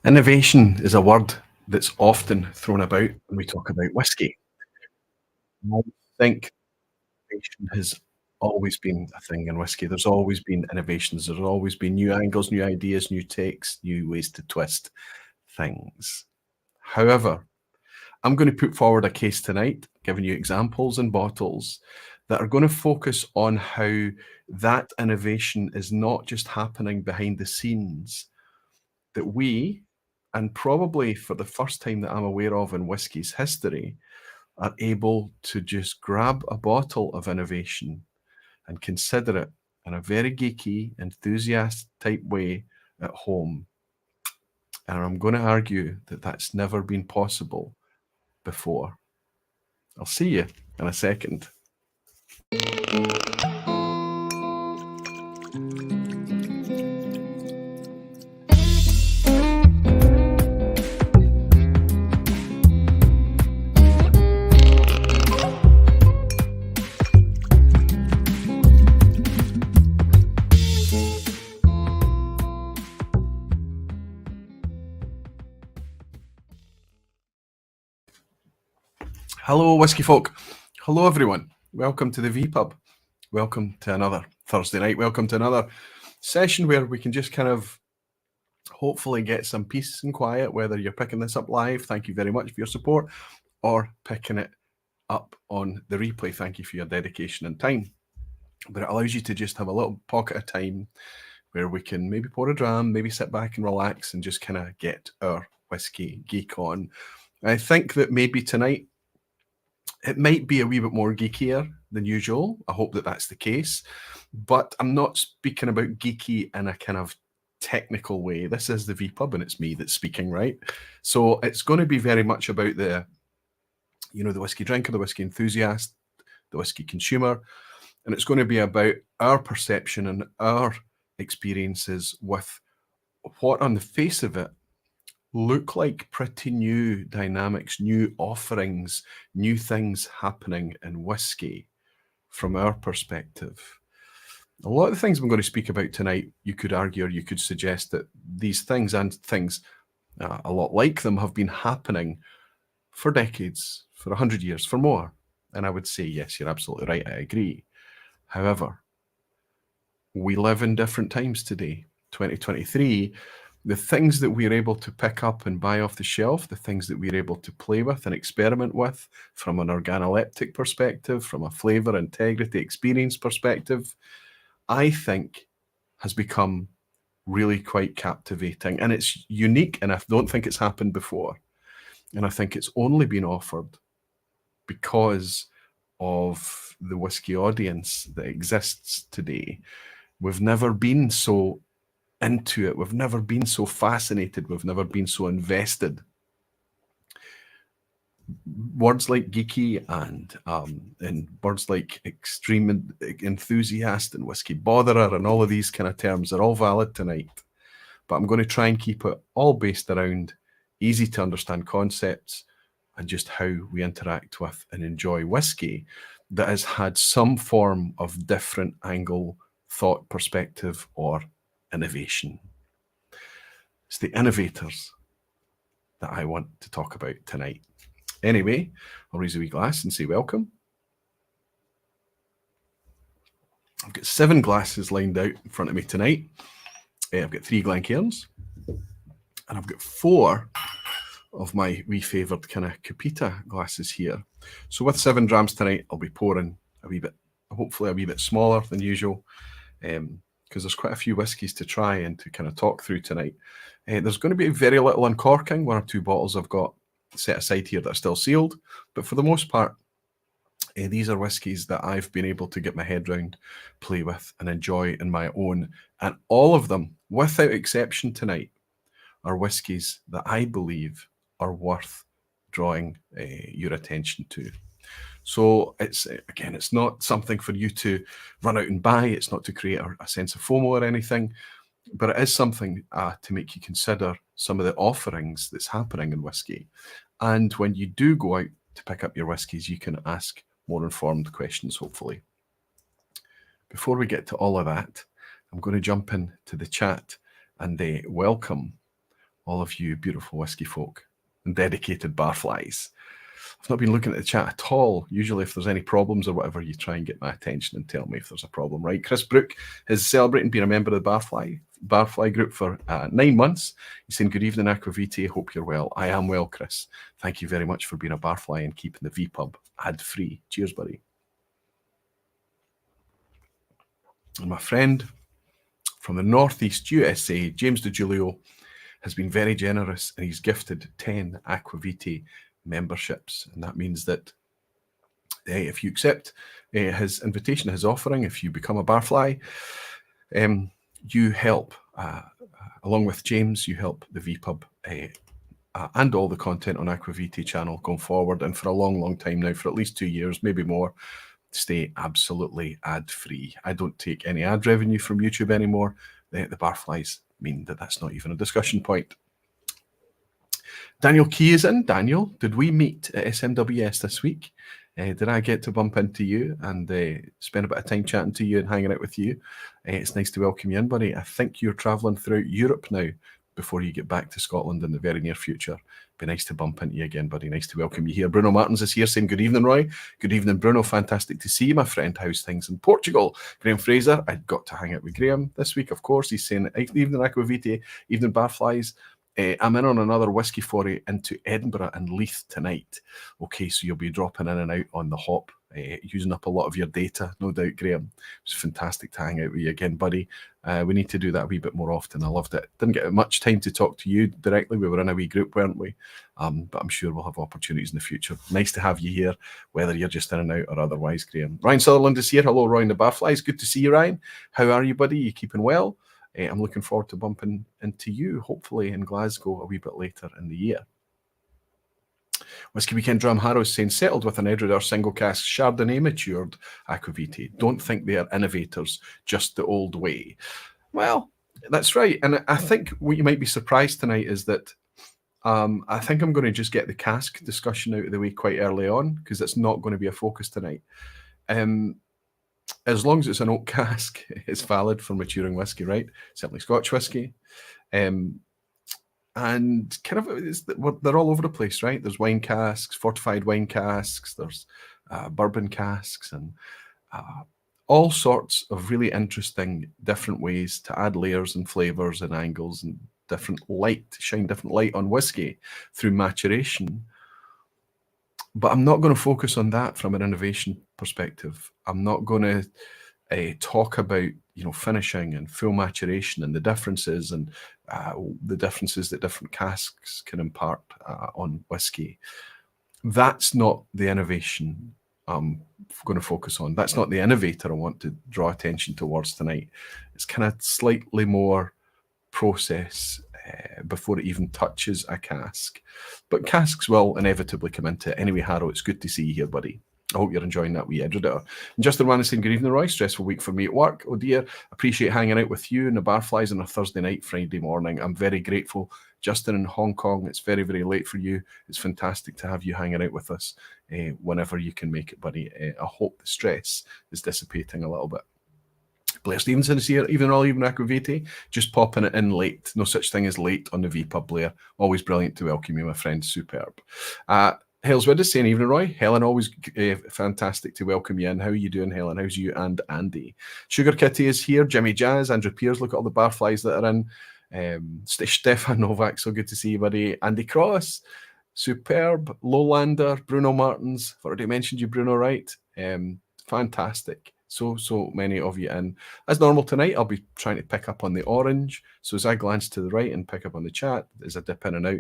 Innovation is a word that's often thrown about when we talk about whiskey. I think innovation has always been a thing in whiskey. There's always been innovations. There's always been new angles, new ideas, new takes, new ways to twist things. However, I'm going to put forward a case tonight, giving you examples and bottles that are going to focus on how that innovation is not just happening behind the scenes, that we, and probably for the first time that I'm aware of in whiskey's history, are able to just grab a bottle of innovation and consider it in a very geeky, enthusiast type way at home. And I'm going to argue that that's never been possible before. I'll see you in a second. Hello, whiskey folk. Hello, everyone. Welcome to the vPub. Welcome to another Thursday night. Welcome to another session where we can just kind of hopefully get some peace and quiet, whether you're picking this up live. Thank you very much for your support, or picking it up on the replay. Thank you for your dedication and time. But it allows you to just have a little pocket of time where we can maybe pour a dram, maybe sit back and relax and just kind of get our whiskey geek on. I think that maybe tonight it might be a wee bit more geekier than usual. I hope that that's the case. But I'm not speaking about geeky in a kind of technical way. This is the vPub and it's me that's speaking, right? So it's going to be very much about the whiskey drinker, the whiskey enthusiast, the whiskey consumer. And it's going to be about our perception and our experiences with what on the face of it look like pretty new dynamics, new offerings, new things happening in whiskey from our perspective. A lot of the things I'm going to speak about tonight, you could argue or you could suggest that these things and things a lot like them have been happening for decades, for 100 years, for more. And I would say, yes, you're absolutely right. I agree. However, we live in different times today. 2023, the things that we're able to pick up and buy off the shelf, the things that we're able to play with and experiment with from an organoleptic perspective, from a flavour integrity experience perspective, I think has become really quite captivating. And it's unique, and I don't think it's happened before. And I think it's only been offered because of the whiskey audience that exists today. We've never been so into it. We've never been so fascinated. We've never been so invested. Words like geeky and words like extreme enthusiast and whiskey botherer and all of these kind of terms are all valid tonight. But I'm going to try and keep it all based around easy to understand concepts and just how we interact with and enjoy whiskey that has had some form of different angle, thought, perspective, or innovation. It's the innovators that I want to talk about tonight. Anyway, I'll raise a wee glass and say welcome. I've got 7 glasses lined out in front of me tonight. I've got 3 Glencairns, and I've got 4 of my wee favoured kind of Cupita glasses here. So with 7 drams tonight, I'll be pouring a wee bit, hopefully a wee bit smaller than usual, because there's quite a few whiskies to try and to kind of talk through tonight. There's going to be very little uncorking. 1 or 2 bottles I've got set aside here that are still sealed, but for the most part, these are whiskies that I've been able to get my head round, play with, and enjoy in my own. And all of them, without exception tonight, are whiskies that I believe are worth drawing your attention to. So it's, again, it's not something for you to run out and buy. It's not to create a sense of FOMO or anything, but it is something to make you consider some of the offerings that's happening in whiskey. And when you do go out to pick up your whiskies, you can ask more informed questions, hopefully. Before we get to all of that, I'm going to jump into the chat and welcome all of you beautiful whiskey folk and dedicated barflies. I've not been looking at the chat at all. Usually if there's any problems or whatever, you try and get my attention and tell me if there's a problem, right? Chris Brook is celebrating being a member of the Barfly group for 9 months. He's saying, good evening, Aquavite. Hope you're well. I am well, Chris. Thank you very much for being a Barfly and keeping the vPub ad-free. Cheers, buddy. And my friend from the Northeast USA, James DeGiulio, has been very generous and he's gifted 10 Aquavite memberships. And that means that if you accept his invitation, his offering, if you become a Barfly, you help, along with James, you help the vPub and all the content on Aquavite channel going forward. And for a long, long time now, for at least 2 years, maybe more, stay absolutely ad-free. I don't take any ad revenue from YouTube anymore. The Barflies mean that that's not even a discussion point. Daniel Key is in. Daniel, did we meet at SMWS this week? Did I get to bump into you and spend a bit of time chatting to you and hanging out with you? It's nice to welcome you in, buddy. I think you're travelling throughout Europe now before you get back to Scotland in the very near future. Be nice to bump into you again, buddy. Nice to welcome you here. Bruno Martins is here saying, good evening, Roy. Good evening, Bruno. Fantastic to see you, my friend. How's things in Portugal? Graham Fraser, I got to hang out with Graham this week, of course. He's saying, evening, Aquavite, evening, Barflies. I'm in on another whiskey foray into Edinburgh and Leith tonight. Okay, so you'll be dropping in and out on the hop, using up a lot of your data, no doubt, Graham. It was fantastic to hang out with you again, buddy. We need to do that a wee bit more often. I loved it. Didn't get much time to talk to you directly. We were in a wee group, weren't we? But I'm sure we'll have opportunities in the future. Nice to have you here, whether you're just in and out or otherwise, Graham. Ryan Sutherland is here. Hello, Roy and the Barflies. Good to see you, Ryan. How are you, buddy? You keeping well? I'm looking forward to bumping into you, hopefully in Glasgow a wee bit later in the year. Whiskey Weekend Drum Harrow saying, settled with an Edredar single cask Chardonnay matured Aquavite. Don't think they are innovators, just the old way. Well, that's right. And I think what you might be surprised tonight is that I think I'm going to just get the cask discussion out of the way quite early on, because it's not going to be a focus tonight. As long as it's an oak cask, it's valid for maturing whiskey, right? Certainly Scotch whiskey. And kind of, they're all over the place, right? There's wine casks, fortified wine casks, there's bourbon casks, and all sorts of really interesting different ways to add layers and flavors and angles and shine different light on whiskey through maturation. But I'm not going to focus on that from an innovation perspective. I'm not going to talk about, finishing and full maturation and the differences and the differences that different casks can impart on whiskey. That's not the innovation I'm going to focus on. That's not the innovator I want to draw attention towards tonight. It's kind of slightly more process before it even touches a cask. But casks will inevitably come into it. Anyway, Harrow, it's good to see you here, buddy. I hope you're enjoying that wee Edredar. And Justin Wann is saying, good evening, Roy. Stressful week for me at work. Oh dear. Appreciate hanging out with you and the Barflies on a Thursday night, Friday morning. I'm very grateful. Justin in Hong Kong, it's very, very late for you. It's fantastic to have you hanging out with us whenever you can make it, buddy. I hope the stress is dissipating a little bit. Blair Stevenson is here, even Aquavite, just popping it in late. No such thing as late on the vPub, Blair. Always brilliant to welcome you, my friend. Superb. Hellswood is saying, evening, Roy. Helen, always fantastic to welcome you in. How are you doing, Helen? How's you and Andy? Sugar Kitty is here. Jimmy Jazz, Andrew Pears, look at all the Barflies that are in. Stefan Novak, so good to see you, buddy. Andy Cross, superb. Lowlander, Bruno Martins. I've already mentioned you, Bruno, right? Fantastic. So many of you in. As normal tonight, I'll be trying to pick up on the orange. So as I glance to the right and pick up on the chat, as I dip in and out,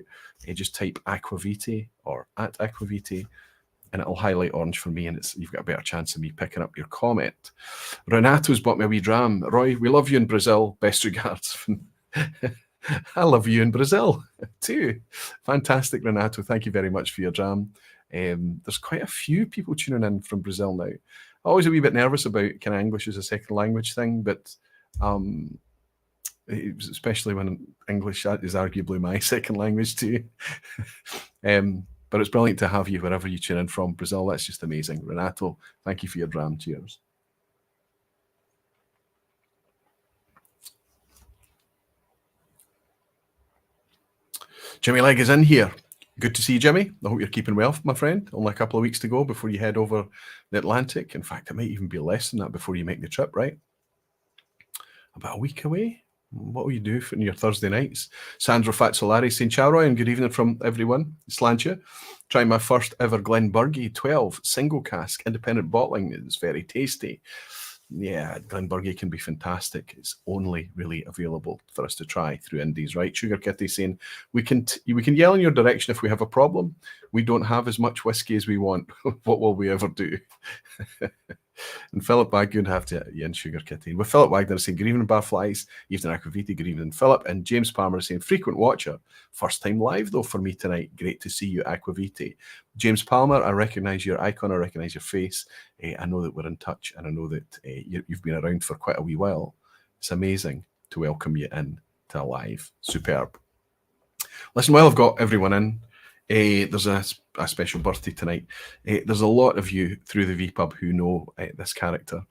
just type Aquavite or at Aquavite, and it'll highlight orange for me, and you've got a better chance of me picking up your comment. Renato's bought me a wee dram. Roy, we love you in Brazil. Best regards. I love you in Brazil too. Fantastic, Renato. Thank you very much for your dram. There's quite a few people tuning in from Brazil now. Always a wee bit nervous about kind of English as a second language thing, but especially when English is arguably my second language too. But it's brilliant to have you wherever you tune in from. Brazil, that's just amazing. Renato, thank you for your dram. Cheers. Jimmy Legg is in here. Good to see you, Jimmy. I hope you're keeping well, my friend. Only a couple of weeks to go before you head over the Atlantic. In fact, it might even be less than that before you make the trip, right? About a week away. What will you do for your Thursday nights? Sandro Fazzolari saying, ciao, Roy, and good evening from everyone. Slantia. Trying my first ever Glenburgie 12 single cask independent bottling. It's very tasty. Yeah, Glenburgie can be fantastic. It's only really available for us to try through Indies, right? Sugar Kitty saying, we can yell in your direction if we have a problem. We don't have as much whiskey as we want. What will we ever do? And Philip Wagner have to and Sugar Kitty. With Philip Wagner saying, good evening, Barflies. Evening, Aquaviti. Good evening, Philip. And James Palmer saying, frequent watcher. First time live, though, for me tonight. Great to see you, Aquaviti. James Palmer, I recognise your icon. I recognise your face. I know that we're in touch, and I know that you've been around for quite a wee while. It's amazing to welcome you in to a live. Superb. Listen, while I've got everyone in, there's a special birthday tonight. There's a lot of you through the vPub who know this character.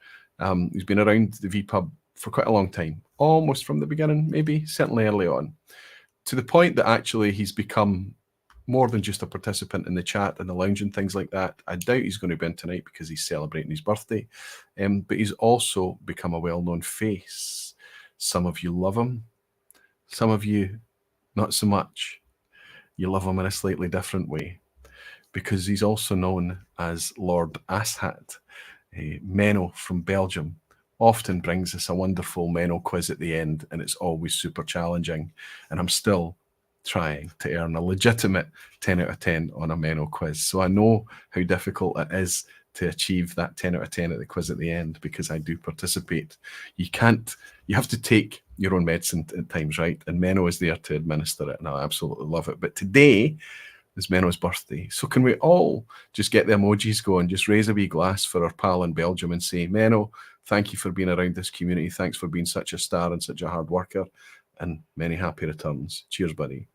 He's been around the vPub for quite a long time, almost from the beginning, maybe, certainly early on, to the point that actually he's become more than just a participant in the chat and the lounge and things like that. I doubt he's going to be in tonight because he's celebrating his birthday, but he's also become a well-known face. Some of you love him, some of you not so much. You love him in a slightly different way, because he's also known as Lord Asshat. Menno from Belgium often brings us a wonderful Menno quiz at the end, and it's always super challenging. And I'm still trying to earn a legitimate 10 out of 10 on a Menno quiz. So I know how difficult it is to achieve that 10 out of 10 at the quiz at the end, because I do participate. You have to take your own medicine at times, right? And Menno is there to administer it, and I absolutely love it. But today is Menno's birthday. So can we all just get the emojis going, just raise a wee glass for our pal in Belgium and say, Menno, thank you for being around this community. Thanks for being such a star and such a hard worker, and many happy returns. Cheers, buddy.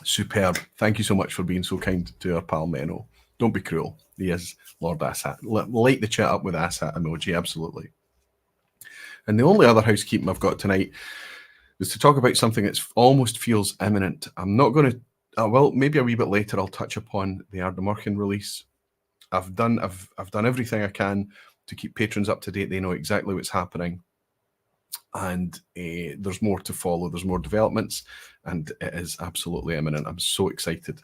Superb. Thank you so much for being so kind to our pal Menno. Don't be cruel. He is Lord Asshat. Light the chat up with Asshat emoji, absolutely. And the only other housekeeping I've got tonight is to talk about something that almost feels imminent. I'm not going to, well, maybe a wee bit later I'll touch upon the Ardnamurchan release. I've done everything I can to keep patrons up to date. They know exactly what's happening. And there's more to follow. There's more developments, and it is absolutely imminent. I'm so excited.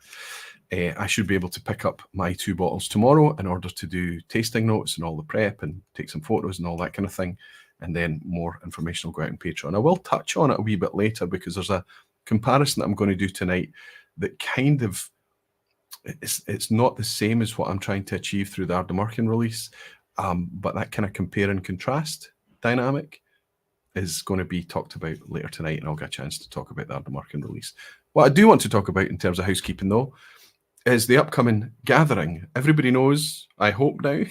I should be able to pick up my 2 bottles tomorrow in order to do tasting notes and all the prep and take some photos and all that kind of thing. And then more information will go out on Patreon. I will touch on it a wee bit later, because there's a comparison that I'm going to do tonight that kind of, it's not the same as what I'm trying to achieve through the Ardnamurchan release, but that kind of compare and contrast dynamic is going to be talked about later tonight, and I'll get a chance to talk about the Ardnamurchan release. What I do want to talk about in terms of housekeeping, though, is the upcoming gathering. Everybody knows, I hope now,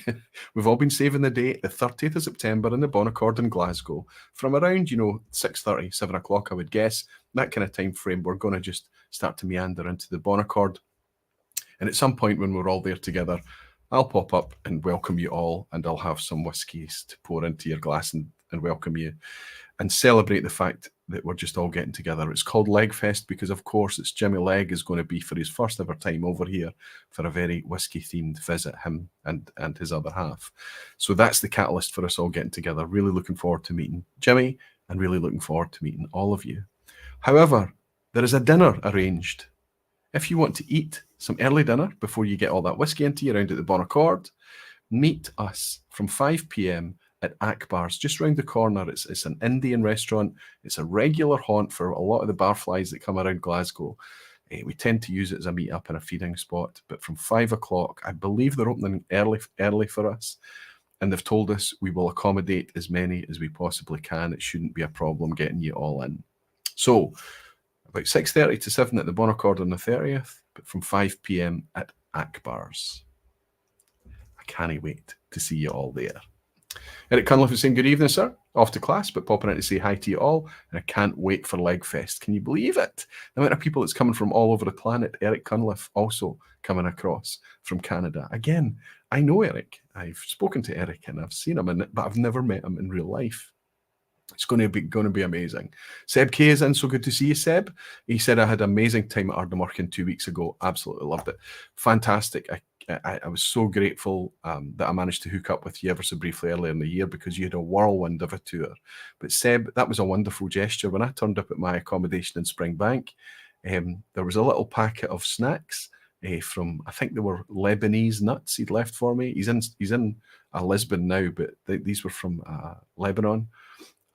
we've all been saving the date, the 30th of September in the Bonaccord in Glasgow, from around, 6:30, 7 o'clock, I would guess, that kind of time frame. We're going to just start to meander into the Bonaccord. And at some point when we're all there together, I'll pop up and welcome you all, and I'll have some whiskies to pour into your glass and welcome you and celebrate the fact that we're just all getting together. It's called Legfest because, of course, it's Jimmy Legg is going to be for his first ever time over here for a very whiskey-themed visit, him and his other half. So that's the catalyst for us all getting together. Really looking forward to meeting Jimmy and really looking forward to meeting all of you. However, there is a dinner arranged. If you want to eat some early dinner before you get all that whiskey into you around at the Bonaccord, meet us from 5 p.m. at Akbar's, just round the corner. It's an Indian restaurant. It's a regular haunt for a lot of the barflies that come around Glasgow. We tend to use it as a meet-up and a feeding spot. But from 5 o'clock, I believe they're opening early for us. And they've told us we will accommodate as many as we possibly can. It shouldn't be a problem getting you all in. So about 6:30 to 7 at the Bonaccord on the 30th, but from 5 p.m. at Akbar's. I can't wait to see you all there. Eric Cunliffe is saying, good evening, sir. Off to class, but popping out to say hi to you all. And I can't wait for Legfest. Can you believe it? The amount of people that's coming from all over the planet. Eric Cunliffe also coming across from Canada. Again, I know Eric. I've spoken to Eric and I've seen him, but I've never met him in real life. It's going to be amazing. Seb K is in, so good to see you, Seb. He said, I had an amazing time at Ardnamurchan 2 weeks ago. Absolutely loved it. Fantastic. I was so grateful that I managed to hook up with you ever so briefly earlier in the year, because you had a whirlwind of a tour. But Seb, that was a wonderful gesture. When I turned up at my accommodation in Springbank, there was a little packet of snacks from, I think they were Lebanese nuts he'd left for me. He's in Lisbon now, but these were from Lebanon.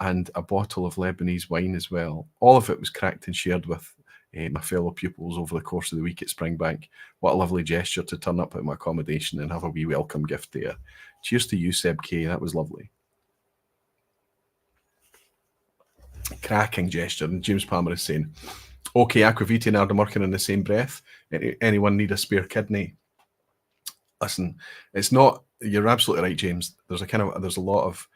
And a bottle of Lebanese wine as well. All of it was cracked and shared with my fellow pupils over the course of the week at Springbank. What a lovely gesture to turn up at my accommodation and have a wee welcome gift there. Cheers to you, Seb K. That was lovely. Cracking gesture. And James Palmer is saying, okay, Aquavita and Ardnamurchan in the same breath. Anyone need a spare kidney? Listen, it's not, you're absolutely right, James. There's a lot of,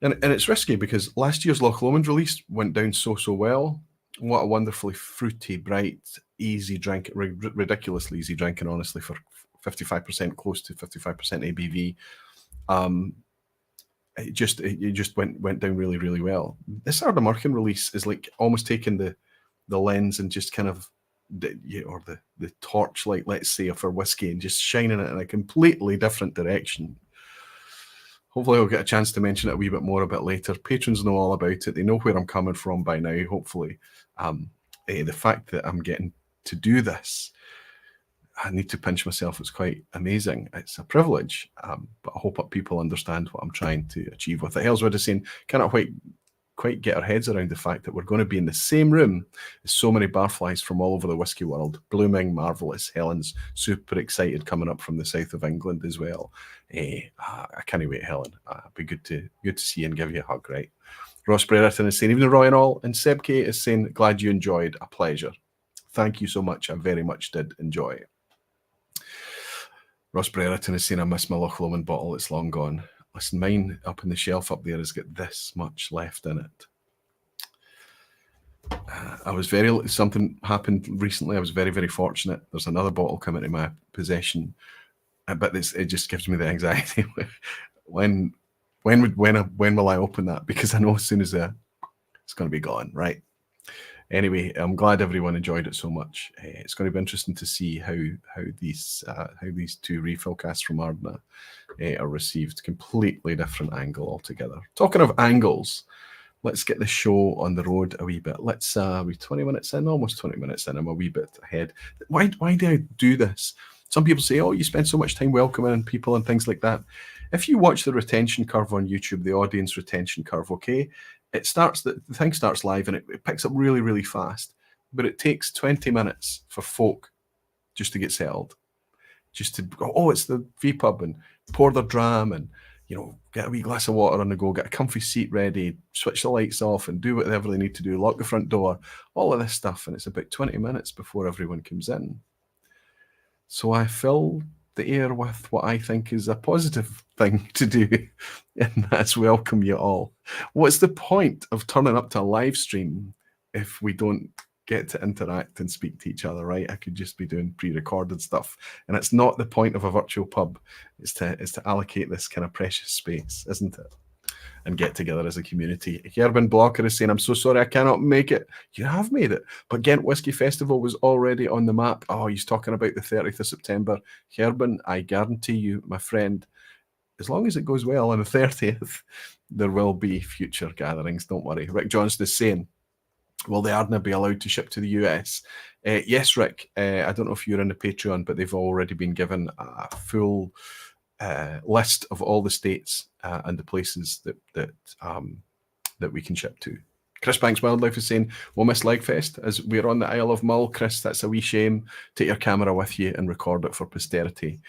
and it's risky, because last year's Loch Lomond release went down so well. What a wonderfully fruity, bright, easy drink, ridiculously easy drinking, honestly, for 55%, close to 55% ABV. It just went down really, really well. This Ardnamurchan release is like almost taking the lens and just kind of, or the torchlight, let's say, for whiskey, and just shining it in a completely different direction. Hopefully I'll get a chance to mention it a wee bit more a bit later. Patrons know all about it. They know where I'm coming from by now, hopefully. The fact that I'm getting to do this, I need to pinch myself. It's quite amazing. It's a privilege, but I hope people understand what I'm trying to achieve with it. Hellswood is saying, cannot quite get our heads around the fact that we're going to be in the same room as so many barflies from all over the whiskey world. Blooming, marvellous. Helen's super excited coming up from the south of England as well. I can't wait, Helen. It'd be good to see you and give you a hug, right? Ross Brereton is saying, even Roy and all, and Seb K is saying, glad you enjoyed. A pleasure. Thank you so much. I very much did enjoy it. Ross Brereton is saying, I miss my Loch Lomond bottle. It's long gone. Listen, mine up on the shelf up there has got this much left in it. Something happened recently. I was very, very fortunate. There's another bottle coming to my possession, but it just gives me the anxiety. When will I open that? Because I know as soon as it's going to be gone, right? Anyway, I'm glad everyone enjoyed it so much. It's going to be interesting to see how these two refill casks from Ardna are received. Completely different angle altogether. Talking of angles, let's get the show on the road a wee bit. We're 20 minutes in, almost 20 minutes in. I'm a wee bit ahead. Why do I do this? Some people say, oh, you spend so much time welcoming people and things like that. If you watch the retention curve on YouTube, the audience retention curve, okay, the thing starts live and it picks up really, really fast, but it takes 20 minutes for folk just to get settled, just to go, oh, it's the vPub, and pour their dram and, get a wee glass of water on the go, get a comfy seat ready, switch the lights off and do whatever they need to do, lock the front door, all of this stuff. And it's about 20 minutes before everyone comes in. So I fill the air with what I think is a positive thing to do, and that's welcome you all. What's the point of turning up to a live stream if we don't get to interact and speak to each other, right? I could just be doing pre-recorded stuff, and it's not the point of a virtual pub. It's to allocate this kind of precious space, isn't it? And get together as a community. Gerben Blocker is saying, I'm so sorry I cannot make it. You have made it. But Ghent Whisky Festival was already on the map. Oh, he's talking about the 30th of September. Gerben, I guarantee you, my friend, as long as it goes well on the 30th, there will be future gatherings. Don't worry. Rick Johnston is saying, will the Ardna be allowed to ship to the US? Yes, Rick. I don't know if you're in the Patreon, but they've already been given a full list of all the states and the places that we can ship to. Chris Banks Wildlife is saying, we'll miss Legfest as we're on the Isle of Mull. Chris, that's a wee shame. Take your camera with you and record it for posterity.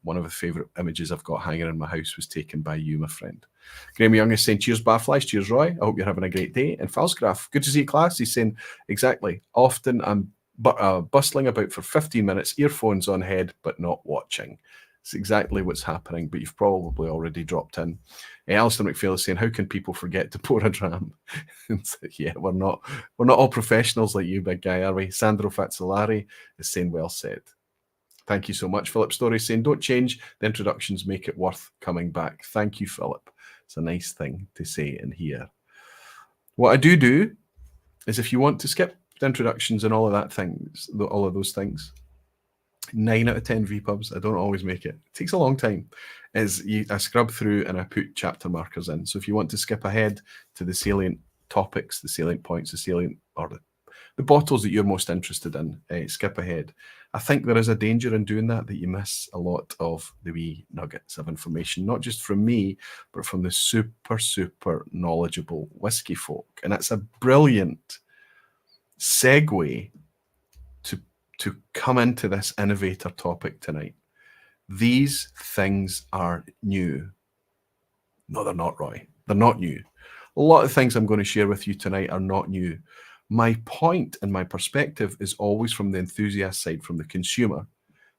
One of the favourite images I've got hanging in my house was taken by you, my friend. Graham Young is saying, cheers, Barflies. Cheers, Roy. I hope you're having a great day. And Falsgraf, good to see you, class. He's saying, exactly. Often I'm bustling about for 15 minutes, earphones on head, but not watching. It's exactly what's happening, but you've probably already dropped in. Alistair McPhail is saying, how can people forget to pour a dram? Yeah, we're not all professionals like you, big guy, are we? Sandro Fazzolari is saying, well said. Thank you so much. Philip Story is saying, don't change. The introductions make it worth coming back. Thank you, Philip. It's a nice thing to say in here. What I do is, if you want to skip the introductions and all of those things, 9 out of 10 vPubs, I don't always make it. It takes a long time. I scrub through and I put chapter markers in. So if you want to skip ahead to the salient topics, the salient points, the bottles that you're most interested in, skip ahead. I think there is a danger in doing that you miss a lot of the wee nuggets of information, not just from me, but from the super, super knowledgeable whiskey folk. And it's a brilliant segue to come into this innovator topic tonight. These things are new. No, they're not, Roy. They're not new. A lot of things I'm going to share with you tonight are not new. My point and my perspective is always from the enthusiast side, from the consumer.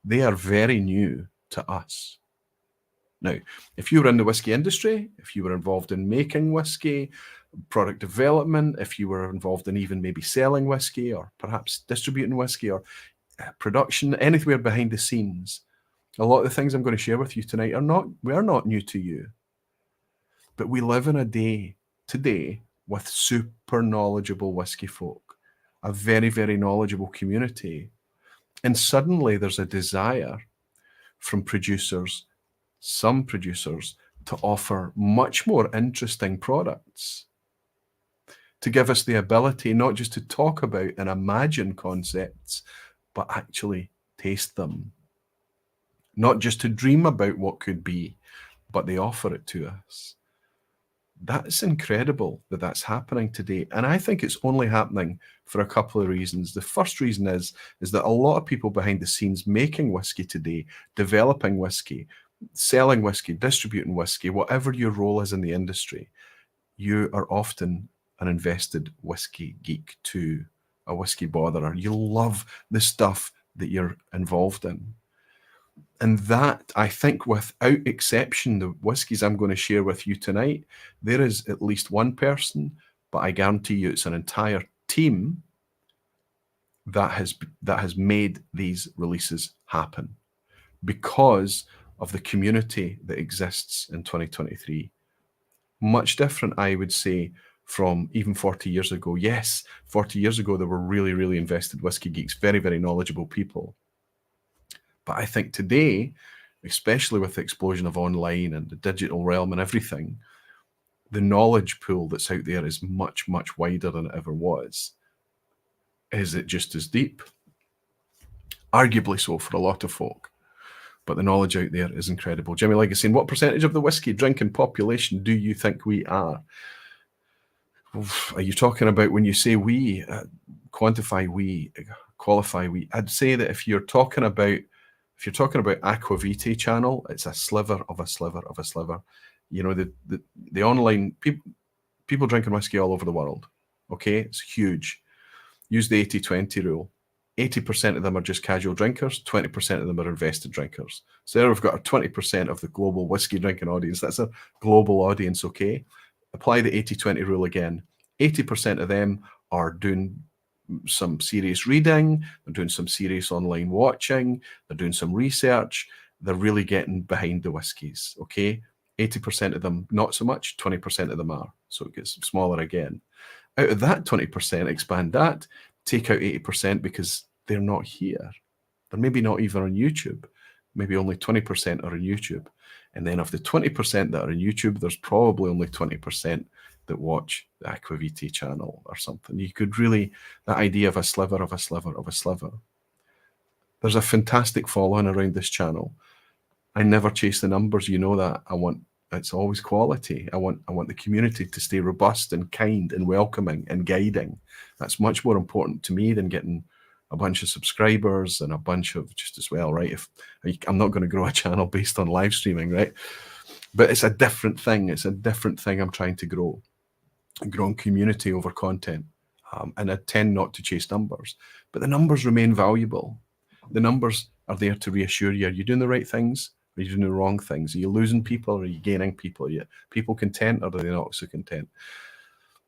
They are very new to us. Now, if you were in the whiskey industry, if you were involved in making whiskey, product development, if you were involved in even maybe selling whiskey or perhaps distributing whiskey or production, anywhere behind the scenes, a lot of the things I'm going to share with you tonight are not new to you. But we live in a day today with super knowledgeable whiskey folk, a very, very knowledgeable community. And suddenly there's a desire from producers, some producers, to offer much more interesting products, to give us the ability not just to talk about and imagine concepts, but actually taste them. Not just to dream about what could be, but they offer it to us. That's incredible that that's happening today. And I think it's only happening for a couple of reasons. The first reason is that a lot of people behind the scenes making whiskey today, developing whiskey, selling whiskey, distributing whiskey, whatever your role is in the industry, you are often an invested whiskey geek too, a whiskey botherer. You love the stuff that you're involved in. And that, I think, without exception, the whiskies I'm going to share with you tonight, there is at least one person, but I guarantee you it's an entire team that has made these releases happen because of the community that exists in 2023. Much different, I would say, from even 40 years ago. Yes, 40 years ago, there were really, really invested whiskey geeks, very, very knowledgeable people. But I think today, especially with the explosion of online and the digital realm and everything, the knowledge pool that's out there is much, much wider than it ever was. Is it just as deep? Arguably so for a lot of folk. But the knowledge out there is incredible. Jimmy Legg is saying, what percentage of the whiskey drinking population do you think we are? Are you talking about, when you say we, quantify we, qualify we? I'd say that if you're talking about Aquavitae channel, it's a sliver of a sliver of a sliver. You know, the online people drinking whiskey all over the world. Okay, it's huge. Use the 80-20 rule. 80% of them are just casual drinkers, 20% of them are invested drinkers. So there we've got our 20% of the global whiskey drinking audience. That's a global audience, okay? Apply the 80-20 rule again. 80% of them are doing some serious reading, they're doing some serious online watching, they're doing some research, they're really getting behind the whiskies, okay? 80% of them, not so much, 20% of them are. So it gets smaller again. Out of that 20%, expand that, take out 80% because they're not here. They're maybe not even on YouTube. Maybe only 20% are on YouTube. And then of the 20% that are on YouTube, there's probably only 20% that watch the Aquavitae channel or something. You could really, that idea of a sliver of a sliver of a sliver. There's a fantastic following around this channel. I never chase the numbers, you know that. It's always quality. I want the community to stay robust and kind and welcoming and guiding. That's much more important to me than getting a bunch of subscribers and a bunch of just as well, right? I'm not going to grow a channel based on live streaming, right? But it's a different thing. It's a different thing I'm trying to grow. Growing community over content. And I tend not to chase numbers. But the numbers remain valuable. The numbers are there to reassure you. Are you doing the right things? Are you doing the wrong things? Are you losing people? Are you gaining people? Are you people content or are they not so content?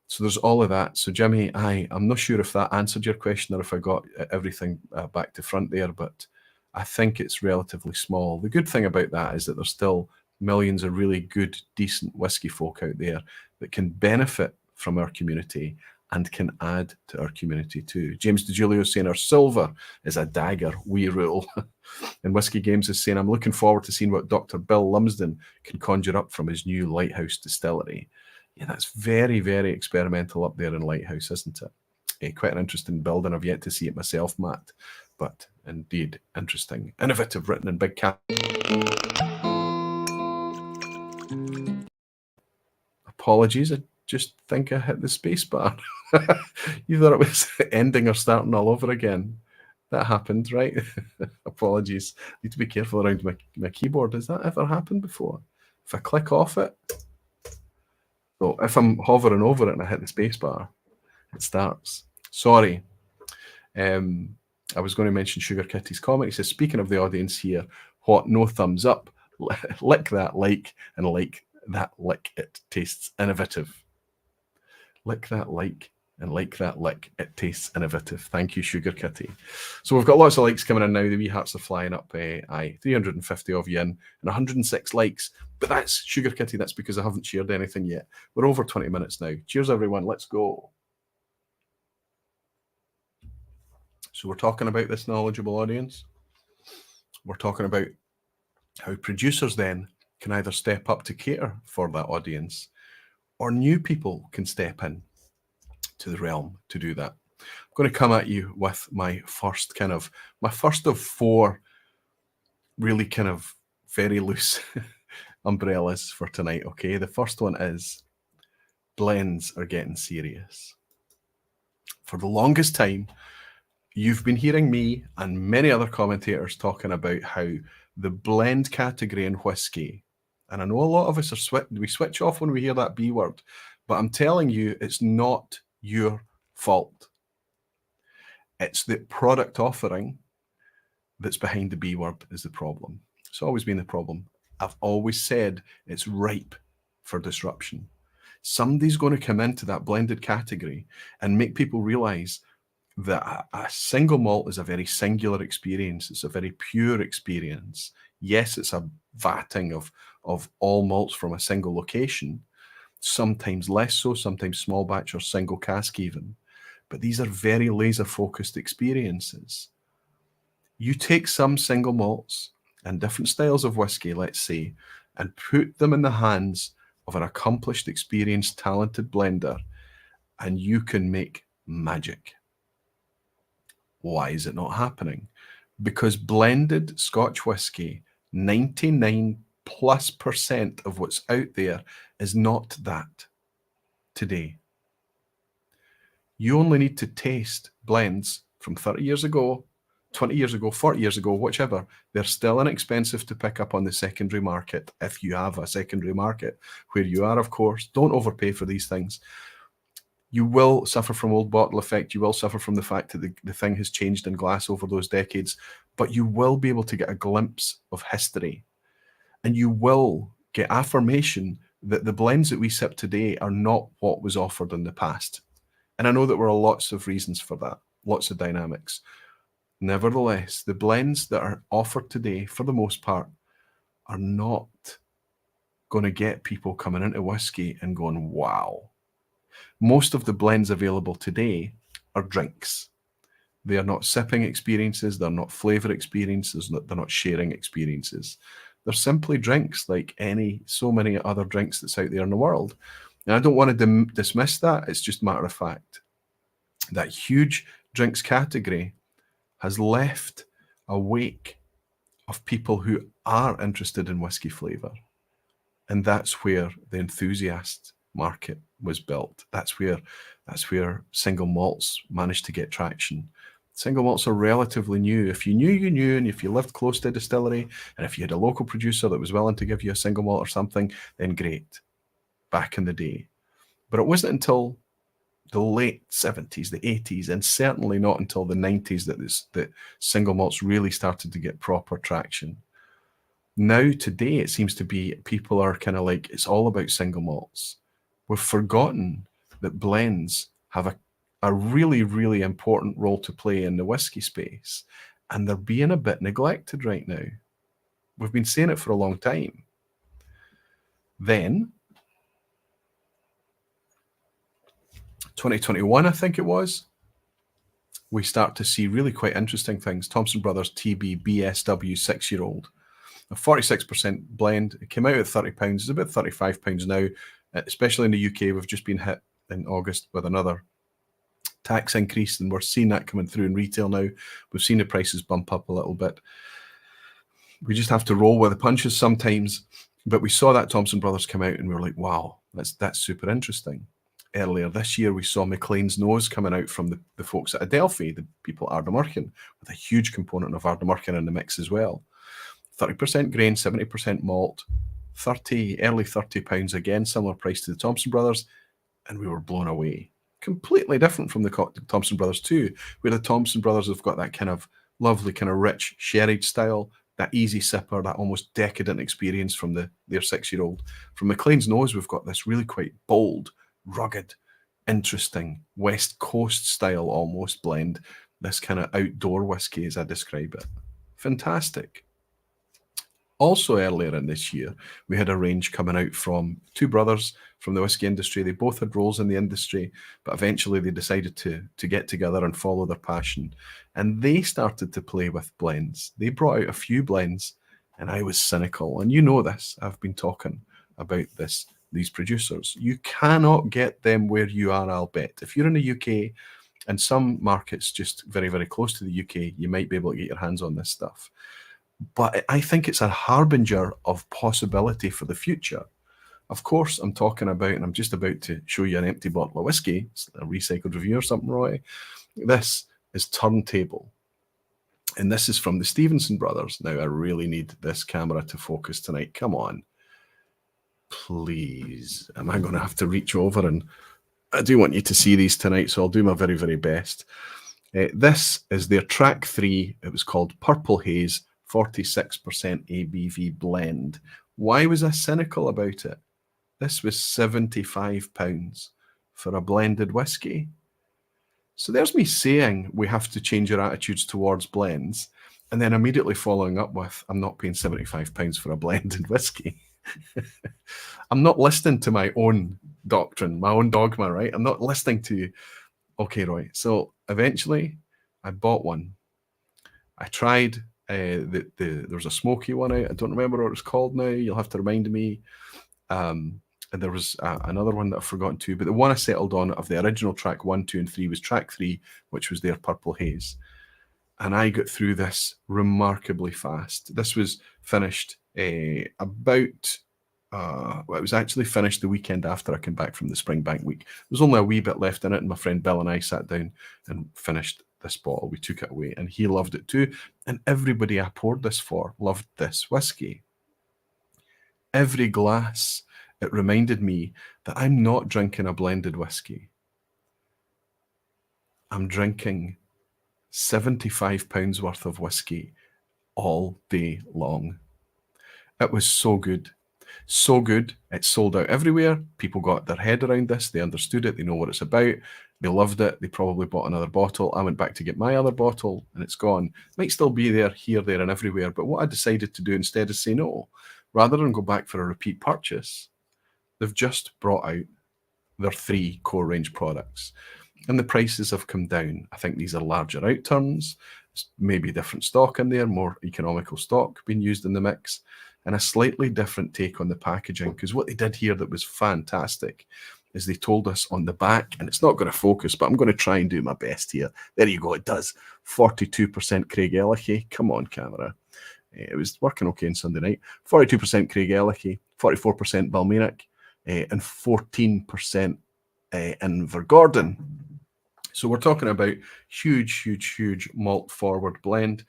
So there's all of that. So Jimmy, I'm not sure if that answered your question or if I got everything back to front there, but I think it's relatively small. The good thing about that is that there's still millions of really good, decent whiskey folk out there that can benefit from our community and can add to our community too. James DeGiulio saying our silver is a dagger, we rule. And Whiskey Games is saying, I'm looking forward to seeing what Dr. Bill Lumsden can conjure up from his new Lighthouse distillery. Yeah, that's very, very experimental up there in Lighthouse, isn't it? Quite an interesting building. I've yet to see it myself, Matt, but indeed interesting. Innovative, written in big cap. Apologies, I just think I hit the space bar. You thought it was ending or starting all over again. That happened, right? Apologies. Need to be careful around my keyboard. Has that ever happened before? If I click off it, so if I'm hovering over it and I hit the space bar, it starts. Sorry. I was going to mention Sugar Kitty's comment. He says, speaking of the audience here, what, no thumbs up? Lick that like, and like that lick. It tastes innovative. Lick that like, and like that lick. It tastes innovative. Thank you, Sugar Kitty. So we've got lots of likes coming in now. The wee hearts are flying up. 350 of you in, and 106 likes. But that's Sugar Kitty. That's because I haven't shared anything yet. We're over 20 minutes now. Cheers, everyone. Let's go. So we're talking about this knowledgeable audience. We're talking about how producers then can either step up to cater for that audience, or new people can step in to the realm to do that. I'm going to come at you with my first of four really kind of very loose umbrellas for tonight, okay? The first one is blends are getting serious. For the longest time, you've been hearing me and many other commentators talking about how the blend category in whiskey, and I know a lot of us we switch off when we hear that B word, but I'm telling you, it's not your fault. It's the product offering that's behind the B word is the problem. It's always been the problem. I've always said it's ripe for disruption. Somebody's going to come into that blended category and make people realize that a single malt is a very singular experience. It's a very pure experience. Yes, it's a vatting of all malts from a single location, sometimes less so, sometimes small batch or single cask even. But these are very laser-focused experiences. You take some single malts and different styles of whiskey, let's say, and put them in the hands of an accomplished, experienced, talented blender, and you can make magic. Why is it not happening? Because blended Scotch whiskey, 99+% of what's out there is not that today. You only need to taste blends from 30 years ago, 20 years ago, 40 years ago, whichever. They're still inexpensive to pick up on the secondary market if you have a secondary market. Where you are, of course, don't overpay for these things. You will suffer from old bottle effect. You will suffer from the fact that the thing has changed in glass over those decades, but you will be able to get a glimpse of history, and you will get affirmation that the blends that we sip today are not what was offered in the past. And I know that there are lots of reasons for that, lots of dynamics. Nevertheless, the blends that are offered today, for the most part, are not going to get people coming into whiskey and going, wow. Most of the blends available today are drinks. They are not sipping experiences. They're not flavor experiences. They're not sharing experiences. They're simply drinks like so many other drinks that's out there in the world. And I don't want to dismiss that. It's just a matter of fact. That huge drinks category has left a wake of people who are interested in whiskey flavor. And that's where the enthusiast market was built. That's where single malts managed to get traction. Single malts are relatively new. If you knew, you knew, and if you lived close to a distillery, and if you had a local producer that was willing to give you a single malt or something, then great, back in the day. But it wasn't until the late 70s, the 80s, and certainly not until the 90s that single malts really started to get proper traction. Now, today, it seems to be people are kind of like, it's all about single malts. We've forgotten that blends have a really, really important role to play in the whiskey space, and they're being a bit neglected right now. We've been saying it for a long time. Then 2021, I think it was, we start to see really quite interesting things. Thompson Brothers TB BSW 6-year-old, a 46% blend. It came out at £30. It's about £35 now, especially in the UK. We've just been hit in August with another tax increase, and we're seeing that coming through in retail now. We've seen the prices bump up a little bit. We just have to roll with the punches sometimes. But we saw that Thompson Brothers come out and we were like, wow, that's super interesting. Earlier this year, we saw McLean's Nose coming out from the folks at Adelphi, the people at Ardnamurchan, with a huge component of Ardnamurchan in the mix as well. 30% grain, 70% malt, early £30 again, similar price to the Thompson Brothers, and we were blown away. Completely different from the Thompson Brothers too, where the Thompson Brothers have got that kind of lovely, kind of rich sherried style, that easy sipper, that almost decadent experience from their 6-year-old. From McLean's Nose, we've got this really quite bold, rugged, interesting West Coast style almost blend, this kind of outdoor whiskey as I describe it. Fantastic. Also earlier in this year, we had a range coming out from two brothers from the whiskey industry. They both had roles in the industry, but eventually they decided to get together and follow their passion. And they started to play with blends. They brought out a few blends, and I was cynical. And you know this, I've been talking about these producers. You cannot get them where you are, I'll bet. If you're in the UK, and some markets just very, very close to the UK, you might be able to get your hands on this stuff. But I think it's a harbinger of possibility for the future. Of course, I'm talking about, and I'm just about to show you an empty bottle of whiskey. It's a recycled review or something, Roy. This is Turntable. And this is from the Stevenson brothers. Now, I really need this camera to focus tonight. Come on. Please. Am I going to have to reach over? And I do want you to see these tonight, so I'll do my very, very best. This is their track 3. It was called Purple Haze, 46% ABV blend. Why was I cynical about it? This was £75 for a blended whiskey. So there's me saying we have to change our attitudes towards blends, and then immediately following up with, I'm not paying £75 for a blended whiskey. I'm not listening to my own doctrine, my own dogma, right? I'm not listening to, okay, Roy. So eventually I bought one. I tried there was a smoky one out. I don't remember what it's called now. You'll have to remind me. And there was another one that I've forgotten too. But the one I settled on of the original track 1, 2, and 3 was track 3, which was their Purple Haze. And I got through this remarkably fast. This was finished it was actually finished the weekend after I came back from the Springbank week. There was only a wee bit left in it, and my friend Bill and I sat down and finished this bottle. We took it away, and he loved it too. And everybody I poured this for loved this whiskey. Every glass, it reminded me that I'm not drinking a blended whiskey. I'm drinking £75 worth of whiskey all day long. It was so good. So good. It sold out everywhere. People got their head around this. They understood it. They know what it's about. They loved it. They probably bought another bottle. I went back to get my other bottle and it's gone. It might still be there, here, there, and everywhere. But what I decided to do instead is say no. Rather than go back for a repeat purchase, they've just brought out their 3 core range products. And the prices have come down. I think these are larger outturns, maybe different stock in there, more economical stock being used in the mix, and a slightly different take on the packaging. Because what they did here that was fantastic is they told us on the back, and it's not going to focus, but I'm going to try and do my best here. There you go, it does. 42% Craig Ellichy. Come on, camera. It was working okay on Sunday night. 42% Craig Ellichy, 44% Balmenic, and 14% Invergordon. So we're talking about huge malt forward blend.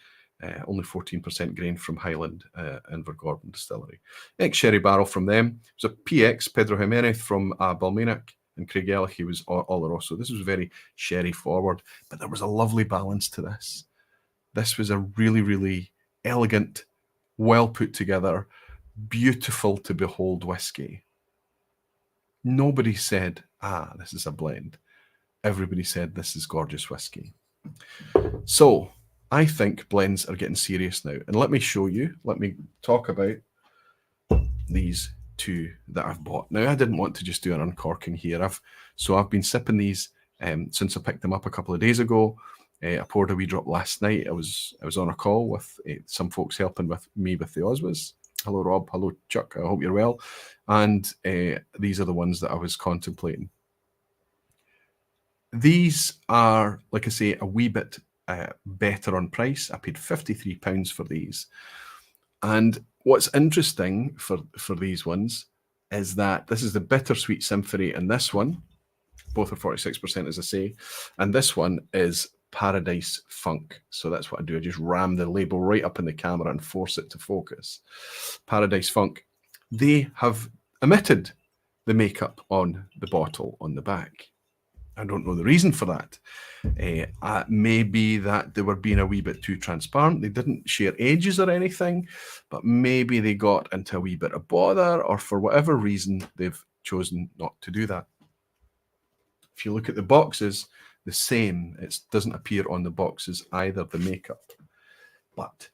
Only 14% grain from Highland Invergordon Distillery. Ex-sherry barrel from them. It was a PX, Pedro Jimenez from Balmenic, and Craig Ellichy was Oloroso. This was very sherry forward, but there was a lovely balance to this. This was a really elegant, well put together, beautiful to behold whiskey. Nobody said, this is a blend. Everybody said this is gorgeous whiskey. So I think blends are getting serious now. And let me show you, let me talk about these two that I've bought. Now, I didn't want to just do an uncorking here. I've been sipping these since I picked them up a couple of days ago. I poured a wee drop last night. I was on a call with some folks helping with me with the Oswas. Hello, Rob. Hello, Chuck. I hope you're well. And these are the ones that I was contemplating. These are, like I say, a wee bit better on price. I paid £53 for these. And what's interesting for these ones is that this is the Bittersweet Symphony, and this one, both are 46%, as I say, and this one is Paradise Funk. So that's what I do. I just ram the label right up in the camera and force it to focus. Paradise Funk. They have omitted the makeup on the bottle on the back. I don't know the reason for that. Maybe that they were being a wee bit too transparent. They didn't share ages or anything, but maybe they got into a wee bit of bother, or for whatever reason, they've chosen not to do that. If you look at the boxes, the same. It doesn't appear on the boxes either, the makeup. But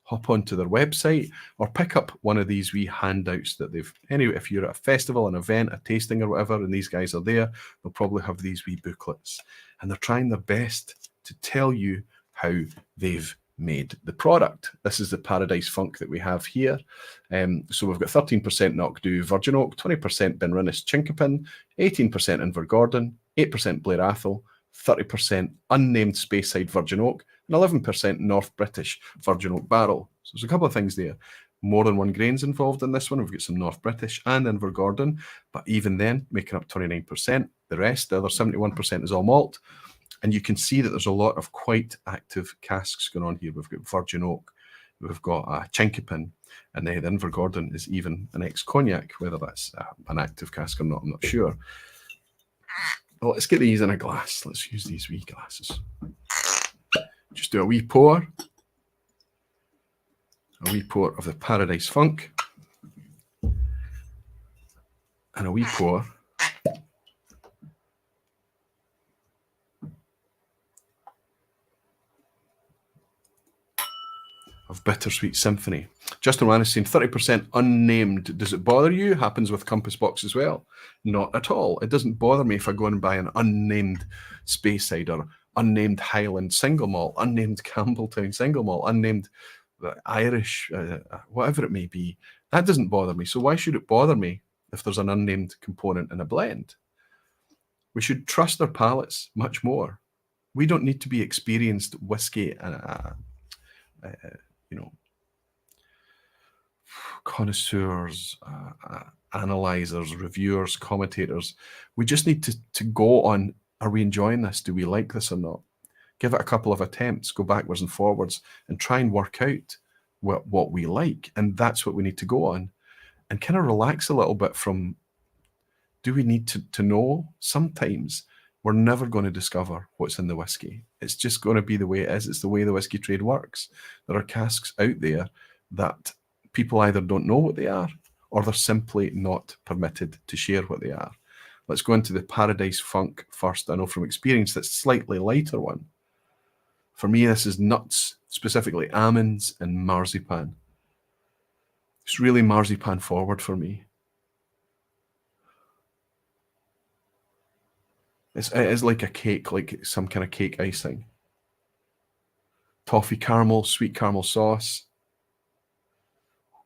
hop onto their website or pick up one of these wee handouts that they've... Anyway, if you're at a festival, an event, a tasting or whatever, and these guys are there, they'll probably have these wee booklets. And they're trying their best to tell you how they've made the product. This is the Paradise Funk that we have here. So we've got 13% Knockdo Virgin Oak, 20% Benromach Chinkapin, 18% Invergordon, 8% Blair Athol, 30% unnamed Speyside Virgin Oak, and 11% North British Virgin Oak Barrel. So there's a couple of things there. More than one grain's involved in this one. We've got some North British and Invergordon, but even then, making up 29%. The rest, the other 71%, is all malt. And you can see that there's a lot of quite active casks going on here. We've got Virgin Oak, we've got Chinkapin, and then Invergordon is even an ex-cognac. Whether that's an active cask or not, I'm not sure. Well, let's get these in a glass. Let's use these wee glasses. Just do a wee pour. A wee pour of the Paradise Funk. And a wee pour of Bittersweet Symphony. Justin Wan is saying 30% unnamed. Does it bother you? Happens with Compass Box as well. Not at all. It doesn't bother me if I go and buy an unnamed Speyside or unnamed Highland single malt, unnamed Campbelltown single malt, unnamed Irish, whatever it may be. That doesn't bother me. So why should it bother me if there's an unnamed component in a blend? We should trust our palates much more. We don't need to be experienced whiskey connoisseurs, analyzers, reviewers, commentators. We just need to go on, are we enjoying this? Do we like this or not? Give it a couple of attempts, go backwards and forwards and try and work out what we like. And that's what we need to go on, and kind of relax a little bit from, do we need to know? Sometimes we're never going to discover what's in the whiskey. It's just going to be the way it is. It's the way the whiskey trade works. There are casks out there that people either don't know what they are, or they're simply not permitted to share what they are. Let's go into the Paradise Funk first. I know from experience that's slightly lighter one. For me, this is nuts, specifically almonds and marzipan. It's really marzipan forward for me. It is like a cake, like some kind of cake icing. Toffee caramel, sweet caramel sauce.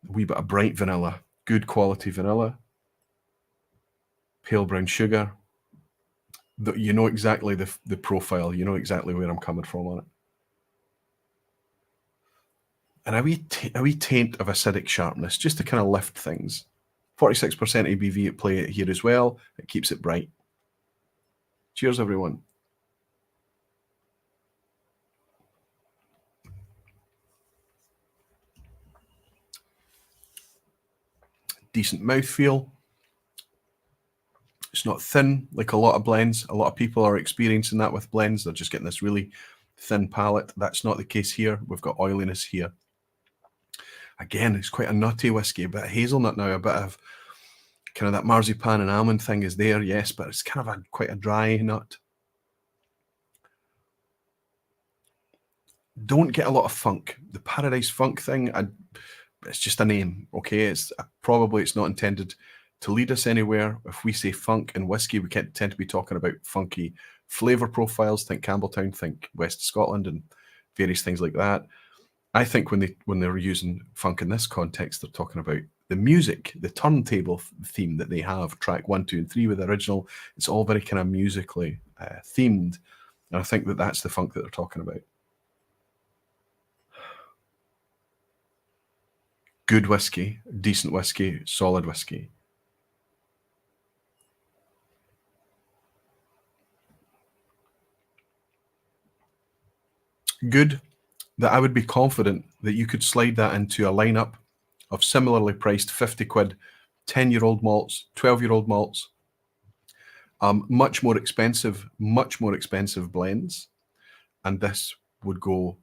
A wee bit of bright vanilla, good quality vanilla. Pale brown sugar. You know exactly the profile. You know exactly where I'm coming from on it. And a wee taint of acidic sharpness, just to kind of lift things. 46% ABV at play here as well. It keeps it bright. Cheers, everyone. Decent mouthfeel. It's not thin like a lot of blends. A lot of people are experiencing that with blends. They're just getting this really thin palate. That's not the case here. We've got oiliness here. Again, it's quite a nutty whiskey, a bit of hazelnut now, a bit of kind of that marzipan and almond thing is there, yes, but it's kind of quite a dry nut. Don't get a lot of funk. The Paradise Funk thing, It's just a name, okay? It's not intended to lead us anywhere. If we say funk and whiskey, we tend to be talking about funky flavour profiles. Think Campbelltown, think West Scotland, and various things like that. I think when they're using funk in this context, they're talking about the music, the turntable theme that they have, track 1, 2, and 3 with the original. It's all very kind of musically themed. And I think that that's the funk that they're talking about. Good whiskey, decent whiskey, solid whiskey. Good, that I would be confident that you could slide that into a lineup of similarly priced 50 quid, 10-year-old malts, 12-year-old malts, much more expensive blends, and this would go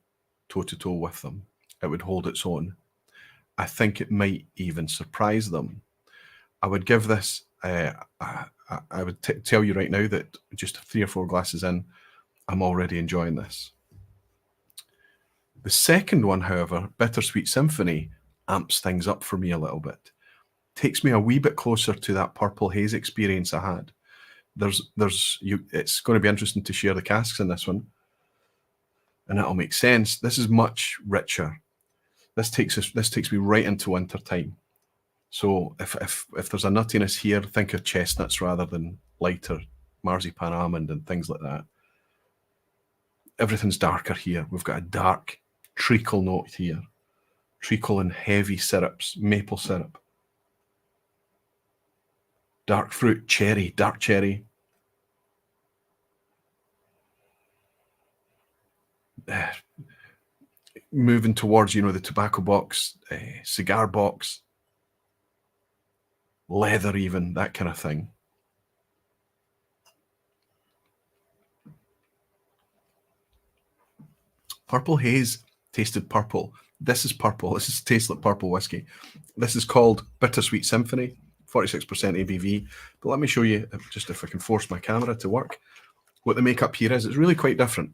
toe-to-toe with them. It would hold its own. I think it might even surprise them. I would give this, I would tell you right now that just 3 or 4 glasses in, I'm already enjoying this. The second one, however, Bittersweet Symphony, amps things up for me a little bit. Takes me a wee bit closer to that purple haze experience I had. It's going to be interesting to share the casks in this one, and that'll make sense. This is much richer. This takes me right into winter time. So if there's a nuttiness here, think of chestnuts rather than lighter marzipan almond and things like that. Everything's darker here. We've got a dark treacle note here. Treacle and heavy syrups, maple syrup. Dark fruit, cherry, dark cherry. Moving towards, the tobacco box, cigar box, leather even, that kind of thing. Purple haze tasted purple. This is purple. This tastes like purple whiskey. This is called Bittersweet Symphony, 46% ABV. But let me show you, just if I can force my camera to work, what the makeup here is. It's really quite different,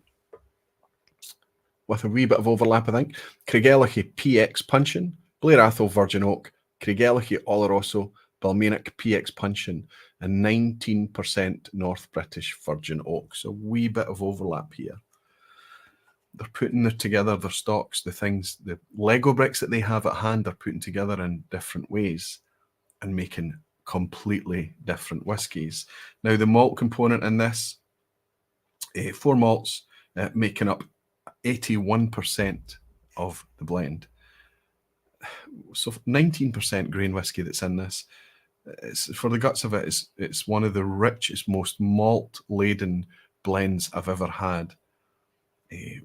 with a wee bit of overlap, I think. Craigellachie PX Punchin, Blair Athol Virgin Oak, Craigellachie Oloroso, Balmenic PX Punchin, and 19% North British Virgin Oak. So a wee bit of overlap here. They're putting together their stocks, the things, the Lego bricks that they have at hand, they're putting together in different ways and making completely different whiskies. Now, the malt component in this, 4 malts making up 81% of the blend. So 19% grain whiskey that's in this. It's, for the guts of it, it's one of the richest, most malt-laden blends I've ever had.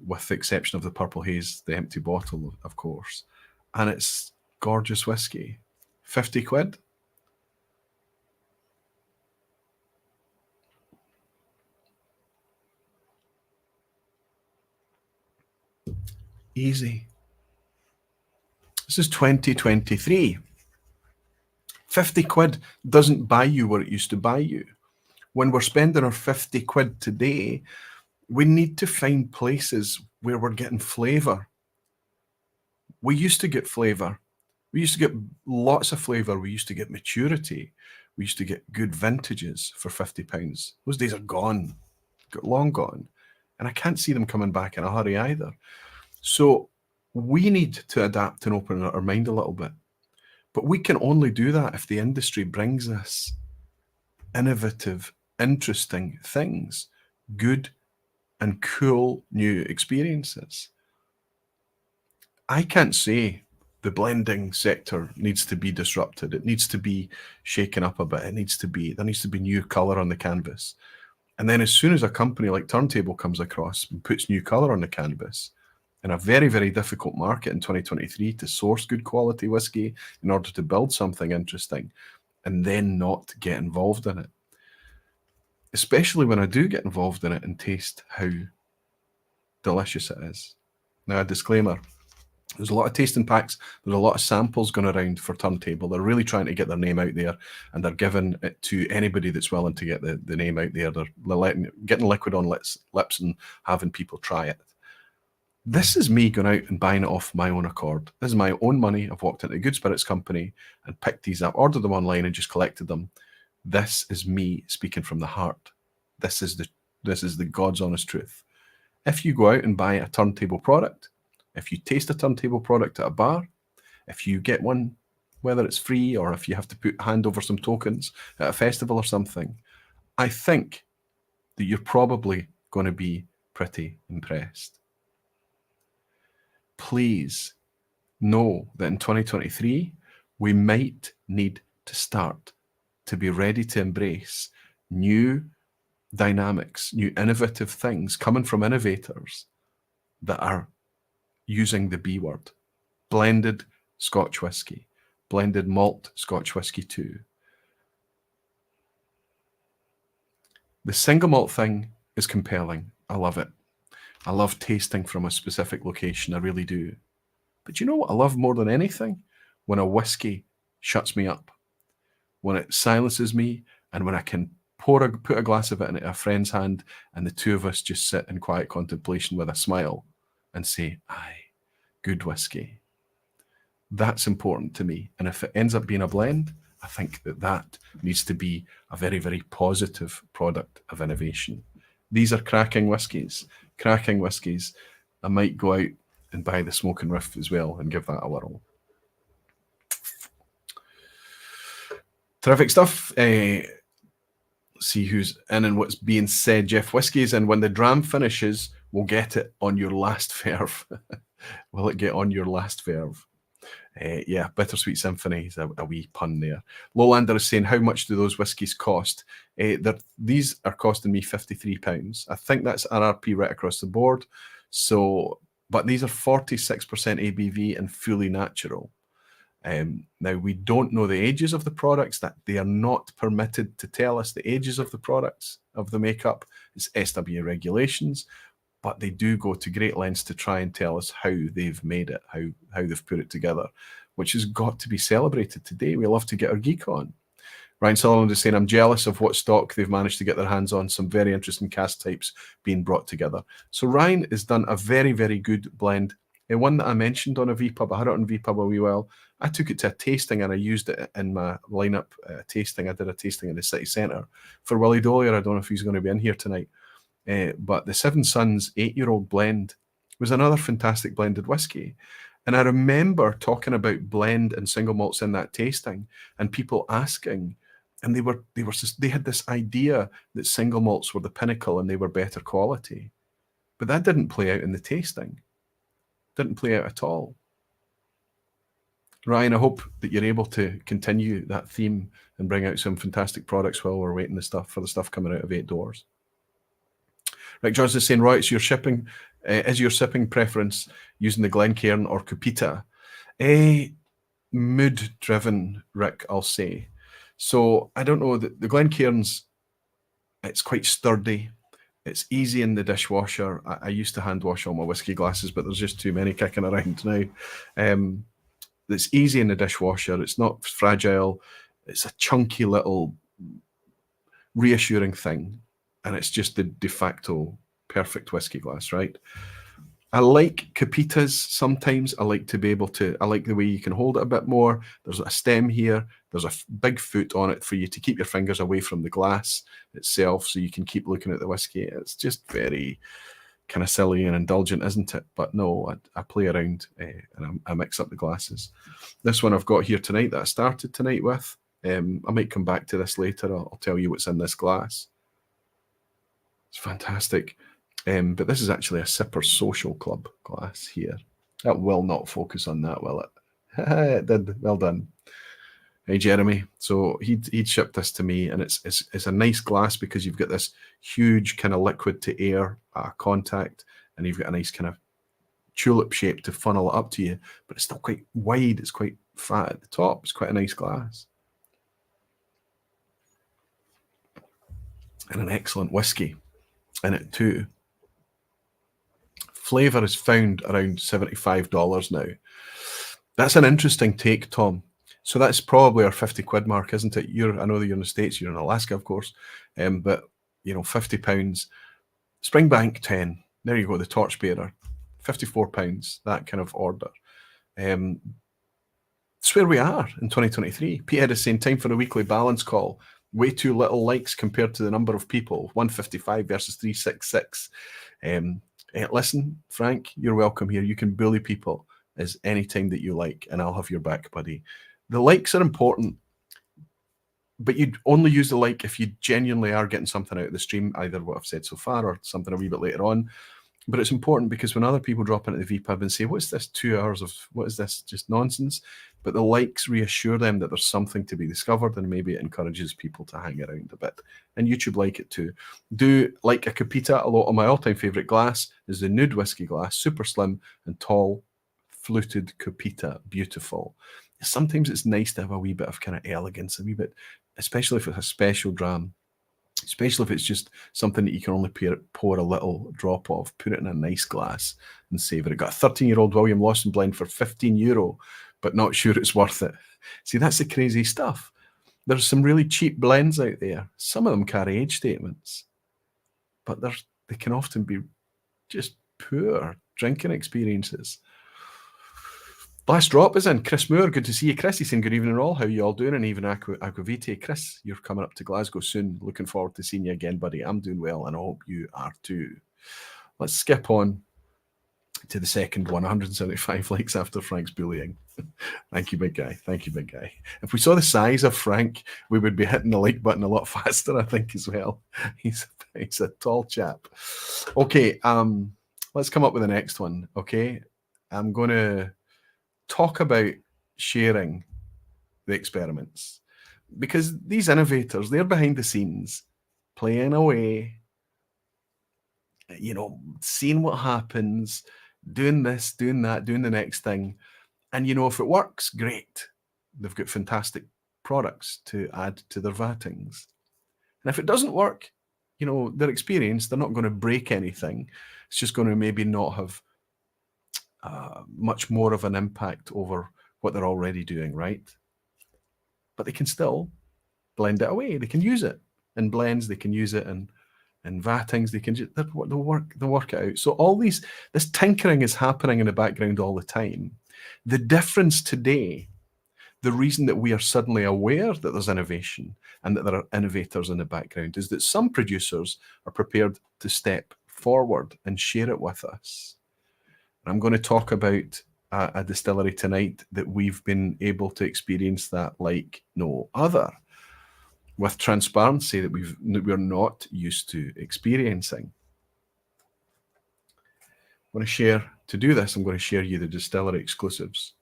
With the exception of the Purple Haze, the empty bottle, of course. And it's gorgeous whiskey. 50 quid. Easy. This is 2023. 50 quid doesn't buy you what it used to buy you. When we're spending our 50 quid today, we need to find places where we're getting flavour. We used to get flavour. We used to get lots of flavour. We used to get maturity. We used to get good vintages for £50. Those days are gone, long gone. And I can't see them coming back in a hurry either. So we need to adapt and open our mind a little bit. But we can only do that if the industry brings us innovative, interesting things, good and cool new experiences. I can't say the blending sector needs to be disrupted. It needs to be shaken up a bit. There needs to be new colour on the canvas. And then as soon as a company like Turntable comes across and puts new colour on the canvas, in a very, very difficult market in 2023 to source good quality whiskey in order to build something interesting and then not get involved in it. Especially when I do get involved in it and taste how delicious it is. Now, a disclaimer, there's a lot of tasting packs, there's a lot of samples going around for Turntable. They're really trying to get their name out there, and they're giving it to anybody that's willing to get the name out there. They're getting liquid on lips and having people try it. This is me going out and buying it off my own accord. This is my own money. I've walked into a Good Spirits company and picked these up, ordered them online and just collected them. This is me speaking from the heart. This is the God's honest truth. If you go out and buy a Turntable product, if you taste a Turntable product at a bar, if you get one, whether it's free or if you have to hand over some tokens at a festival or something, I think that you're probably going to be pretty impressed. Please know that in 2023, we might need to start to be ready to embrace new dynamics, new innovative things coming from innovators that are using the B word. Blended Scotch whisky, blended malt Scotch whisky too. The single malt thing is compelling. I love it. I love tasting from a specific location. I really do. But you know what I love more than anything? When a whiskey shuts me up, when it silences me, and when I can put a glass of it in a friend's hand and the two of us just sit in quiet contemplation with a smile and say, aye, good whiskey. That's important to me. And if it ends up being a blend, I think that needs to be a very, very positive product of innovation. These are cracking whiskies. I might go out and buy the Smoke and Riff as well and give that a whirl. Terrific stuff. See who's in and what's being said. Jeff Whiskey's in. When the dram finishes, we'll get it on your last verve. Will it get on your last verve? Yeah, Bittersweet Symphony is a wee pun there. Lowlander is saying, how much do those whiskies cost? These are costing me £53. I think that's RRP right across the board. So, but these are 46% ABV and fully natural. Now, we don't know the ages of the products, that they are not permitted to tell us the ages of the products, of the makeup. It's SWA regulations, but they do go to great lengths to try and tell us how they've made it, how they've put it together, which has got to be celebrated today. We love to get our geek on. Ryan Sullivan is saying, I'm jealous of what stock they've managed to get their hands on. Some very interesting cast types being brought together. So Ryan has done a very, very good blend. And one that I mentioned on a vPub, I had it on vPub a wee while. I took it to a tasting and I used it in my lineup tasting. I did a tasting in the city centre for Willie Dollier. I don't know if he's going to be in here tonight. But the Seven Sons 8-year-old blend was another fantastic blended whiskey. And I remember talking about blend and single malts in that tasting and people asking, and they had this idea that single malts were the pinnacle and they were better quality. But that didn't play out in the tasting. Didn't play out at all. Ryan, I hope that you're able to continue that theme and bring out some fantastic products while we're waiting for the stuff coming out of 8 Doors. Rick Johnson is saying, Roy, it's your shipping. Is your sipping preference using the Glencairn or Cupita? Mood-driven, Rick, I'll say. So I don't know, the Glencairns, it's quite sturdy. It's easy in the dishwasher. I used to hand wash all my whiskey glasses, but there's just too many kicking around now. It's easy in the dishwasher. It's not fragile. It's a chunky little reassuring thing. And it's just the de facto perfect whiskey glass, right? I like Capitas sometimes. I like the way you can hold it a bit more. There's a stem here. There's a big foot on it for you to keep your fingers away from the glass itself so you can keep looking at the whiskey. It's just very kind of silly and indulgent, isn't it? But no, I play around and I mix up the glasses. This one I've got here tonight that I started tonight with, I might come back to this later. I'll tell you what's in this glass. It's fantastic. But this is actually a Sipper Social Club glass here. That will not focus on that, will it? It did. Well done. Hey, Jeremy. So he'd shipped this to me, and it's a nice glass because you've got this huge kind of liquid to air contact, and you've got a nice kind of tulip shape to funnel it up to you, but it's still quite wide. It's quite fat at the top. It's quite a nice glass. And an excellent whiskey in it too. Flavour is found around $75 now. That's an interesting take, Tom. So that's probably our 50 quid mark, isn't it? I know that you're in the States, you're in Alaska, of course, but £50. Springbank 10. There you go, the torchbearer. £54, that kind of order. It's where we are in 2023. Peter is saying, time for a weekly balance call. Way too little likes compared to the number of people. 155 versus 366. Listen, Frank, you're welcome here. You can bully people as any time that you like, and I'll have your back, buddy. The likes are important, but you'd only use the like if you genuinely are getting something out of the stream, either what I've said so far or something a wee bit later on. But it's important because when other people drop into the vPub and say, what's this 2 hours of, what is this, just nonsense? But the likes reassure them that there's something to be discovered, and maybe it encourages people to hang around a bit. And YouTube like it too. Do like a Capita a lot. Of my all-time favourite glass is the nude whiskey glass, super slim and tall, fluted Capita, beautiful. Sometimes it's nice to have a wee bit of kind of elegance, a wee bit, especially if it's a special dram. Especially if it's just something that you can only pour a little drop of, put it in a nice glass and savour it. Got a 13-year-old William Lawson blend for €15, but not sure it's worth it. See, that's the crazy stuff. There's some really cheap blends out there. Some of them carry age statements, but they can often be just poor drinking experiences. Last drop is in. Chris Moore, good to see you. Chris, he's saying good evening all. How are you all doing? And even Aquavite. Chris, you're coming up to Glasgow soon. Looking forward to seeing you again, buddy. I'm doing well, and I hope you are too. Let's skip on to the second one. 175 likes after Frank's bullying. Thank you, big guy. Thank you, big guy. If we saw the size of Frank, we would be hitting the like button a lot faster, I think, as well. He's a tall chap. Okay, let's come up with the next one, okay? I'm going to talk about sharing the experiments, because these innovators, they're behind the scenes playing away, you know, seeing what happens, doing this, doing that, doing the next thing. And, you know, if it works, great. They've got fantastic products to add to their vattings. And if it doesn't work, you know, they're experienced, they're not going to break anything. It's just going to maybe not have much more of an impact over what they're already doing, right? But they can still blend it away. They can use it in blends. They can use it in vattings. They can just they'll work it out. So all this tinkering is happening in the background all the time. The difference today, the reason that we are suddenly aware that there's innovation and that there are innovators in the background, is that some producers are prepared to step forward and share it with us. I'm going to talk about a distillery tonight that we've been able to experience that like no other, with transparency that we're not used to experiencing. I'm going to share, to do this, I'm going to share you the distillery exclusives.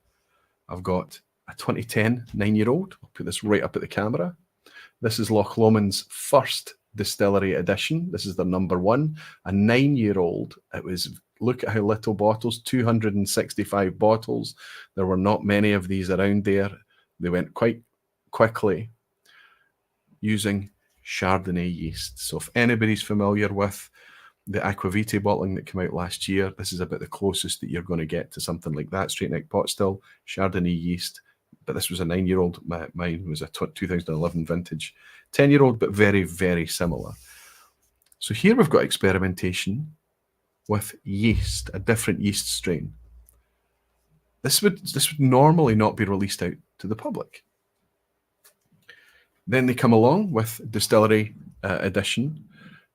I've got a 2010 9-year-old. I'll put this right up at the camera. This is Loch Lomond's first distillery edition. This is their number one, a 9-year-old. It was, look at how little bottles, 265 bottles. There were not many of these around there. They went quite quickly using Chardonnay yeast. So if anybody's familiar with the Aquavite bottling that came out last year, this is about the closest that you're going to get to something like that. Straight neck pot still, Chardonnay yeast. But this was a 9-year-old. Mine was a 2011 vintage. 10-year-old, but very, very similar. So here we've got experimentation with yeast, a different yeast strain. This would normally not be released out to the public. Then they come along with distillery edition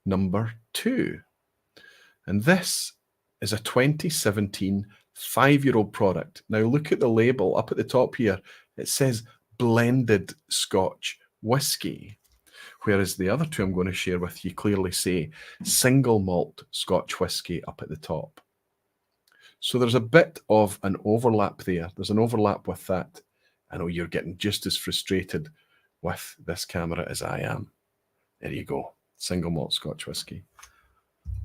number 2. And this is a 2017 5-year-old product. Now look at the label up at the top here. It says blended Scotch whisky. Whereas the other two I'm going to share with you clearly say single malt Scotch whisky up at the top. So there's a bit of an overlap there. There's an overlap with that. I know you're getting just as frustrated with this camera as I am. There you go. Single malt Scotch whisky.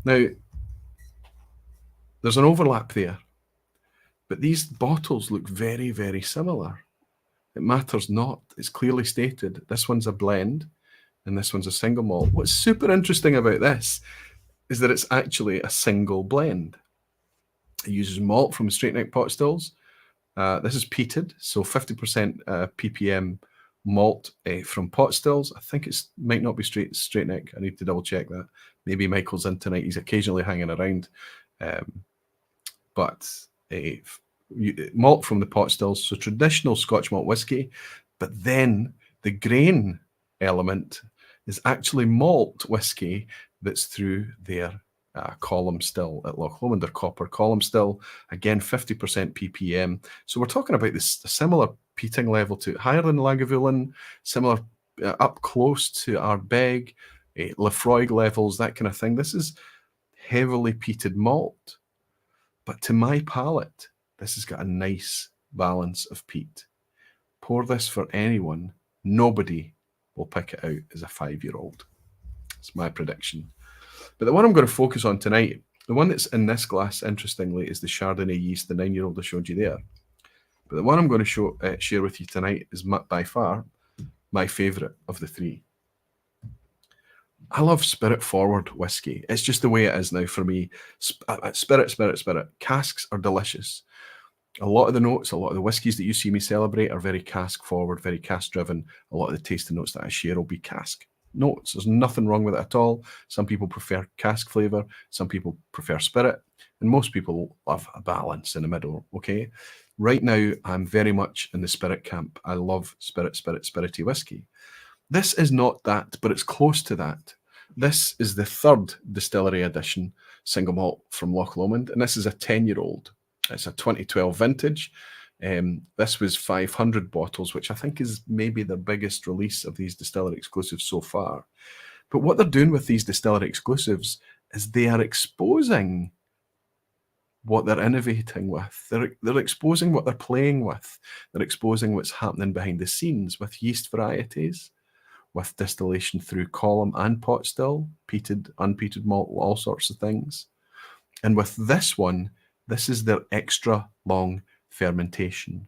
Now, there's an overlap there. But these bottles look very, very similar. It matters not. It's clearly stated. This one's a blend and this one's a single malt. What's super interesting about this is that it's actually a single blend. It uses malt from straight neck pot stills. This is peated, so 50% ppm malt from pot stills. I think it might not be straight neck. I need to double check that. Maybe Michael's in tonight. He's occasionally hanging around. but malt from the pot stills, so traditional Scotch malt whiskey, but then the grain element is actually malt whiskey that's through their column still at Loch Lomond, their copper column still, again 50% ppm. So we're talking about this similar peating level to higher than Lagavulin, similar up close to Ardbeg, Lefroy levels, that kind of thing. This is heavily peated malt, but to my palate, this has got a nice balance of peat. Pour this for anyone, nobody will pick it out as a 5-year-old. It's my prediction. But the one I'm going to focus on tonight, the one that's in this glass, interestingly, is the Chardonnay yeast, the 9-year-old I showed you there. But the one I'm going to share with you tonight is by far my favourite of the three. I love spirit-forward whiskey. It's just the way it is now for me. Spirit. Casks are delicious. A lot of the notes, a lot of the whiskies that you see me celebrate are very cask-forward, very cask-driven. A lot of the tasting notes that I share will be cask notes. There's nothing wrong with it at all. Some people prefer cask flavour. Some people prefer spirit. And most people love a balance in the middle, okay? Right now, I'm very much in the spirit camp. I love spirity whiskey. This is not that, but it's close to that. This is the third distillery edition single malt from Loch Lomond, and this is a 10-year-old. It's a 2012 vintage. This was 500 bottles, which I think is maybe the biggest release of these distillery exclusives so far. But what they're doing with these distillery exclusives is they are exposing what they're innovating with. They're exposing what they're playing with. They're exposing what's happening behind the scenes with yeast varieties, with distillation through column and pot still, peated, unpeated malt, all sorts of things. And with this one, this is their extra long fermentation.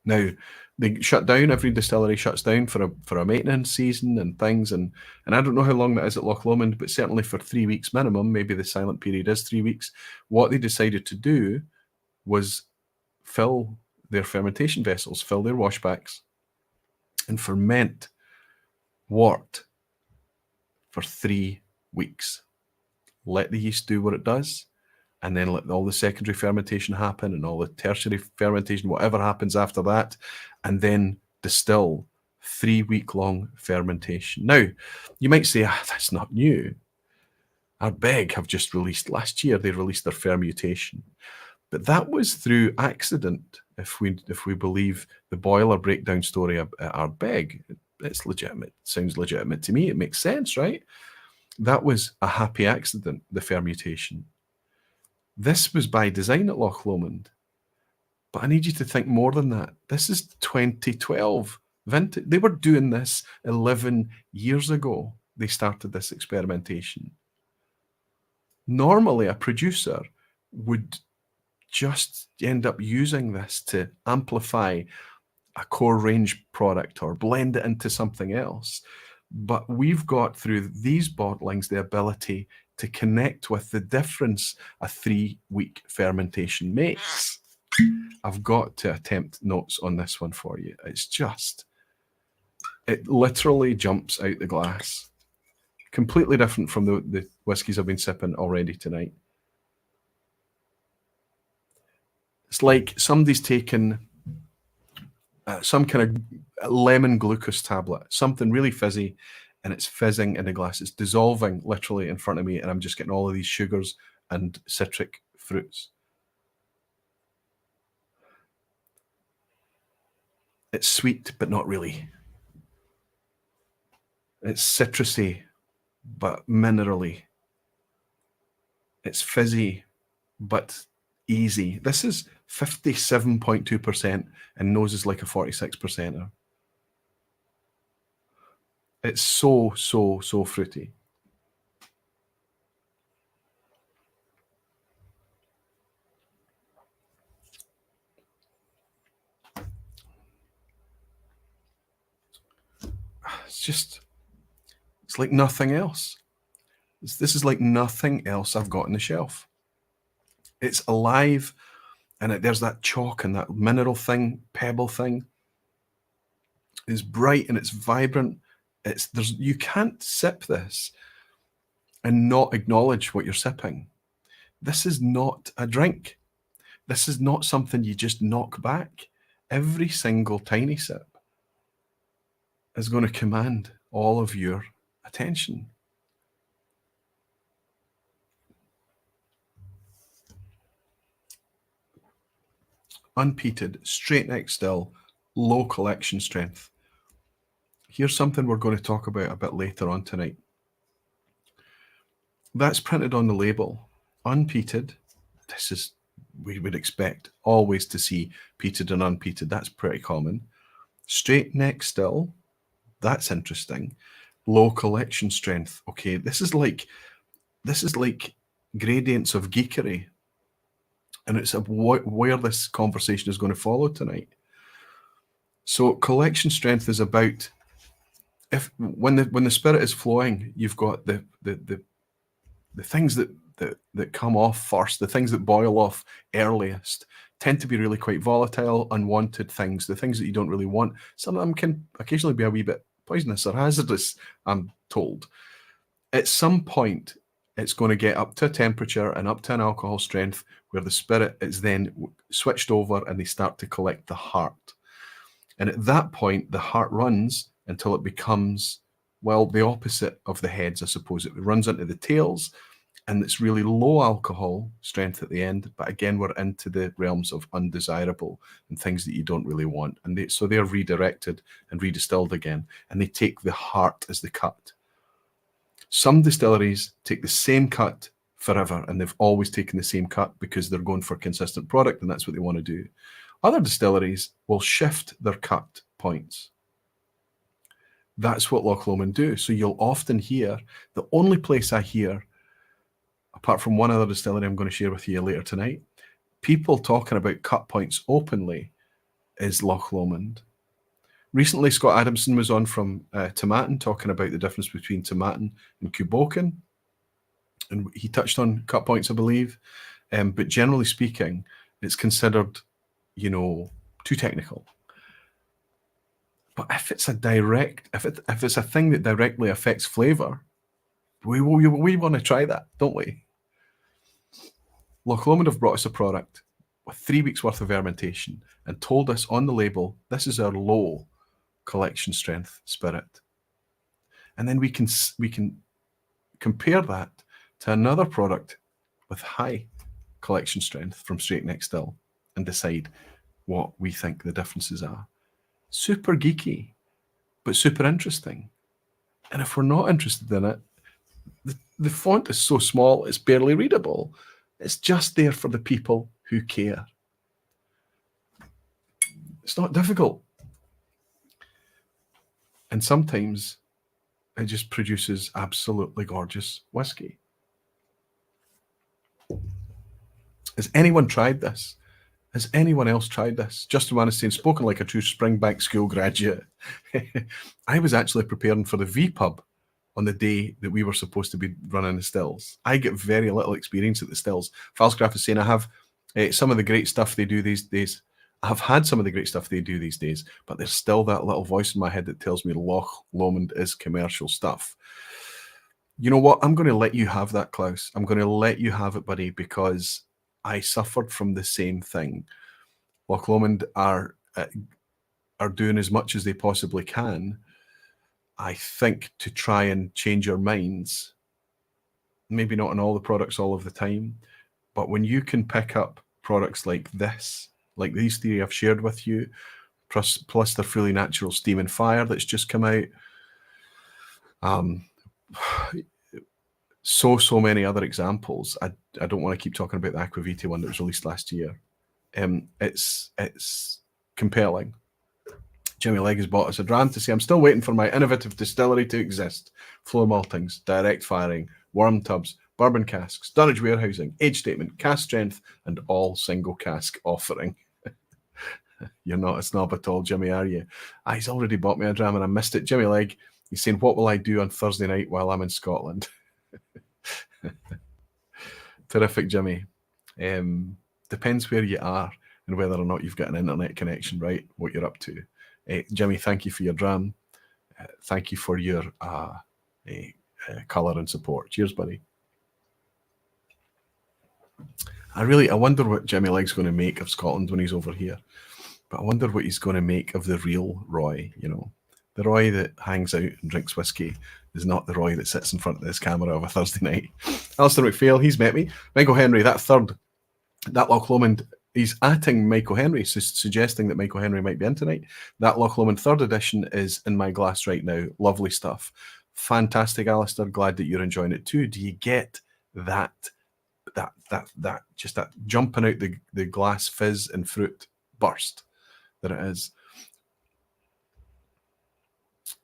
Now, they shut down, every distillery shuts down for a maintenance season and things, and I don't know how long that is at Loch Lomond, but certainly for 3 weeks minimum, maybe the silent period is 3 weeks. What they decided to do was fill their fermentation vessels, fill their washbacks, and ferment wort for 3 weeks. Let the yeast do what it does, and then let all the secondary fermentation happen and all the tertiary fermentation, whatever happens after that, and then distill 3-week-long fermentation. Now, you might say, that's not new. Ardbeg have just released, last year, they released their fermutation. But that was through accident, if we believe the boiler breakdown story at Ardbeg. It's legitimate. It sounds legitimate to me. It makes sense, right? That was a happy accident, the fermutation. This was by design at Loch Lomond. But I need you to think more than that. This is 2012 vintage. They were doing this 11 years ago. They started this experimentation. Normally, a producer would just end up using this to amplify a core range product or blend it into something else. But we've got, through these bottlings, the ability to connect with the difference a 3-week fermentation makes. I've got to attempt notes on this one for you. It's just, it literally jumps out the glass. Completely different from the whiskies I've been sipping already tonight. It's like somebody's taken some kind of lemon glucose tablet, something really fizzy, and it's fizzing in the glass. It's dissolving literally in front of me, and I'm just getting all of these sugars and citric fruits. It's sweet, but not really. It's citrusy, but minerally. It's fizzy, but easy. This is 57.2% and noses like a 46%er. It's so fruity. It's like nothing else. This is like nothing else I've got on the shelf. It's alive, and there's that chalk and that mineral thing, pebble thing. It's bright and it's vibrant. You can't sip this and not acknowledge what you're sipping. This is not a drink. This is not something you just knock back. Every single tiny sip is going to command all of your attention. Unpeated, straight neck still, low collection strength. Here's something we're going to talk about a bit later on tonight. That's printed on the label. Unpeated, this is, we would expect always to see peated and unpeated. That's pretty common. Straight neck still, that's interesting. Low collection strength. Okay, this is like gradients of geekery. And it's where this conversation is going to follow tonight. So collection strength is about when the spirit is flowing, you've got the things that come off first, the things that boil off earliest, tend to be really quite volatile, unwanted things, the things that you don't really want. Some of them can occasionally be a wee bit poisonous or hazardous, I'm told. At some point, it's going to get up to a temperature and up to an alcohol strength where the spirit is then switched over and they start to collect the heart. And at that point, the heart runs until it becomes, well, the opposite of the heads, I suppose. It runs into the tails, and it's really low alcohol strength at the end. But again, we're into the realms of undesirable and things that you don't really want. And so they're redirected and redistilled again, and they take the heart as the cut. Some distilleries take the same cut forever, and they've always taken the same cut because they're going for consistent product, and that's what they want to do. Other distilleries will shift their cut points. That's what Loch Lomond do. So you'll often hear, the only place I hear, apart from one other distillery I'm going to share with you later tonight, people talking about cut points openly is Loch Lomond. Recently, Scott Adamson was on from Tomatin talking about the difference between Tomatin and Kuboken. And he touched on cut points, I believe. But generally speaking, it's considered, too technical. But if it's if it's a thing that directly affects flavour, we want to try that, don't we? Loch Lomond have brought us a product with 3 weeks worth of fermentation and told us on the label, this is our low collection strength spirit. And then we can compare that to another product with high collection strength from straight neck still and decide what we think the differences are. Super geeky, but super interesting. And if we're not interested in it, the font is so small, it's barely readable. It's just there for the people who care. It's not difficult. And sometimes it just produces absolutely gorgeous whiskey. Has anyone tried this? Has anyone else tried this? Justin Wannis saying, spoken like a true Springbank school graduate. I was actually preparing for the vPub on the day that we were supposed to be running the stills. I get very little experience at the stills. Falscraft is saying, I have some of the great stuff they do these days. I have had some of the great stuff they do these days, but there's still that little voice in my head that tells me Loch Lomond is commercial stuff. You know what? I'm going to let you have that, Klaus. I'm going to let you have it, buddy, because I suffered from the same thing. Loch Lomond are doing as much as they possibly can, I think, to try and change your minds. Maybe not on all the products all of the time, but when you can pick up products like this, like these three I've shared with you, plus their fully natural steam and fire that's just come out, so many other examples. I don't want to keep talking about the Aquavite one that was released last year. It's compelling. Jimmy Legg has bought us a dram to say, I'm still waiting for my innovative distillery to exist. Floor maltings, direct firing, worm tubs, bourbon casks, dunnage warehousing, age statement, cask strength, and all single cask offering. You're not a snob at all, Jimmy, are you? He's already bought me a dram and I missed it. Jimmy Legg, he's saying, what will I do on Thursday night while I'm in Scotland? Terrific, Jimmy. Depends where you are and whether or not you've got an internet connection, right? What you're up to. Jimmy, thank you for your dram. Thank you for your colour and support. Cheers, buddy. I wonder what Jimmy Legg's going to make of Scotland when he's over here. But I wonder what he's going to make of the real Roy, you know. The Roy that hangs out and drinks whiskey is not the Roy that sits in front of this camera of a Thursday night. Alistair McPhail, he's met me. Michael Henry, that Loch Lomond, he's atting Michael Henry, suggesting that Michael Henry might be in tonight. That Loch Lomond 3rd edition is in my glass right now. Lovely stuff. Fantastic, Alistair. Glad that you're enjoying it too. Do you get that just that jumping out the glass fizz and fruit burst that it is?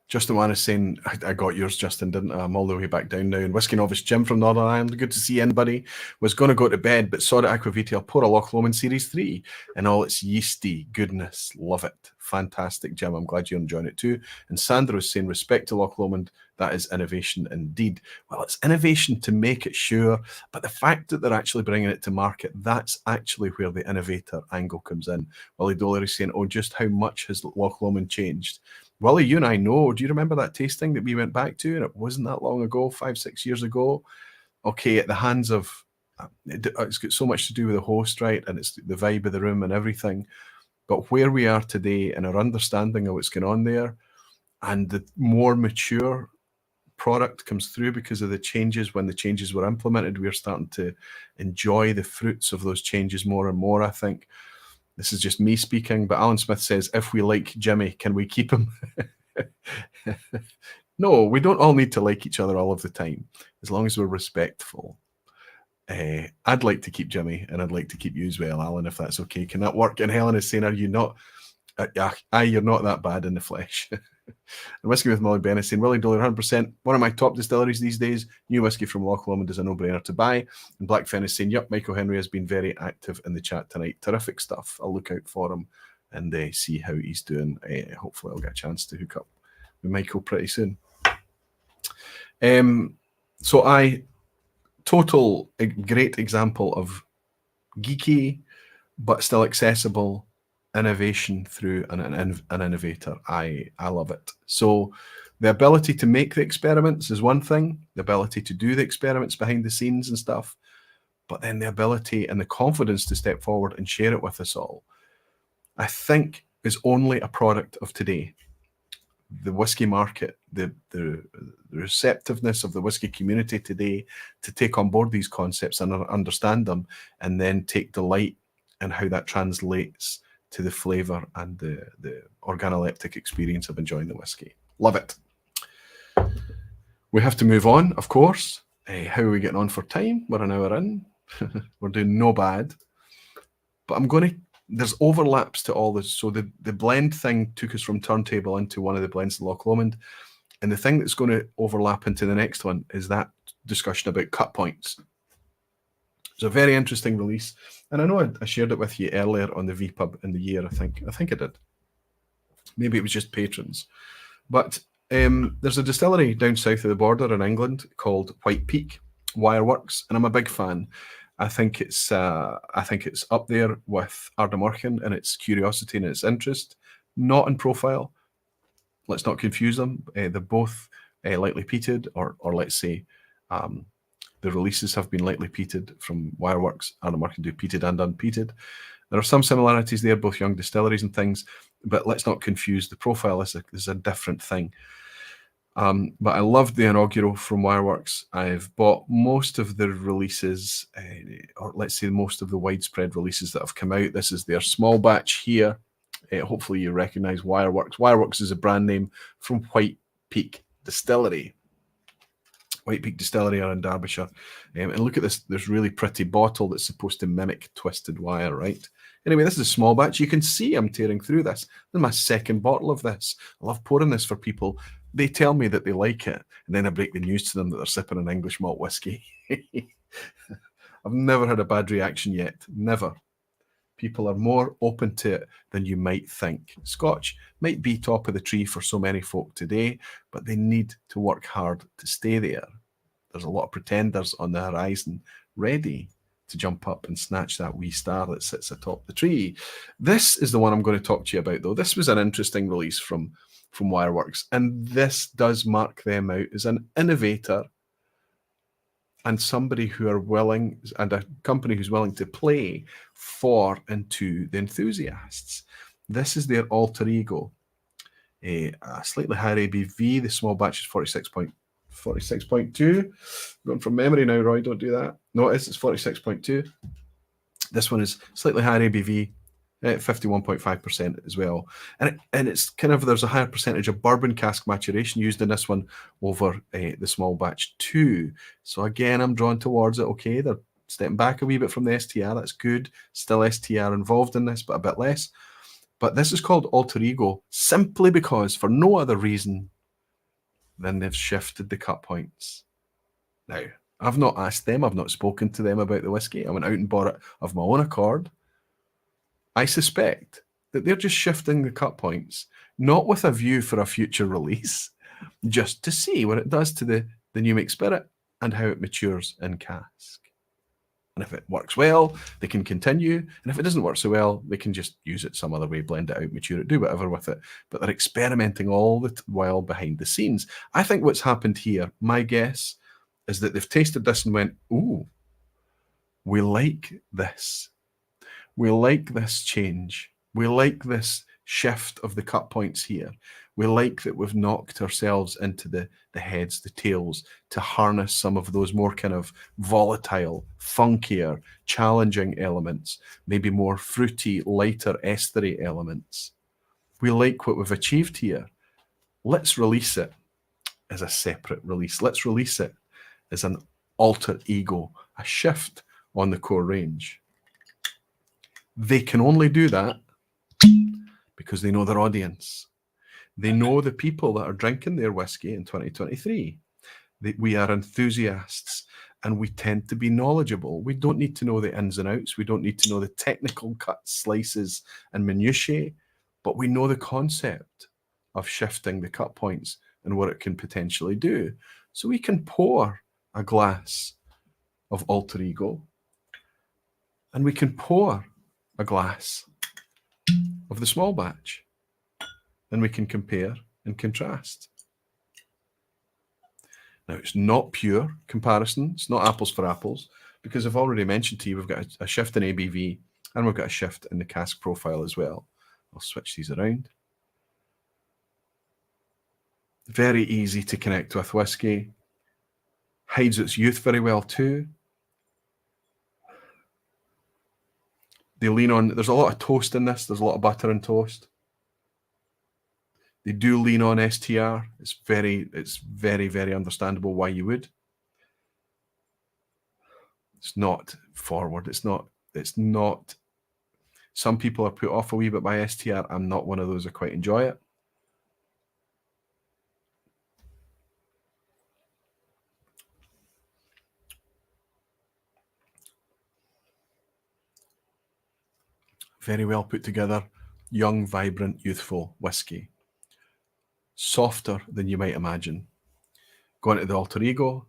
Justin Wan is saying, I got yours, Justin, didn't I? I'm all the way back down now. And Whisky Novice Jim from Northern Ireland, good to see anybody. Was going to go to bed, but saw that Aquavita. I'll pour a Loch Lomond Series 3 and all its yeasty goodness. Love it. Fantastic, Jim. I'm glad you're enjoying it too. And Sandra is saying, respect to Loch Lomond. That is innovation indeed. Well, it's innovation to make it, sure, but the fact that they're actually bringing it to market, that's actually where the innovator angle comes in. Willie Dollar is saying, oh, just how much has Loch Lomond changed? Willie, you and I know. Do you remember that tasting that we went back to? And it wasn't that long ago, 5-6 years ago. Okay, at the hands of, it's got so much to do with the host, right? And it's the vibe of the room and everything. But where we are today and our understanding of what's going on there, and the more mature product comes through because of the changes, when the changes were implemented, we're starting to enjoy the fruits of those changes more and more, I think. This is just me speaking, but Alan Smith says, if we like Jimmy, can we keep him? No, we don't all need to like each other all of the time, as long as we're respectful. I'd like to keep Jimmy, and I'd like to keep you as well, Alan, if that's okay. Can that work? And Helen is saying, are you not? You're not that bad in the flesh. And Whiskey with Molly Bennett saying, Willie Dollar, 100%. One of my top distilleries these days. New whiskey from Loch Lomond is a no-brainer to buy. And Black Fen is saying, yep, Michael Henry has been very active in the chat tonight. Terrific stuff. I'll look out for him and see how he's doing. Hopefully I'll get a chance to hook up with Michael pretty soon. Total great example of geeky, but still accessible innovation through an innovator. I love it. So the ability to make the experiments is one thing, the ability to do the experiments behind the scenes and stuff, but then the ability and the confidence to step forward and share it with us all, I think is only a product of today. The whiskey market, the receptiveness of the whiskey community today to take on board these concepts and understand them, and then take delight in how that translates to the flavour and the organoleptic experience of enjoying the whiskey. Love it. We have to move on, of course. How are we getting on for time? We're an hour in. We're doing no bad. But there's overlaps to all this. So the blend thing took us from Turntable into one of the blends of Loch Lomond. And the thing that's going to overlap into the next one is that discussion about cut points. It's a very interesting release. And I know I shared it with you earlier on the vPub in the year, I think I did. Maybe it was just patrons. But there's a distillery down south of the border in England called White Peak, Wireworks, and I'm a big fan. I think it's up there with Ardnamurchan in its curiosity and its interest, not in profile. Let's not confuse them. They're both lightly peated, or let's say the releases have been lightly peated from Wireworks. Ardnamurchan do peated and unpeated. There are some similarities there, both young distilleries and things, but let's not confuse. The profile is a different thing. But I loved the inaugural from Wireworks. I've bought most of the releases, or let's say most of the widespread releases that have come out. This is their small batch here. Hopefully you recognize Wireworks. Wireworks is a brand name from White Peak Distillery. White Peak Distillery are in Derbyshire. And look at this really pretty bottle that's supposed to mimic twisted wire, right? Anyway, this is a small batch. You can see I'm tearing through this. This is my second bottle of this. I love pouring this for people. They tell me that they like it, and then I break the news to them that they're sipping an English malt whiskey. I've never had a bad reaction yet. Never. People are more open to it than you might think. Scotch might be top of the tree for so many folk today, but they need to work hard to stay there. There's a lot of pretenders on the horizon ready to jump up and snatch that wee star that sits atop the tree. This is the one I'm going to talk to you about, though. This was an interesting release from Wireworks, and this does mark them out as an innovator and somebody who are willing, and a company who's willing to play for and to the enthusiasts. This is their alter ego. A slightly higher ABV. The small batch is 46.2. Going from memory now, Roy, don't do that. No, it's 46.2. This one is slightly higher ABV, 51.5% as well. And it's kind of, there's a higher percentage of bourbon cask maturation used in this one over the small batch too. So again, I'm drawn towards it. Okay, they're stepping back a wee bit from the STR. That's good. Still STR involved in this, but a bit less. But this is called alter ego simply because, for no other reason than they've shifted the cut points. Now, I've not asked them, I've not spoken to them about the whiskey. I went out and bought it of my own accord. I suspect that they're just shifting the cut points, not with a view for a future release, just to see what it does to the new make spirit and how it matures in cask. And if it works well, they can continue. And if it doesn't work so well, they can just use it some other way, blend it out, mature it, do whatever with it. But they're experimenting all the while behind the scenes. I think what's happened here, my guess, is that they've tasted this and went, ooh, we like this. We like this change. We like this shift of the cut points here. We like that we've knocked ourselves into the heads, the tails, to harness some of those more kind of volatile, funkier, challenging elements, maybe more fruity, lighter, estery elements. We like what we've achieved here. Let's release it as a separate release. Let's release it as an alter ego, a shift on the core range. They can only do that because they know their audience. They know the people that are drinking their whiskey in 2023. We are enthusiasts and we tend to be knowledgeable. We don't need to know the ins and outs. We don't need to know the technical cuts, slices, and minutiae, but we know the concept of shifting the cut points and what it can potentially do. So we can pour a glass of alter ego and we can pour a glass of the small batch. And we can compare and contrast. Now, it's not pure comparison. It's not apples for apples, because I've already mentioned to you, we've got a shift in ABV and we've got a shift in the cask profile as well. I'll switch these around. Very easy to connect with whiskey. Hides its youth very well too. They lean on, there's a lot of toast in this. There's a lot of butter and toast. They do lean on STR. It's very, very understandable why you would. It's not forward. It's not. Some people are put off a wee bit by STR. I'm not one of those. I quite enjoy it. Very well put together. Young, vibrant, youthful whiskey. Softer than you might imagine. Going to the alter ego.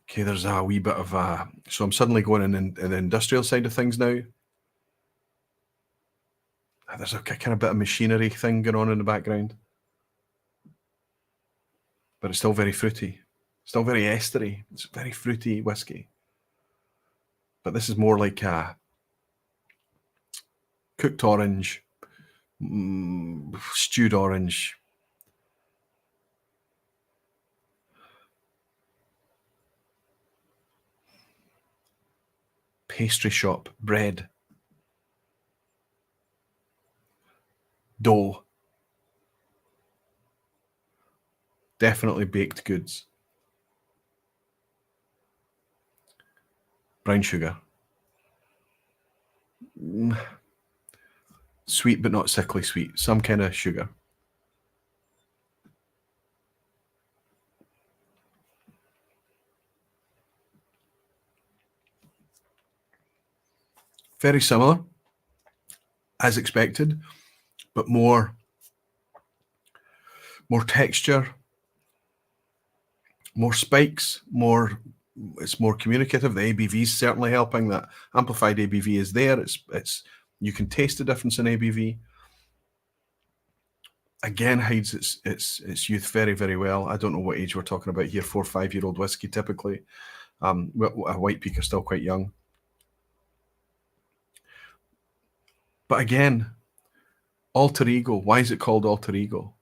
Okay, there's a wee bit of a... So I'm suddenly going in the industrial side of things now. There's a kind of bit of machinery thing going on in the background. But it's still very fruity. Still very estery. It's very fruity whiskey. But this is more like a cooked orange, stewed orange. Pastry shop, bread. Dough. Definitely baked goods. Brown sugar. Sweet but not sickly sweet. Some kind of sugar. Very similar, as expected, but more texture, more spikes, it's more communicative. The ABV is certainly helping. That amplified ABV is there. You can taste the difference in ABV. again hides its youth very, very well. I don't know what age we're talking about here, 4 or 5 year old whiskey typically. A white peak are still quite young. But again, alter ego. Why is it called alter ego?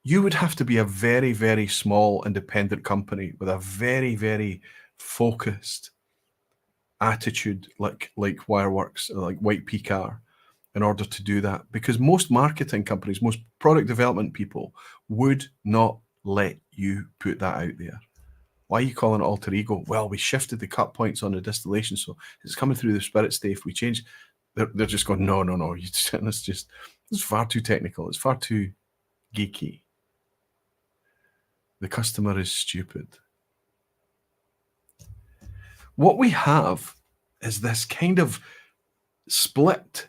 You would have to be a very, very small independent company with a very, very focused attitude like Wireworks or like White Peak are in order to do that, because most marketing companies, most product development people would not let you put that out there. Why are you calling it alter ego? Well, we shifted the cut points on the distillation, so it's coming through the spirit stay. If we change, they're just going, no. It's far too technical. It's far too geeky. The customer is stupid. What we have is this kind of split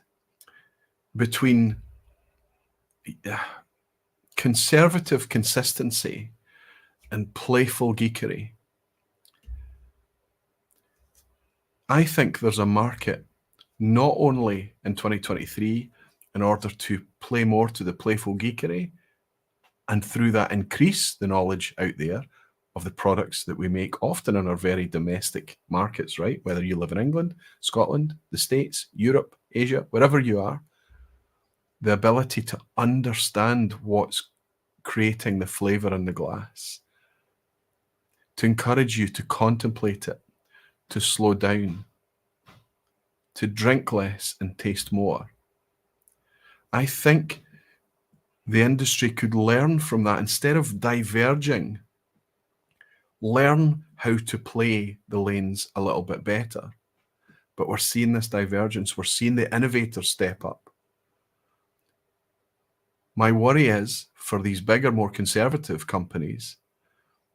between conservative consistency and playful geekery. I think there's a market not only in 2023 in order to play more to the playful geekery and through that increase the knowledge out there of the products that we make, often in our very domestic markets, right? Whether you live in England, Scotland, the States, Europe, Asia, wherever you are, the ability to understand what's creating the flavour in the glass, to encourage you to contemplate it, to slow down, to drink less and taste more. I think the industry could learn from that. Instead of diverging, learn how to play the lanes a little bit better. But we're seeing this divergence. We're seeing the innovators step up. My worry is for these bigger, more conservative companies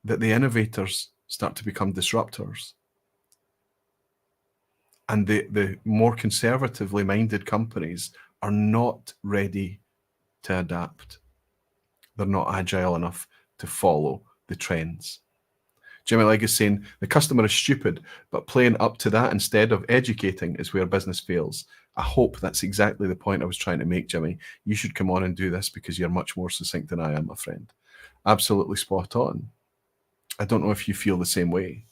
that the innovators start to become disruptors. And the more conservatively minded companies are not ready to adapt. They're not agile enough to follow the trends. Jimmy Legg is saying the customer is stupid, but playing up to that instead of educating is where business fails. I hope that's exactly the point I was trying to make, Jimmy. You should come on and do this because you're much more succinct than I am, my friend. Absolutely spot on. I don't know if you feel the same way.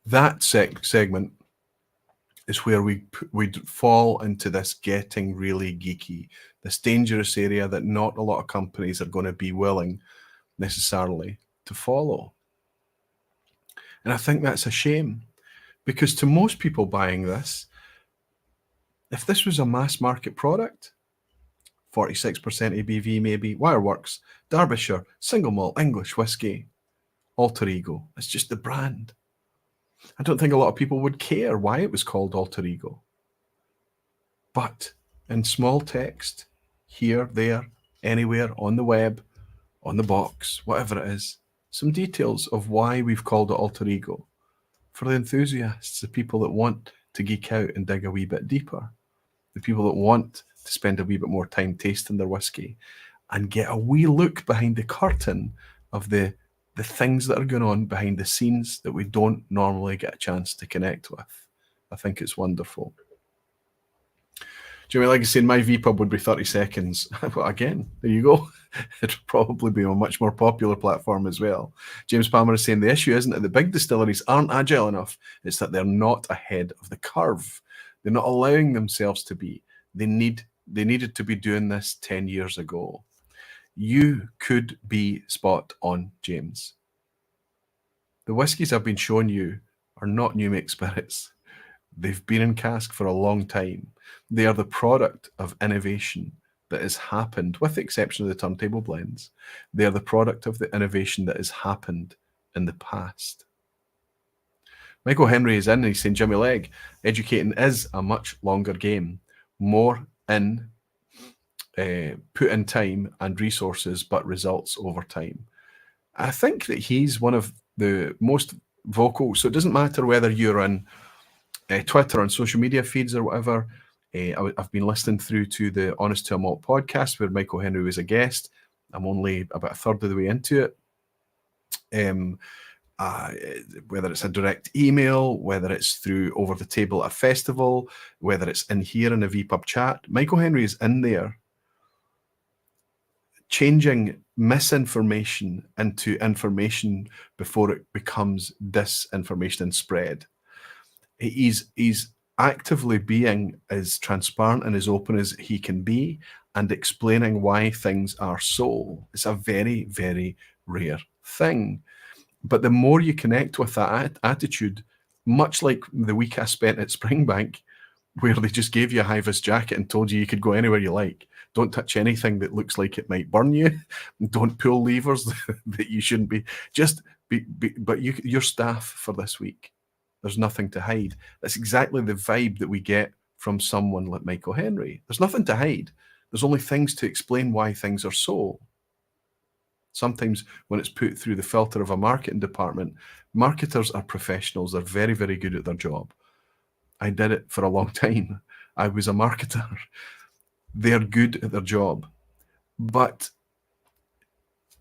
That segment is where we fall into this getting really geeky, this dangerous area that not a lot of companies are going to be willing necessarily to follow. And I think that's a shame, because to most people buying this, if this was a mass market product, 46% ABV maybe, Wireworks, Derbyshire, single malt English whiskey, alter ego, it's just the brand. I don't think a lot of people would care why it was called alter ego. But in small text, here, there, anywhere, on the web, on the box, whatever it is, some details of why we've called it alter ego. For the enthusiasts, the people that want to geek out and dig a wee bit deeper, the people that want to spend a wee bit more time tasting their whiskey and get a wee look behind the curtain of the things that are going on behind the scenes that we don't normally get a chance to connect with. I think it's wonderful. Jimmy Legg is saying my vPub would be 30 seconds. Well, again, there you go. It'd probably be a much more popular platform as well. James Palmer is saying the issue isn't that the big distilleries aren't agile enough, it's that they're not ahead of the curve. They're not allowing themselves to be. They needed to be doing this 10 years ago. You could be spot on, James. The whiskies I've been showing you are not new make spirits. They've been in cask for a long time. They are the product of innovation that has happened, with the exception of the Turntable blends. They are the product of the innovation that has happened in the past. Michael Henry is in and he's saying, Jimmy Legg, educating is a much longer game. More in put in time and resources, but results over time. I think that he's one of the most vocal. So it doesn't matter whether you're on Twitter, on social media feeds or whatever. I've been listening through to the Honest to a Malt podcast where Michael Henry was a guest. I'm only about a third of the way into it. whether it's a direct email, whether it's through over the table at a festival, whether it's in here in a vPub chat, Michael Henry is in there changing misinformation into information before it becomes disinformation and spread. He's actively being as transparent and as open as he can be and explaining why things are so. It's a very, very rare thing. But the more you connect with that attitude, much like the week I spent at Springbank, where they just gave you a high-vis jacket and told you could go anywhere you like. Don't touch anything that looks like it might burn you. Don't pull levers that you shouldn't be. Just but your staff for this week. There's nothing to hide. That's exactly the vibe that we get from someone like Michael Henry. There's nothing to hide. There's only things to explain why things are so. Sometimes when it's put through the filter of a marketing department, marketers are professionals. They're very, very good at their job. I did it for a long time. I was a marketer. They're good at their job. But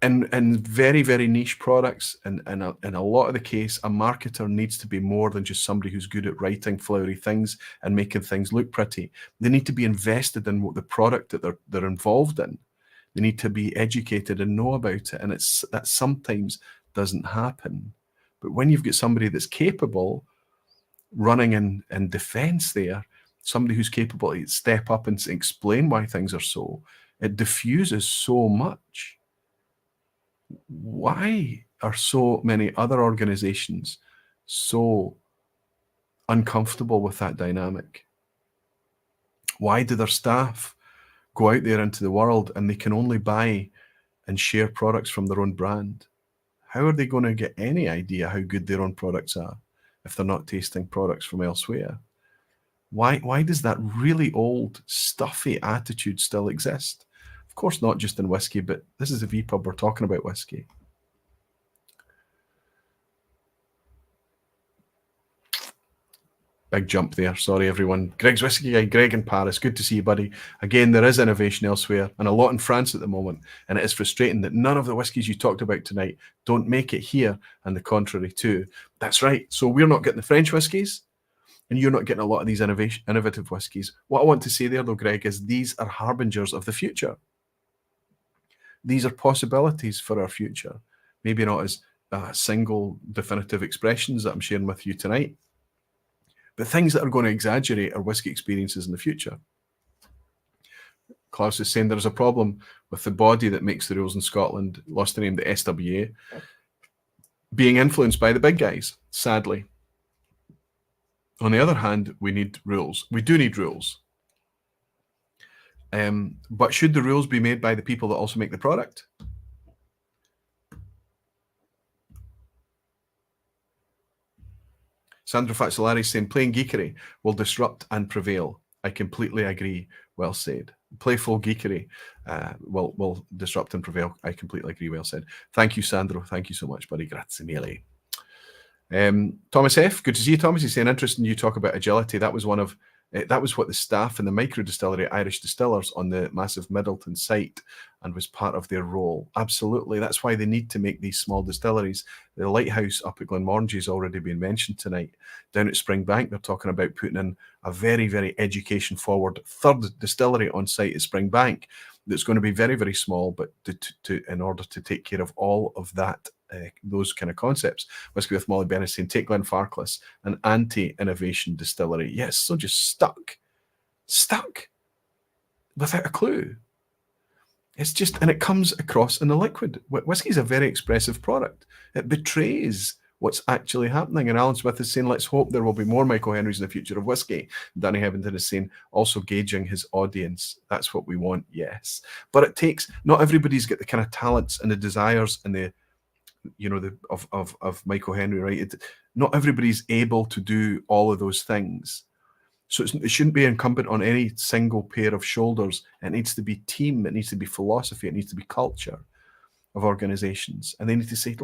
in very, very niche products, and in a lot of the case, a marketer needs to be more than just somebody who's good at writing flowery things and making things look pretty. They need to be invested in what the product that they're involved in. They need to be educated and know about it. And that sometimes doesn't happen. But when you've got somebody that's capable running in defense there, somebody who's capable to step up and explain why things are so, it diffuses so much. Why are so many other organizations so uncomfortable with that dynamic? Why do their staff go out there into the world and they can only buy and share products from their own brand? How are they going to get any idea how good their own products are if they're not tasting products from elsewhere? Why does that really old, stuffy attitude still exist? Of course, not just in whiskey, but this is a vPub, we're talking about whiskey. Big jump there. Sorry, everyone. Greg's Whiskey Guy, Greg in Paris. Good to see you, buddy. Again, there is innovation elsewhere and a lot in France at the moment. And it is frustrating that none of the whiskies you talked about tonight don't make it here, and the contrary too. That's right. So we're not getting the French whiskies, and you're not getting a lot of these innovative whiskies. What I want to say there, though, Greg, is these are harbingers of the future. These are possibilities for our future. Maybe not as single definitive expressions that I'm sharing with you tonight, but things that are going to exaggerate our whiskey experiences in the future. Klaus is saying there's a problem with the body that makes the rules in Scotland, lost the name, the SWA, being influenced by the big guys, sadly. On the other hand, we need rules. We do need rules. But should the rules be made by the people that also make the product? Sandro Fazzolari is saying playing geekery will disrupt and prevail. I completely agree. Well said. Playful geekery will disrupt and prevail. I completely agree. Well said. Thank you, Sandro. Thank you so much, buddy. Grazie mille. Thomas F. Good to see you, Thomas. He's saying interesting you talk about agility. That was what the staff in the micro distillery Irish Distillers on the massive Middleton site, and was part of their role. Absolutely. That's why they need to make these small distilleries. The lighthouse up at Glenmorangie has already been mentioned tonight. Down at Springbank, they're talking about putting in a very, very education forward third distillery on site at Springbank that's going to be very, very small, but in order to take care of all of that, those kind of concepts. Whiskey with Molly Bennett saying, take Glenfarclas, an anti-innovation distillery. Yes, so just stuck without a clue. It's just, and it comes across in the liquid. Whiskey is a very expressive product. It betrays what's actually happening. And Alan Smith is saying, let's hope there will be more Michael Henrys in the future of whiskey. Danny Hebbington is saying, also gauging his audience. That's what we want, yes. But it takes, not everybody's got the kind of talents and the desires and the, of Michael Henry, right? Not everybody's able to do all of those things. So it shouldn't be incumbent on any single pair of shoulders. It needs to be team. It needs to be philosophy. It needs to be culture of organizations. And they need to say,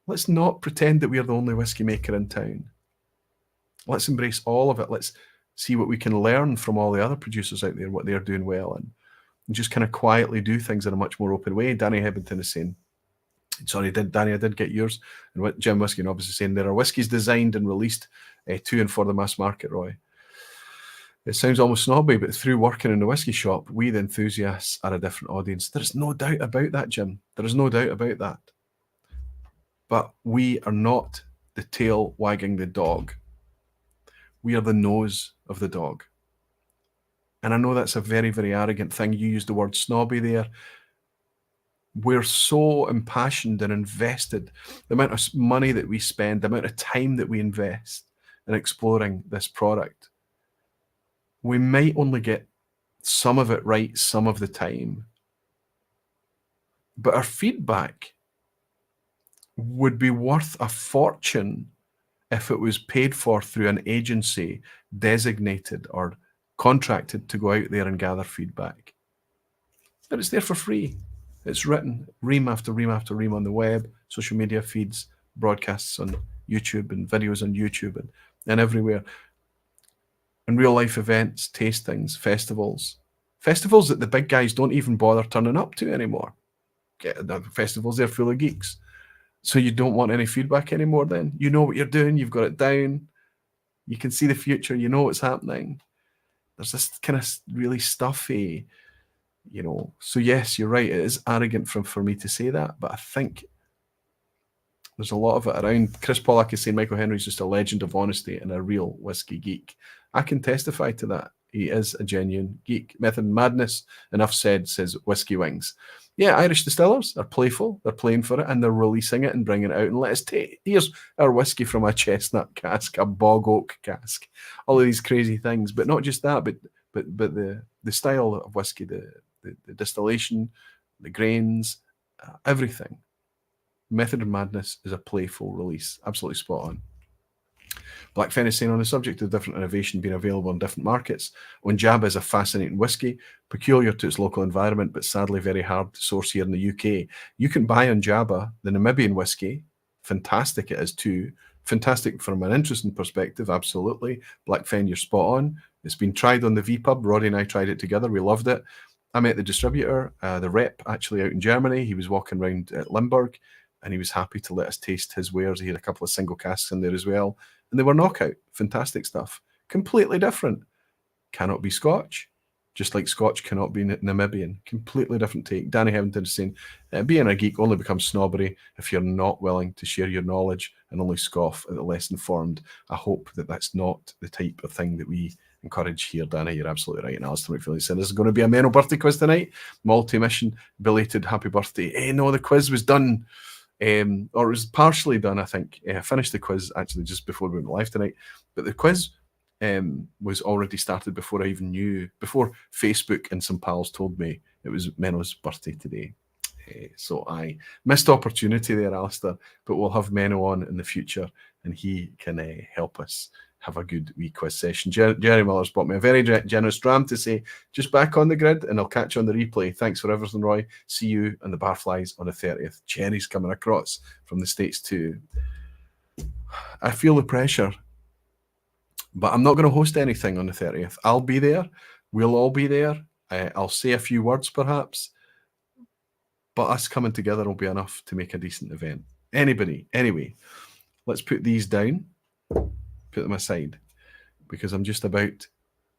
let's not pretend that we are the only whiskey maker in town. Let's embrace all of it. Let's see what we can learn from all the other producers out there, what they're doing well, and just kind of quietly do things in a much more open way. Danny Hebbington is saying, Sorry, Danny, I did get yours. And what Jim Whisky obviously saying there are whiskies designed and released to and for the mass market, Roy. It sounds almost snobby, but through working in the whiskey shop, we the enthusiasts are a different audience. There's no doubt about that, Jim. There is no doubt about that. But we are not the tail wagging the dog. We are the nose of the dog. And I know that's a very, very arrogant thing. You used the word snobby there. We're so impassioned and invested. The amount of money that we spend, the amount of time that we invest in exploring this product, we might only get some of it right some of the time. But our feedback would be worth a fortune if it was paid for through an agency designated or contracted to go out there and gather feedback. But it's there for free. It's written ream after ream after ream on the web, social media feeds, broadcasts on YouTube and videos on YouTube and everywhere. And real life events, tastings, festivals that the big guys don't even bother turning up to anymore. The festivals, they're full of geeks. So you don't want any feedback anymore then? You know what you're doing, you've got it down, you can see the future, you know what's happening. There's this kind of really stuffy, so yes, you're right, it is arrogant for me to say that, but I think there's a lot of it around. Chris Pollack is saying Michael Henry's just a legend of honesty and a real whiskey geek. I can testify to that. He is a genuine geek. Method and Madness, enough said, says Whiskey Wings. Yeah, Irish distillers are playful, they're playing for it, and they're releasing it and bringing it out. And let us take, here's our whiskey from a chestnut cask, a bog oak cask, all of these crazy things. But not just that, but the style of whiskey, the distillation, the grains, everything. Method and Madness is a playful release. Absolutely spot on. Black Fen is saying, on the subject of different innovation being available in different markets, Onjaba is a fascinating whiskey, peculiar to its local environment, but sadly very hard to source here in the UK. You can buy Onjaba, the Namibian whiskey. Fantastic it is too. Fantastic from an interesting perspective, absolutely. Black Fen, you're spot on. It's been tried on the vPub. Roddy and I tried it together. We loved it. I met the distributor, the rep, actually out in Germany. He was walking around at Limburg, and he was happy to let us taste his wares. He had a couple of single casks in there as well. And they were knockout. Fantastic stuff. Completely different. Cannot be Scotch, just like Scotch cannot be Namibian. Completely different take. Danny Hevington is saying, being a geek only becomes snobbery if you're not willing to share your knowledge and only scoff at the less informed. I hope that that's not the type of thing that we encourage here, Danny. You're absolutely right. And Alistair McFeely said, this is going to be a Menno birthday quiz tonight. Multi-mission, belated happy birthday. No, the quiz was done. Or it was partially done, I think. I finished the quiz actually just before we went live tonight. But the quiz was already started before I even knew, before Facebook and some pals told me it was Menno's birthday today. So I missed opportunity there, Alistair, but we'll have Menno on in the future and he can help us have a good wee quiz session. Jerry Miller's bought me a very generous dram to say, just back on the grid and I'll catch you on the replay. Thanks for everything, Roy. See you and the Barflies on the 30th. Cherry's coming across from the States too. I feel the pressure, but I'm not going to host anything on the 30th. I'll be there. We'll all be there. I'll say a few words perhaps, but us coming together will be enough to make a decent event. Anyway, let's put these down. Put them aside because I'm just about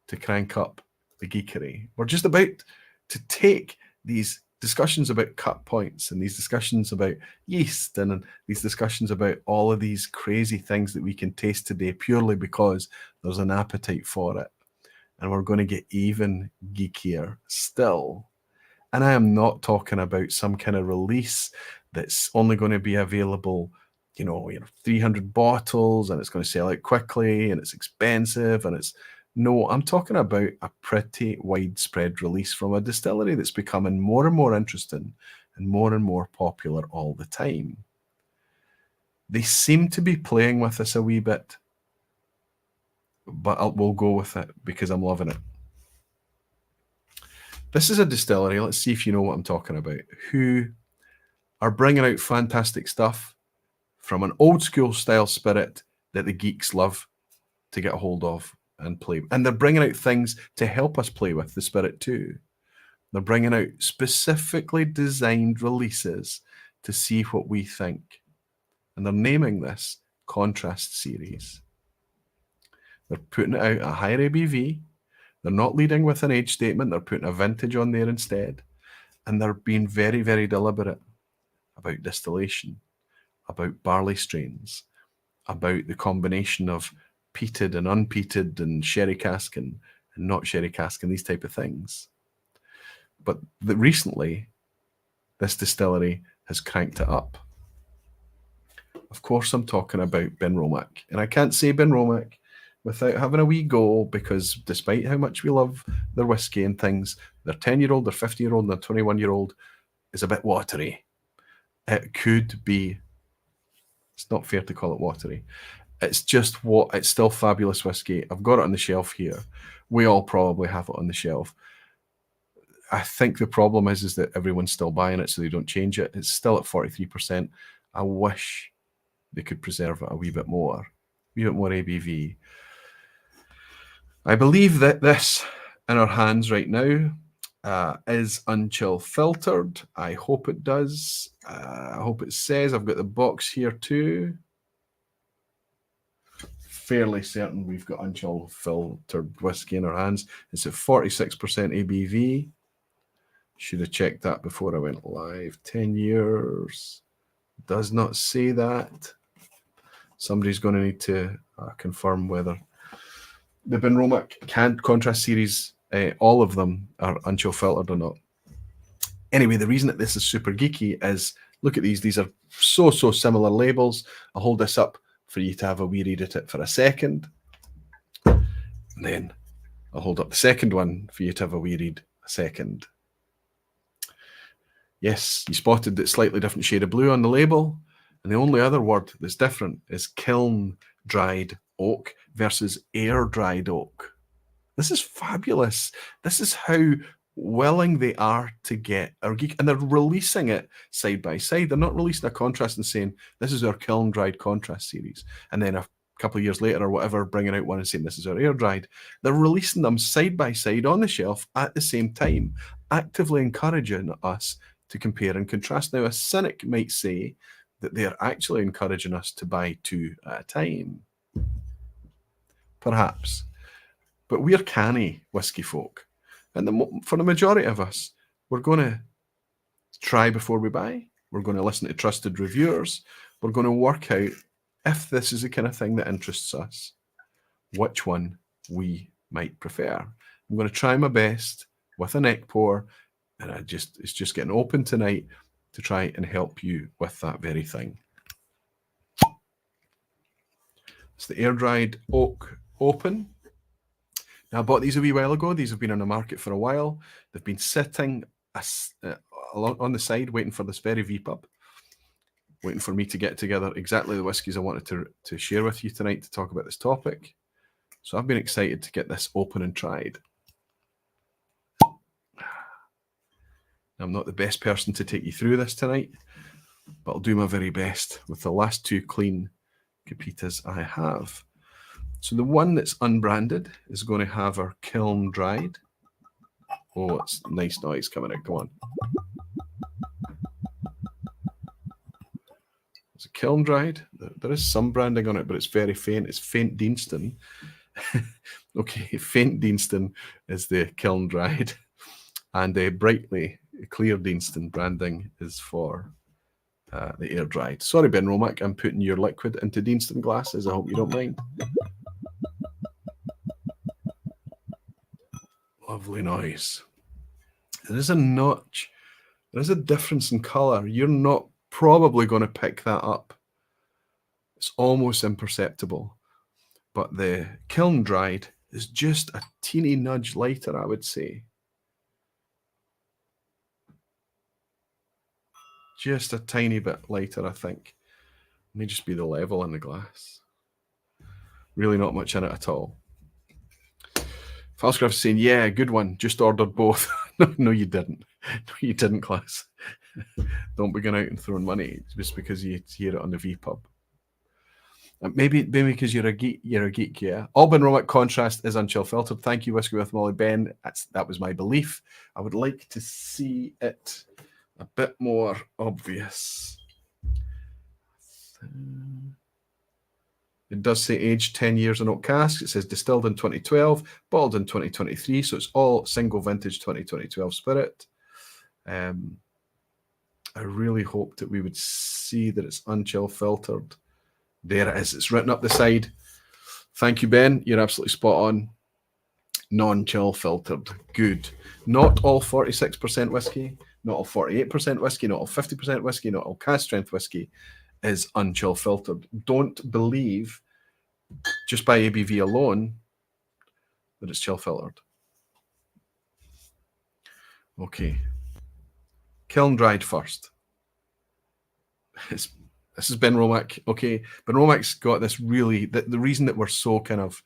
to crank up the geekery. We're just about to take these discussions about cut points and these discussions about yeast and these discussions about all of these crazy things that we can taste today purely because there's an appetite for it. And we're going to get even geekier still. And I am not talking about some kind of release that's only going to be available 300 bottles and it's going to sell out quickly and it's expensive and no, I'm talking about a pretty widespread release from a distillery that's becoming more and more interesting and more popular all the time. They seem to be playing with us a wee bit, but we'll go with it because I'm loving it. This is a distillery, let's see if you know what I'm talking about, who are bringing out fantastic stuff from an old school style spirit that the geeks love to get a hold of and play. And they're bringing out things to help us play with the spirit too. They're bringing out specifically designed releases to see what we think. And they're naming this Contrast Series. They're putting it out at a higher ABV. They're not leading with an age statement. They're putting a vintage on there instead. And they're being very, very deliberate about distillation, about barley strains, about the combination of peated and unpeated and sherry cask and not sherry cask and these type of things. But recently, this distillery has cranked it up. Of course, I'm talking about Benromach. And I can't say Benromach without having a wee go, because despite how much we love their whiskey and things, their 10-year-old, their 15-year-old, and their 21-year-old is a bit watery. It could be, it's not fair to call it watery. It's just what, it's still fabulous whiskey. I've got it on the shelf here. We all probably have it on the shelf. I think the problem is that everyone's still buying it, so they don't change it. It's still at 43%. I wish they could preserve it a wee bit more ABV. I believe that this in our hands right now is unchill filtered. I hope it does. I hope it says. I've got the box here too. Fairly certain we've got unchill filtered whiskey in our hands. It's at 46% ABV. Should have checked that before I went live. 10 years. Does not say that. Somebody's going to need to confirm whether the Benromach Contrast series, all of them are unchill filtered or not. Anyway, the reason that this is super geeky is, look at these. These are so similar labels. I'll hold this up for you to have a wee read at it for a second. And then I'll hold up the second one for you to have a wee read a second. Yes, you spotted that slightly different shade of blue on the label. And the only other word that's different is kiln-dried oak versus air-dried oak. This is fabulous. This is how willing they are to get our geek. And they're releasing it side by side. They're not releasing a contrast and saying, this is our kiln-dried contrast series. And then a couple of years later or whatever, bringing out one and saying, this is our air-dried. They're releasing them side by side on the shelf at the same time, actively encouraging us to compare and contrast. Now, a cynic might say that they're actually encouraging us to buy two at a time. Perhaps. But we're canny whiskey folk. And for the majority of us, we're going to try before we buy. We're going to listen to trusted reviewers. We're going to work out if this is the kind of thing that interests us, which one we might prefer. I'm going to try my best with a neck pour, and it's just getting open tonight to try and help you with that very thing. It's the air-dried oak open. Now, I bought these a wee while ago. These have been on the market for a while. They've been sitting on the side waiting for this very vPub, waiting for me to get together exactly the whiskies I wanted to share with you tonight to talk about this topic. So I've been excited to get this open and tried. I'm not the best person to take you through this tonight, but I'll do my very best with the last two clean Capitas I have. So the one that's unbranded is going to have our kiln dried. Oh, it's nice noise coming out. Come on. It's a kiln dried. There is some branding on it, but it's very faint. It's faint Deanston. Okay, faint Deanston is the kiln dried, and a brightly clear Deanston branding is for the air dried. Sorry, Benromach, I'm putting your liquid into Deanston glasses. I hope you don't mind. Lovely noise. There is a notch. There is a difference in colour. You're not probably going to pick that up. It's almost imperceptible. But the kiln dried is just a teeny nudge lighter, I would say. Just a tiny bit lighter, I think. It may just be the level in the glass. Really not much in it at all. Falscraft's saying, yeah, good one. Just ordered both. No, you didn't. No, you didn't, class. Don't be going out and throwing money just because you hear it on the vPub. Maybe because you're a geek, yeah. All Benromach Contrast is unchill filtered. Thank you, Whiskey with Molly Ben. That was my belief. I would like to see it a bit more obvious. It does say aged 10 years in oak cask. It says distilled in 2012, bottled in 2023. So it's all single vintage 2012 spirit. I really hoped that we would see that it's unchill filtered. There it is. It's written up the side. Thank you, Ben. You're absolutely spot on. Non-chill filtered. Good. Not all 46% whiskey, not all 48% whiskey, not all 50% whiskey, not all cask strength whiskey is unchill filtered. Don't believe just by ABV alone that it's chill filtered. Okay. Kiln dried first. This is Benromach. Okay. Benromach's got this really, the reason that we're so kind of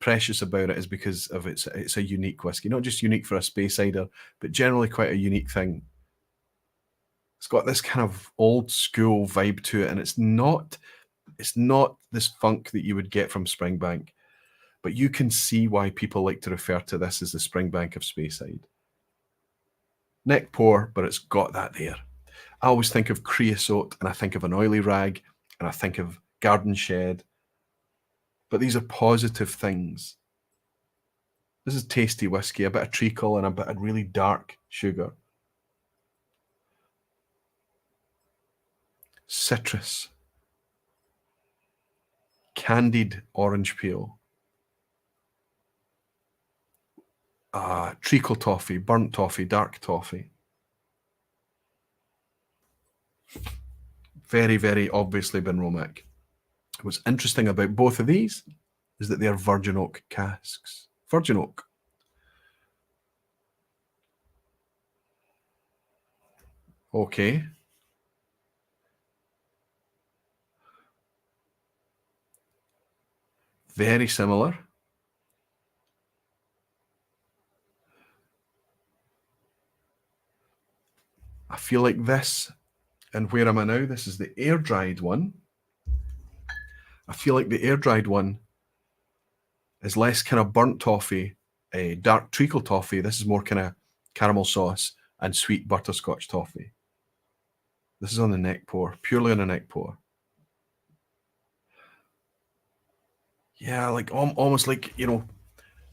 precious about it is because of it's a unique whiskey, not just unique for a Speyside, but generally quite a unique thing. It's got this kind of old school vibe to it, and it's not this funk that you would get from Springbank, but you can see why people like to refer to this as the Springbank of Speyside. Neck pour, but it's got that there. I always think of creosote, and I think of an oily rag, and I think of garden shed. But these are positive things. This is tasty whiskey, a bit of treacle and a bit of really dark sugar. Citrus. Candied orange peel. Treacle toffee, burnt toffee, dark toffee. Very, very obviously Benromach. What's interesting about both of these is that they are virgin oak casks. Virgin oak. Okay. Very similar. I feel like this, and where am I now? This is the air-dried one. I feel like the air-dried one is less kind of burnt toffee, dark treacle toffee. This is more kind of caramel sauce and sweet butterscotch toffee. This is on the neck pour, purely on a neck pour. Yeah, like almost like, you know,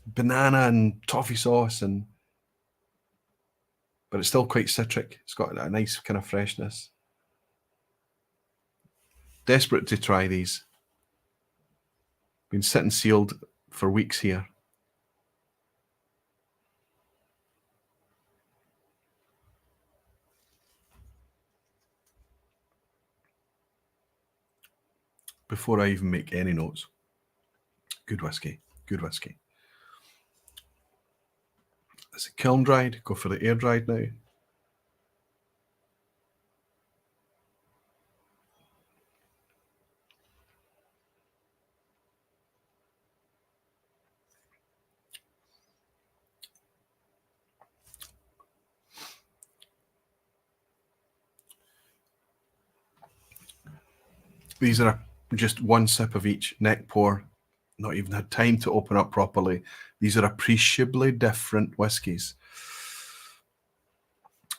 banana and toffee sauce, but it's still quite citric. It's got a nice kind of freshness. Desperate to try these. Been sitting sealed for weeks here. Before I even make any notes. Good whiskey. Good whiskey. Is it kiln dried? Go for the air dried now. These are just one sip of each, neck pour. Not even had time to open up properly. These are appreciably different whiskies.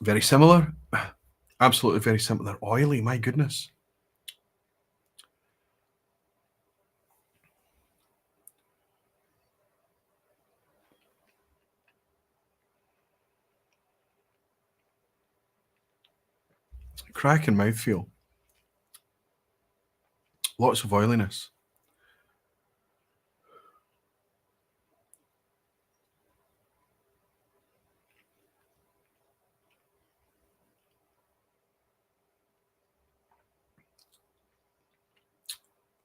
Very similar. Absolutely very similar. Oily, my goodness. Cracking mouthfeel. Lots of oiliness.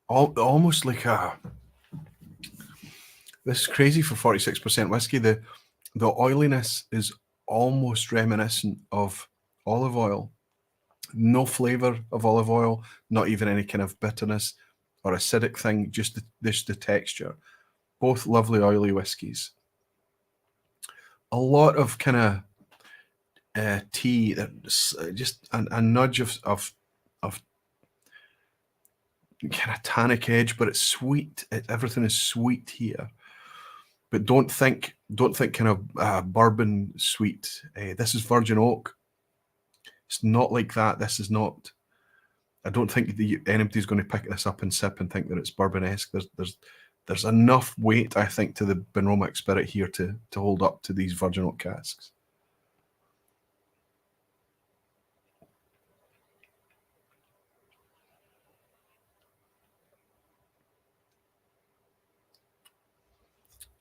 Almost like this is crazy for 46% whiskey. The oiliness is almost reminiscent of olive oil. No flavour of olive oil, not even any kind of bitterness or acidic thing, just the texture. Both lovely oily whiskies. A lot of kind of tea, just a nudge of kind of tannic edge, but it's sweet. Everything is sweet here. But don't think kind of bourbon sweet. This is virgin oak. It's not like that. This is not. I don't think anybody's going to pick this up and sip and think that it's bourbon-esque. There's enough weight, I think, to the Benromach spirit here to hold up to these virgin oak casks.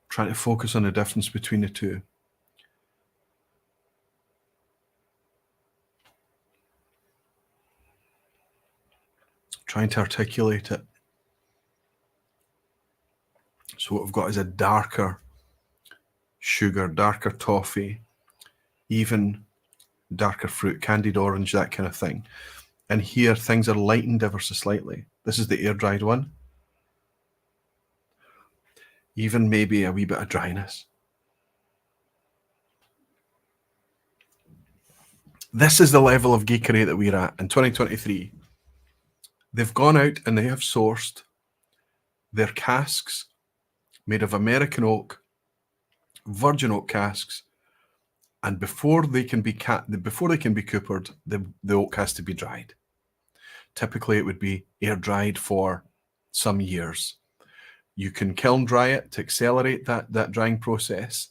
Trying to focus on the difference between the two. Trying to articulate it. So what we've got is a darker sugar, darker toffee, even darker fruit, candied orange, that kind of thing. And here things are lightened ever so slightly. This is the air-dried one. Even maybe a wee bit of dryness. This is the level of geekery that we're at in 2023. They've gone out and they have sourced their casks made of American oak, virgin oak casks, and before they can be coopered, the oak has to be dried. Typically, it would be air dried for some years. You can kiln dry it to accelerate that drying process,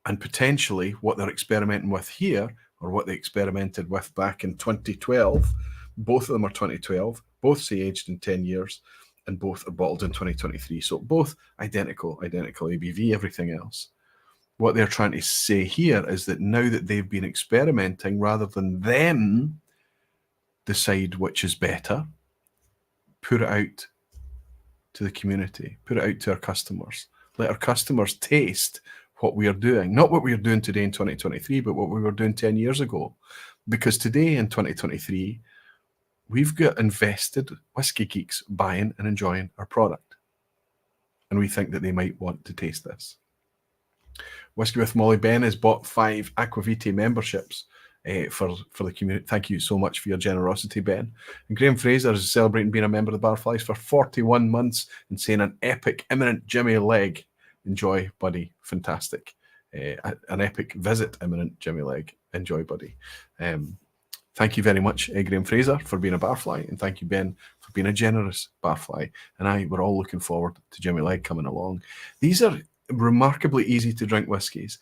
and potentially what they're experimenting with here, or what they experimented with back in 2012, both of them are 2012, both say aged in 10 years, and both are bottled in 2023. So both identical ABV, everything else. What they're trying to say here is that now that they've been experimenting, rather than them decide which is better, put it out to the community, put it out to our customers. Let our customers taste what we are doing, not what we are doing today in 2023, but what we were doing 10 years ago. Because today in 2023, we've got invested whiskey geeks buying and enjoying our product. And we think that they might want to taste this. Whiskey with Molly Ben has bought 5 Aquavitae memberships for the community. Thank you so much for your generosity, Ben. And Graham Fraser is celebrating being a member of the Barflies for 41 months and saying an epic, imminent Jimmy Leg. Enjoy, buddy. Fantastic. An epic visit, imminent Jimmy Leg. Enjoy, buddy. Thank you very much, Graham Fraser, for being a barfly, and thank you, Ben, for being a generous barfly. And we're all looking forward to Jimmy Leg coming along. These are remarkably easy to drink whiskies.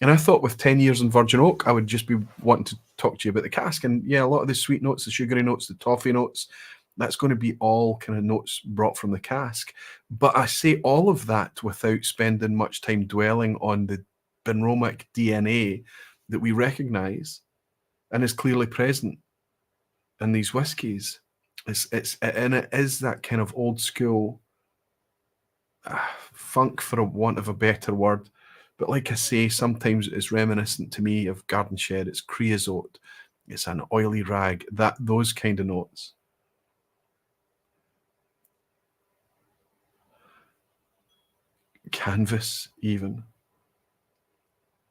And I thought with 10 years in virgin oak, I would just be wanting to talk to you about the cask. And yeah, a lot of the sweet notes, the sugary notes, the toffee notes, that's going to be all kind of notes brought from the cask. But I say all of that without spending much time dwelling on the Benromach DNA that we recognise and is clearly present in these whiskies. And it is that kind of old school funk, for a want of a better word. But like I say, sometimes it's reminiscent to me of Garden Shed. It's creosote. It's an oily rag. Those kind of notes. Canvas, even.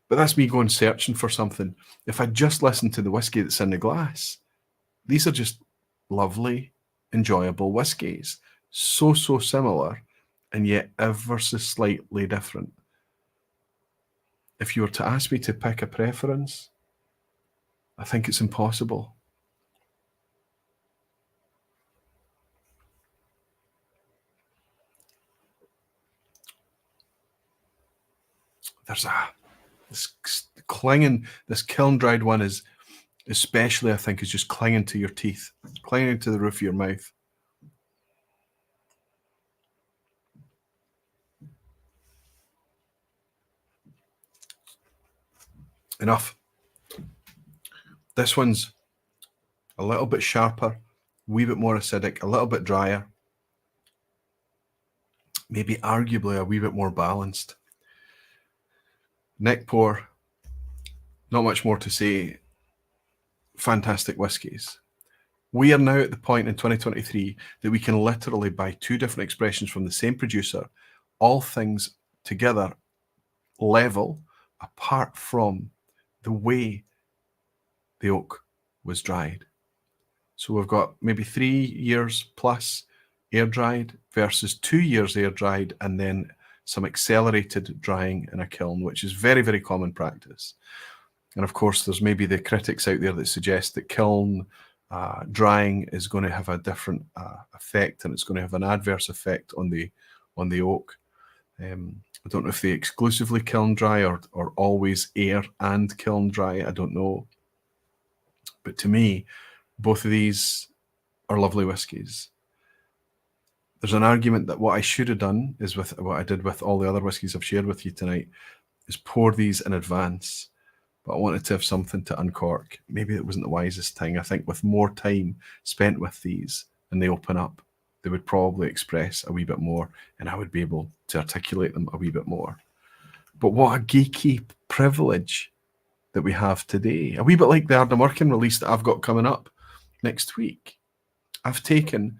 But that's me going searching for something. If I just listen to the whiskey that's in the glass, these are just lovely, enjoyable whiskies. So similar, and yet ever so slightly different. If you were to ask me to pick a preference, I think it's impossible. There's this clinging, this kiln-dried one is especially, I think, is just clinging to your teeth, clinging to the roof of your mouth. Enough. This one's a little bit sharper, a wee bit more acidic, a little bit drier, maybe arguably a wee bit more balanced. Neck pour, not much more to say. Fantastic whiskies. We are now at the point in 2023 that we can literally buy 2 different expressions from the same producer, all things together level, apart from the way the oak was dried. So we've got maybe 3 years plus air dried versus 2 years air dried, and then some accelerated drying in a kiln, which is very, very common practice. And of course, there's maybe the critics out there that suggest that kiln drying is going to have a different effect, and it's going to have an adverse effect on the oak. I don't know if they exclusively kiln dry or always air and kiln dry. I don't know. But to me, both of these are lovely whiskies. There's an argument that what I should have done is with what I did with all the other whiskies I've shared with you tonight is pour these in advance. But I wanted to have something to uncork. Maybe it wasn't the wisest thing. I think with more time spent with these and they open up, they would probably express a wee bit more and I would be able to articulate them a wee bit more. But what a geeky privilege that we have today. A wee bit like the Ardnamurchan release that I've got coming up next week. I've taken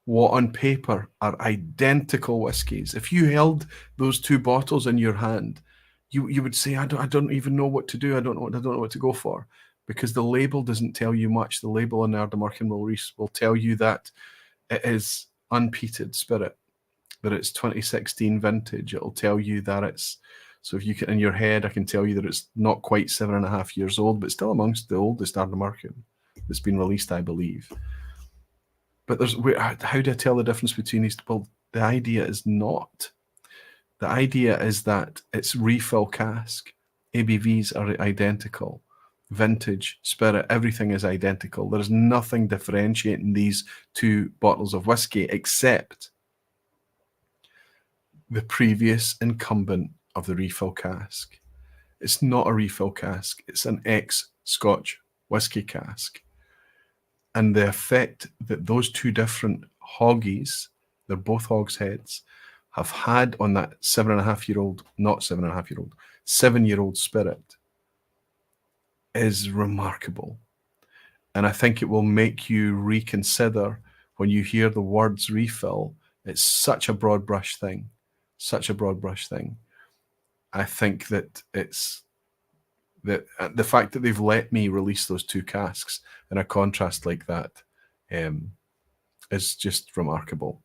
what on paper are identical whiskies. If you held those two bottles in your hand, you would say, I don't even know what to do. I don't know what to go for, because the label doesn't tell you much. The label on the Ardnamurchan release will tell you that it is unpeated spirit, that it's 2016 vintage. It'll tell you that it's, so if you can, in your head, I can tell you that it's not quite 7.5 years old, but still amongst the oldest Ardnamurchan that's been released, I believe. But how do I tell the difference between these? Well, the idea is not. The idea is that it's refill cask. ABVs are identical. Vintage, spirit, everything is identical. There's nothing differentiating these two bottles of whiskey except the previous incumbent of the refill cask. It's not a refill cask. It's an ex-Scotch whiskey cask. And the effect that those two different hoggies, they're both hogsheads, have had on that 7.5-year-old, not 7.5-year-old, 7-year-old spirit is remarkable. And I think it will make you reconsider when you hear the words refill. It's such a broad brush thing, such a broad brush thing. I think that it's that the fact that they've let me release those two casks in a contrast like that is just remarkable.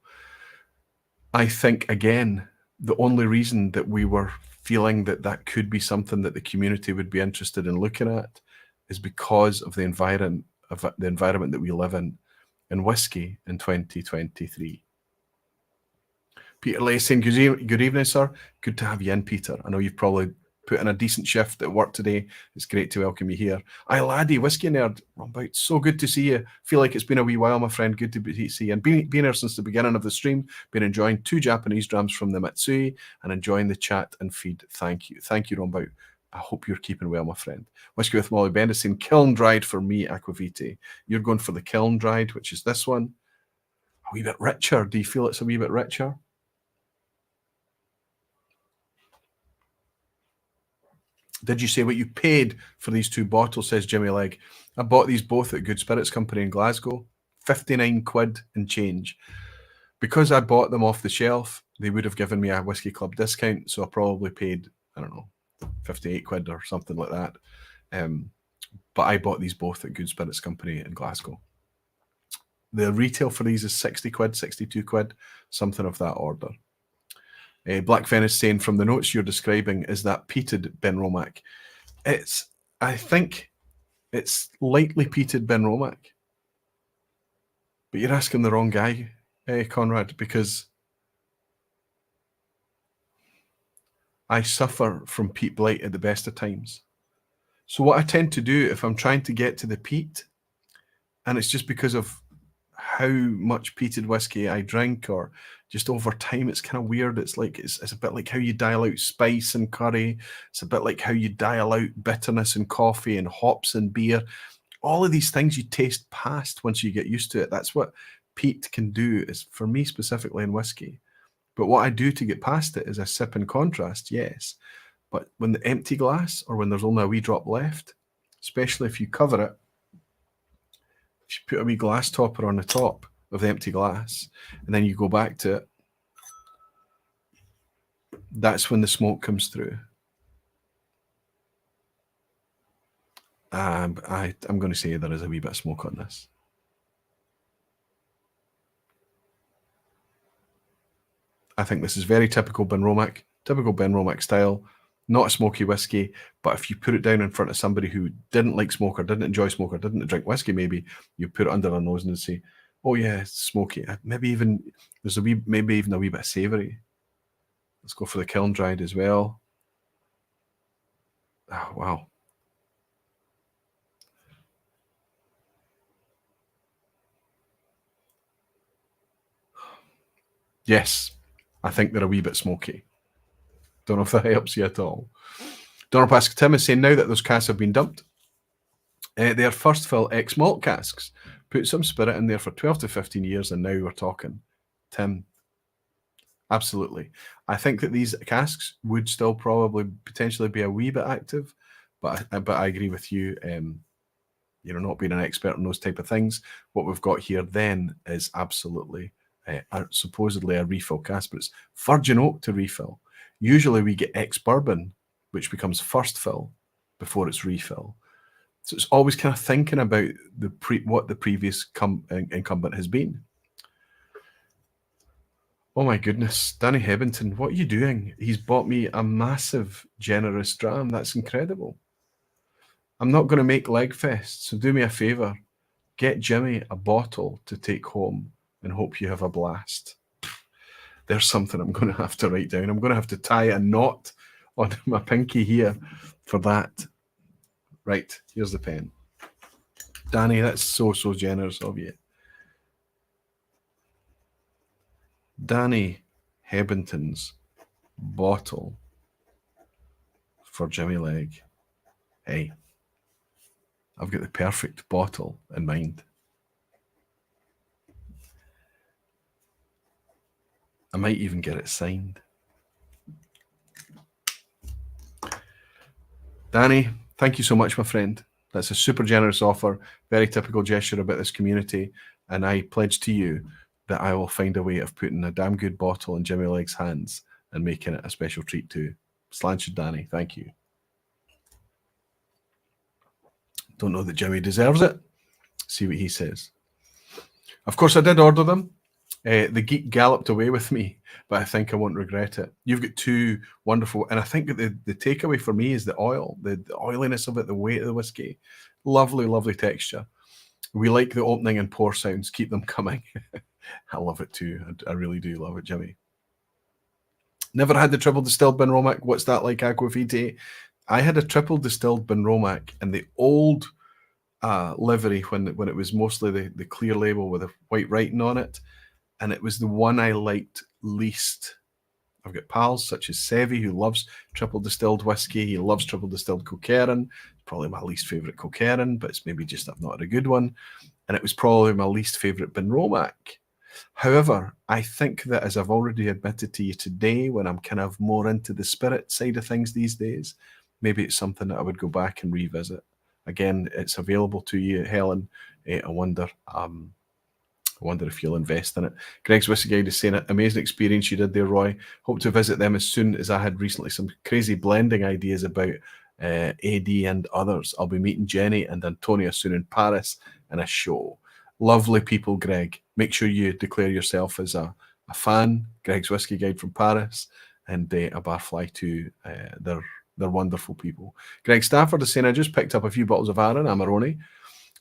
I think, again, the only reason that we were feeling that that could be something that the community would be interested in looking at is because of the environment that we live in whiskey in 2023. Peter Lacey, good evening, sir. Good to have you in, Peter. I know you've probably put in a decent shift at work today. It's great to welcome you here. Aye, laddie, whiskey nerd, Rombout, so good to see you. Feel like it's been a wee while, my friend. Good to see you. And been here since the beginning of the stream. Been enjoying 2 Japanese drams from the Matsui and enjoying the chat and feed. Thank you. Thank you, Rombout. I hope you're keeping well, my friend. Whiskey with Molly Bendison, kiln dried for me, Aquavite. You're going for the kiln dried, which is this one. A wee bit richer. Do you feel it's a wee bit richer? Did you say what you paid for these 2 bottles, says Jimmy Legg? I bought these both at Good Spirits Company in Glasgow. 59 quid and change. Because I bought them off the shelf, they would have given me a Whiskey Club discount, so I probably paid, I don't know, 58 quid or something like that. But I bought these both at Good Spirits Company in Glasgow. The retail for these is 60 quid, 62 quid, something of that order. Black Venice saying, from the notes you're describing, is that peated Benromach? I think it's lightly peated Benromach. But you're asking the wrong guy, Conrad, because I suffer from peat blight at the best of times. So what I tend to do if I'm trying to get to the peat, and it's just because of how much peated whiskey I drink, or just over time, it's kind of weird. It's like it's a bit like how you dial out spice in curry. It's a bit like how you dial out bitterness in coffee and hops in beer. All of these things you taste past once you get used to it. That's what peat can do, is for me specifically in whiskey. But what I do to get past it is I sip in contrast, yes. But when the empty glass, or when there's only a wee drop left, especially if you cover it, if you put a wee glass topper on the top of the empty glass, and then you go back to it, that's when the smoke comes through. I'm going to say there is a wee bit of smoke on this. I think this is very typical Benromach style. Not a smoky whiskey, but if you put it down in front of somebody who didn't like smoke or didn't enjoy smoke or didn't drink whiskey, maybe you put it under their nose and say, "Oh yeah, it's smoky." Maybe even there's maybe even a wee bit of savoury. Let's go for the kiln dried as well. Oh, wow. Yes, I think they're a wee bit smoky. Don't know if that helps you at all. Donald Pascal Tim is saying now that those casks have been dumped, they are first fill ex malt casks. Put some spirit in there for 12 to 15 years, and now we're talking. Tim, absolutely. I think that these casks would still probably potentially be a wee bit active, but I agree with you. Not being an expert in those type of things, what we've got here then is absolutely supposedly a refill cask, but it's virgin oak to refill. Usually we get ex-bourbon, which becomes first fill before it's refill. So it's always kind of thinking about what the previous incumbent has been. Oh my goodness, Danny Hebbington, what are you doing? He's bought me a massive, generous dram. That's incredible. I'm not going to make Legfest, so do me a favour. Get Jimmy a bottle to take home and hope you have a blast. There's something I'm going to have to write down. I'm going to have to tie a knot on my pinky here for that. Right, here's the pen. Danny, that's so generous of you. Danny Hebbington's bottle for Jimmy Legg. Hey, I've got the perfect bottle in mind. I might even get it signed. Danny, thank you so much, my friend. That's a super generous offer, very typical gesture about this community, and I pledge to you that I will find a way of putting a damn good bottle in Jimmy Legg's hands and making it a special treat too. Slancher Danny, thank you. Don't know that Jimmy deserves it. See what he says. Of course, I did order them. The geek galloped away with me, but I think I won't regret it. You've got two wonderful, and I think that the takeaway for me is the oil, the oiliness of it, the weight of the whiskey. Lovely, lovely texture. We like the opening and pour sounds. Keep them coming. I love it too. I really do love it, Jimmy. Never had the triple distilled Benromach. What's that like, Aquavite? I had a triple distilled Benromach in the old livery when it was mostly the clear label with a white writing on it. And it was the one I liked least. I've got pals such as Sevi, who loves triple distilled whiskey. He loves triple distilled Quickening. Probably my least favourite Quickening, but it's maybe just I've not had a good one. And it was probably my least favourite Benromach. However, I think that, as I've already admitted to you today, when I'm kind of more into the spirit side of things these days, maybe it's something that I would go back and revisit. Again, it's available to you, Helen. I wonder if you'll invest in it. Greg's Whiskey Guide is saying it. Amazing experience you did there, Roy. Hope to visit them as soon as I had recently some crazy blending ideas about AD and others. I'll be meeting Jenny and Antonia soon in Paris in a show. Lovely people, Greg. Make sure you declare yourself as a fan. Greg's Whiskey Guide from Paris and a barfly too. They're wonderful people. Greg Stafford is saying, I just picked up a few bottles of Arran, Amarone,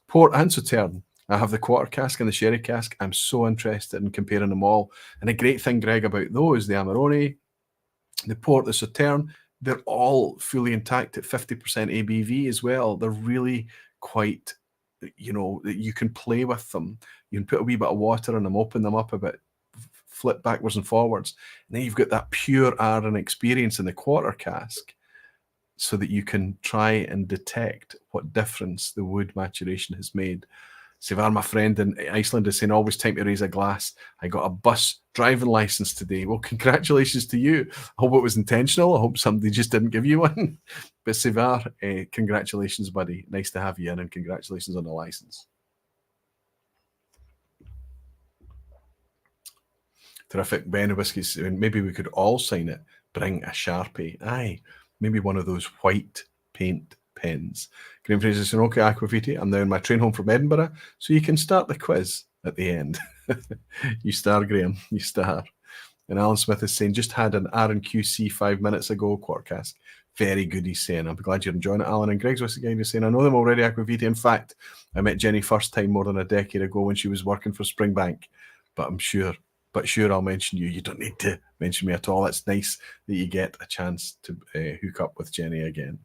Port and Sauterne. I have the quarter cask and the sherry cask. I'm so interested in comparing them all. And the great thing, Greg, about those, the Amarone, the Port, the Sauterne, they're all fully intact at 50% ABV as well. They're really quite, you can play with them. You can put a wee bit of water in them, open them up a bit, flip backwards and forwards. And then you've got that pure Arran experience in the quarter cask so that you can try and detect what difference the wood maturation has made. Sivar, my friend in Iceland, is saying, always time to raise a glass. I got a bus driving license today. Well, congratulations to you. I hope it was intentional. I hope somebody just didn't give you one. But Sivar, congratulations, buddy. Nice to have you in, and congratulations on the license. Terrific. Ben Whiskies, maybe we could all sign it. Bring a Sharpie. Aye, maybe one of those white paint pens. Graham Fraser saying, okay, Aquavite, I'm now on my train home from Edinburgh, so you can start the quiz at the end. You star, Graham, you star. And Alan Smith is saying, just had an R&QC 5 minutes ago, quarter cask. Very good, he's saying. I'm glad you're enjoying it, Alan. And Greg's Whisky Guide is saying, I know them already, Aquavita. In fact, I met Jenny first time more than a decade ago when she was working for Springbank. But sure I'll mention you. You don't need to mention me at all. It's nice that you get a chance to hook up with Jenny again.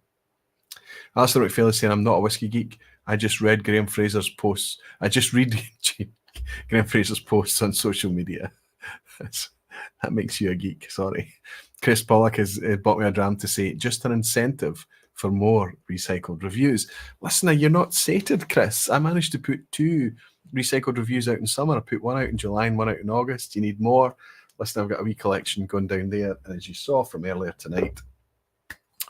Alistair McPhail is saying, I'm not a whiskey geek. I just read Graham Fraser's posts. I just read Graham Fraser's posts on social media. That makes you a geek, sorry. Chris Pollock has bought me a dram to say, just an incentive for more recycled reviews. Listen, you're not sated, Chris. I managed to put 2 recycled reviews out in summer. I put one out in July and one out in August. You need more? Listen, I've got a wee collection going down there. And as you saw from earlier tonight,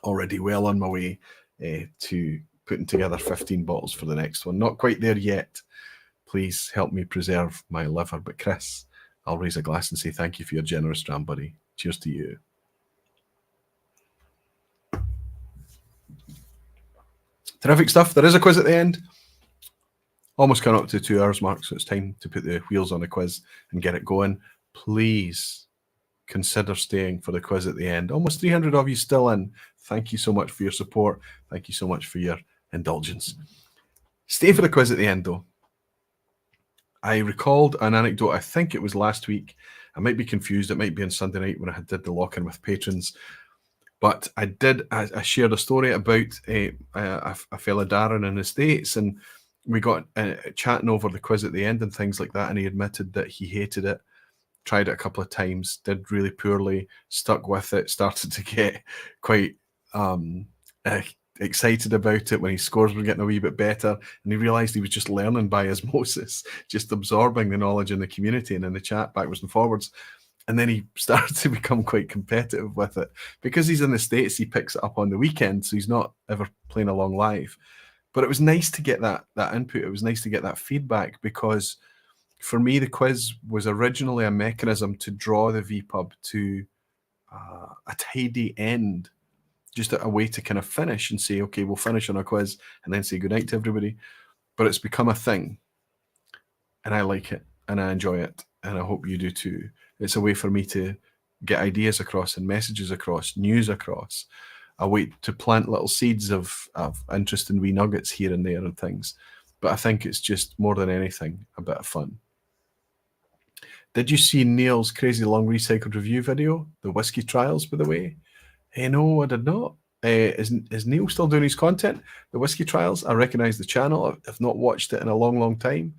already well on my way to putting together 15 bottles for the next one. Not quite there yet. Please help me preserve my liver. But Chris, I'll raise a glass and say thank you for your generous dram, buddy. Cheers to you. Terrific stuff. There is a quiz at the end. Almost coming up to the 2 hours mark, so it's time to put the wheels on the quiz and get it going. Please consider staying for the quiz at the end. Almost 300 of you still in. Thank you so much for your support. Thank you so much for your indulgence. Stay for the quiz at the end, though. I recalled an anecdote, I think it was last week. I might be confused. It might be on Sunday night when I did the lock-in with patrons. But I shared a story about a fella, Darren, in the States, and we got chatting over the quiz at the end and things like that, and he admitted that he hated it, tried it a couple of times, did really poorly, stuck with it, started to get quite excited about it when his scores were getting a wee bit better, and he realised he was just learning by osmosis, just absorbing the knowledge in the community and in the chat backwards and forwards. And then he started to become quite competitive with it. Because he's in the States, he picks it up on the weekend, so he's not ever playing along live. But it was nice to get that input. It was nice to get that feedback, because for me, the quiz was originally a mechanism to draw the vPub to a tidy end, just a way to kind of finish and say, okay, we'll finish on a quiz and then say goodnight to everybody. But it's become a thing, and I like it, and I enjoy it, and I hope you do too. It's a way for me to get ideas across and messages across, news across, a way to plant little seeds of interest in wee nuggets here and there and things. But I think it's just, more than anything, a bit of fun. Did you see Neil's crazy long recycled review video? The whiskey trials, by the way? Hey, no, I did not. Is Neil still doing his content? The whiskey trials? I recognise the channel. I've not watched it in a long, long time.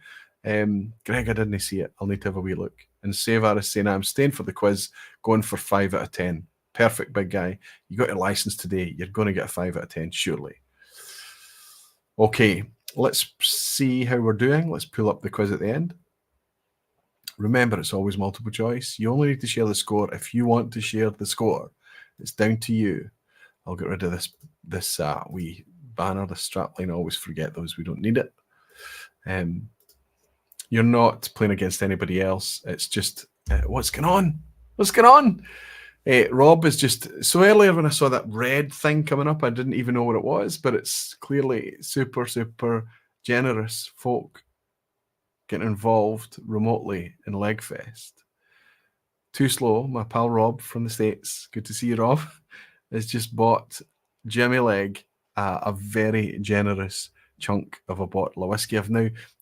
Greg, I didn't see it. I'll need to have a wee look. And Savar is saying, I'm staying for the quiz, going for 5 out of 10. Perfect, big guy. You got your license today. You're going to get a 5 out of 10, surely. Okay, let's see how we're doing. Let's pull up the quiz at the end. Remember, it's always multiple choice. You only need to share the score if you want to share the score. It's down to you. I'll get rid of this wee banner, the strapline. I always forget those. We don't need it. You're not playing against anybody else. It's just, what's going on? What's going on? Rob is just, so earlier when I saw that red thing coming up, I didn't even know what it was, but it's clearly super, super generous folk getting involved remotely in Legfest. Too Slow, my pal Rob from the States, good to see you, Rob, has just bought Jimmy Leg a very generous chunk of a bottle of whiskey.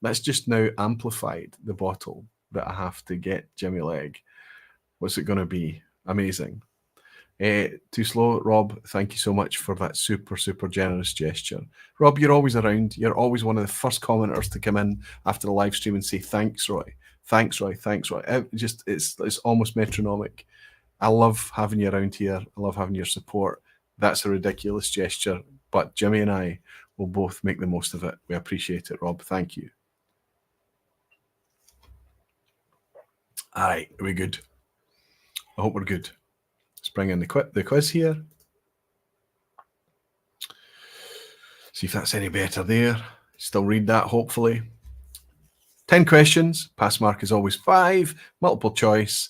That's just now amplified the bottle that I have to get Jimmy Leg. What's it going to be? Amazing. Too Slow, Rob, thank you so much for that super, super generous gesture. Rob, you're always around. You're always one of the first commenters to come in after the live stream and say, thanks, Roy. Thanks, Roy. Thanks, Roy. It's almost metronomic. I love having you around here. I love having your support. That's a ridiculous gesture, but Jimmy and I will both make the most of it. We appreciate it, Rob. Thank you. All right, are we good? I hope we're good. Let's bring in the quiz here. See if that's any better there. Still read that, hopefully. 10 questions. Pass mark is always 5. Multiple choice.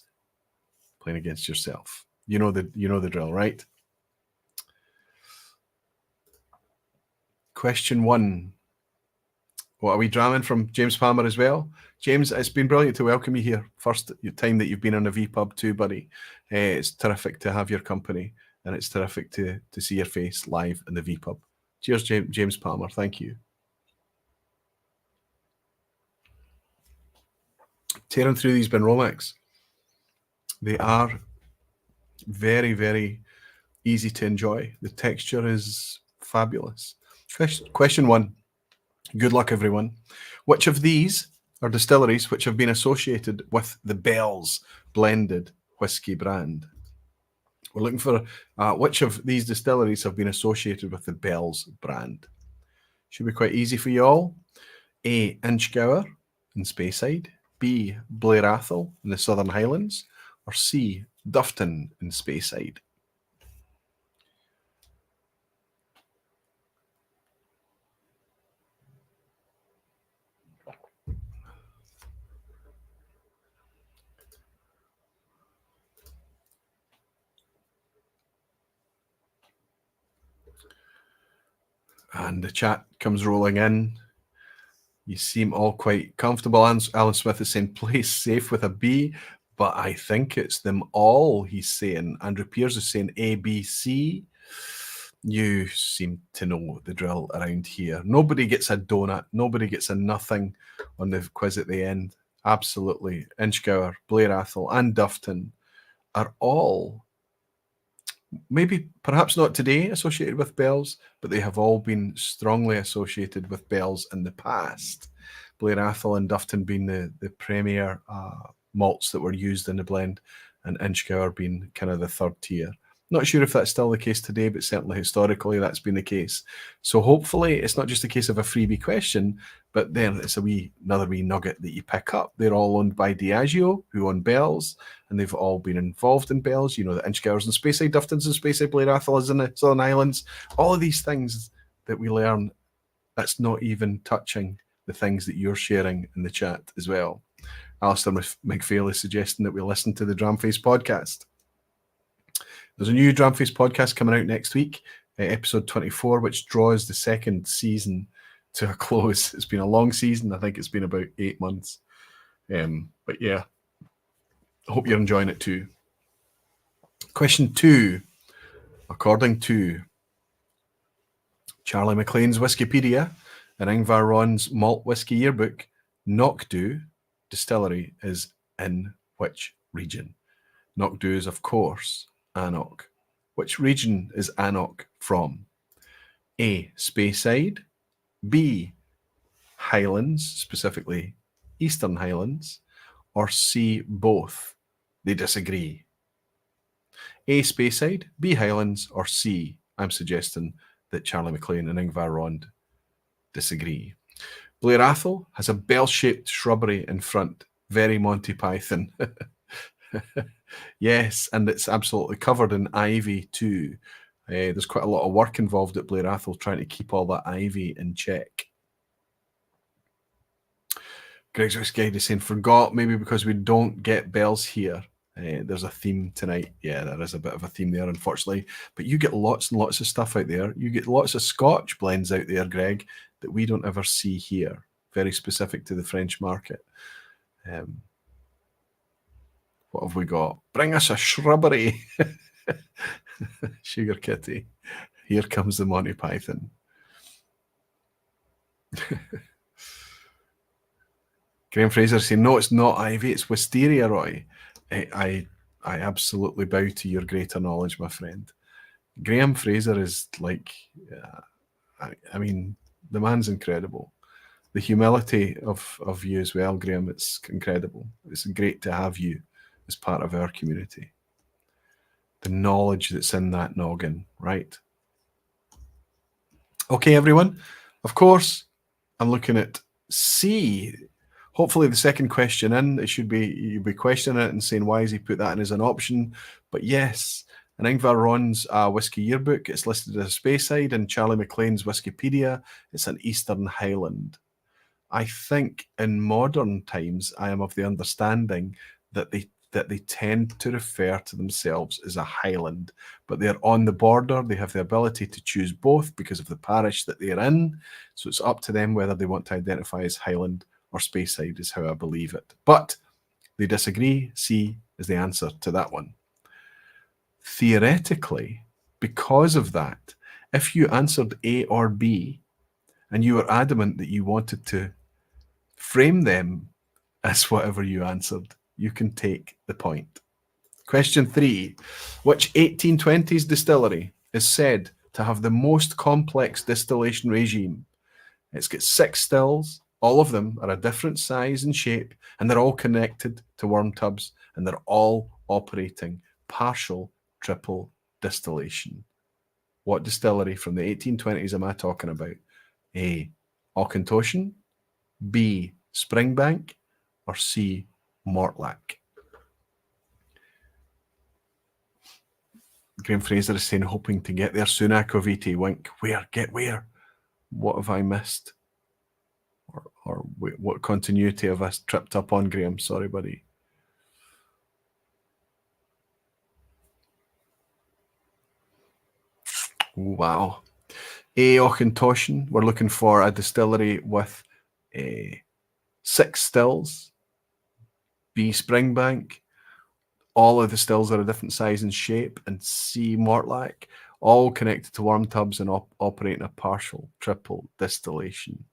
Playing against yourself. You know the drill, right? Question 1. What are we dramming from James Palmer as well? James, it's been brilliant to welcome you here. First time that you've been on a vPub too, buddy. It's terrific to have your company. and it's terrific to see your face live in the vPub. Cheers, James Palmer. Thank you. Tearing through these Benromachs. They are very, very easy to enjoy. The texture is fabulous. Question 1. Good luck, everyone. Which of these are distilleries which have been associated with the Bell's blended whiskey brand? We're looking for which of these distilleries have been associated with the Bell's brand. Should be quite easy for you all. A. Inchgower in Speyside. B. Blair Athol in the Southern Highlands. Or C. Dufton in Speyside. And the chat comes rolling in. You seem all quite comfortable. Alan Smith is saying, play safe with a B, but I think it's them all, he's saying. Andrew Piers is saying A, B, C. You seem to know the drill around here. Nobody gets a donut. Nobody gets a nothing on the quiz at the end. Absolutely. Inchgower, Blair Athol, and Dufton are all, maybe perhaps not today, associated with Bell's, but they have all been strongly associated with Bell's in the past. Blair Athol and Dufton being the premier malts that were used in the blend, and Inchgower being kind of the third tier. Not sure if that's still the case today, but certainly historically that's been the case. So hopefully it's not just a case of a freebie question, but then it's another wee nugget that you pick up. They're all owned by Diageo, who own Bell's, and they've all been involved in Bell's. You know, the Inchgowers in Speyside, Duftons in Speyside, Blair Athol is in the Southern Islands. All of these things that we learn, that's not even touching the things that you're sharing in the chat as well. Alistair McPhail is suggesting that we listen to the Dramface podcast. There's a new Dramface podcast coming out next week, episode 24, which draws the second season to a close. It's been a long season. I think it's been about 8 months. But yeah, I hope you're enjoying it too. Question 2. According to Charlie McLean's Wikipedia and Ingvar Ron's Malt Whisky Yearbook, Knockdhu distillery is in which region? Knockdhu is, of course, Annock. Which region is Annock from? A. Speyside. B. Highlands, specifically Eastern Highlands. Or C. Both? They disagree. A. Speyside, B. Highlands, or C. I'm suggesting that Charlie McLean and Ingvar Rond disagree. Blair Athol has a bell-shaped shrubbery in front. Very Monty Python. Yes, and it's absolutely covered in ivy too. There's quite a lot of work involved at Blair Athol trying to keep all that ivy in check. Greg's Whisky is saying, forgot, maybe because we don't get bells here. There's a theme tonight. Yeah, there is a bit of a theme there, unfortunately. But you get lots and lots of stuff out there. You get lots of Scotch blends out there, Greg, that we don't ever see here. Very specific to the French market. What have we got? Bring us a shrubbery. Sugar Kitty. Here comes the Monty Python. Graham Fraser saying, no, it's not ivy, it's wisteria, Roy. I absolutely bow to your greater knowledge, my friend. Graham Fraser is like, I mean, the man's incredible. The humility of you as well, Graham, it's incredible. It's great to have you as part of our community. The knowledge that's in that noggin, right? Okay, everyone. Of course, I'm looking at C. Hopefully the second question in, it should be, you'll be questioning it and saying, why has he put that in as an option? But yes, in Ingvar Ron's Whisky Yearbook, it's listed as Speyside, and Charlie McLean's Wikipedia, it's an Eastern Highland. I think in modern times, I am of the understanding that they tend to refer to themselves as a Highland, but they're on the border. They have the ability to choose both because of the parish that they're in. So it's up to them whether they want to identify as Highland or Speyside is how I believe it. But they disagree. C is the answer to that one. Theoretically, because of that, if you answered A or B and you were adamant that you wanted to frame them as whatever you answered, you can take the point. Question 3. Which 1820s distillery is said to have the most complex distillation regime? It's got 6 stills. All of them are a different size and shape, and they're all connected to worm tubs, and they're all operating partial triple distillation. What distillery from the 1820s am I talking about? A. Auchentoshan, B. Springbank, or C. Mortlach? Graham Fraser is saying, hoping to get there soon. Aquaviti, wink. Where? Get where? What have I missed? Or what continuity have I tripped up on, Graham? Sorry, buddy. Wow. A. Auchentoshan. We're looking for a distillery with 6 stills. B. Springbank. All of the stills are a different size and shape. And C. Mortlach. All connected to worm tubs and operating a partial triple distillation.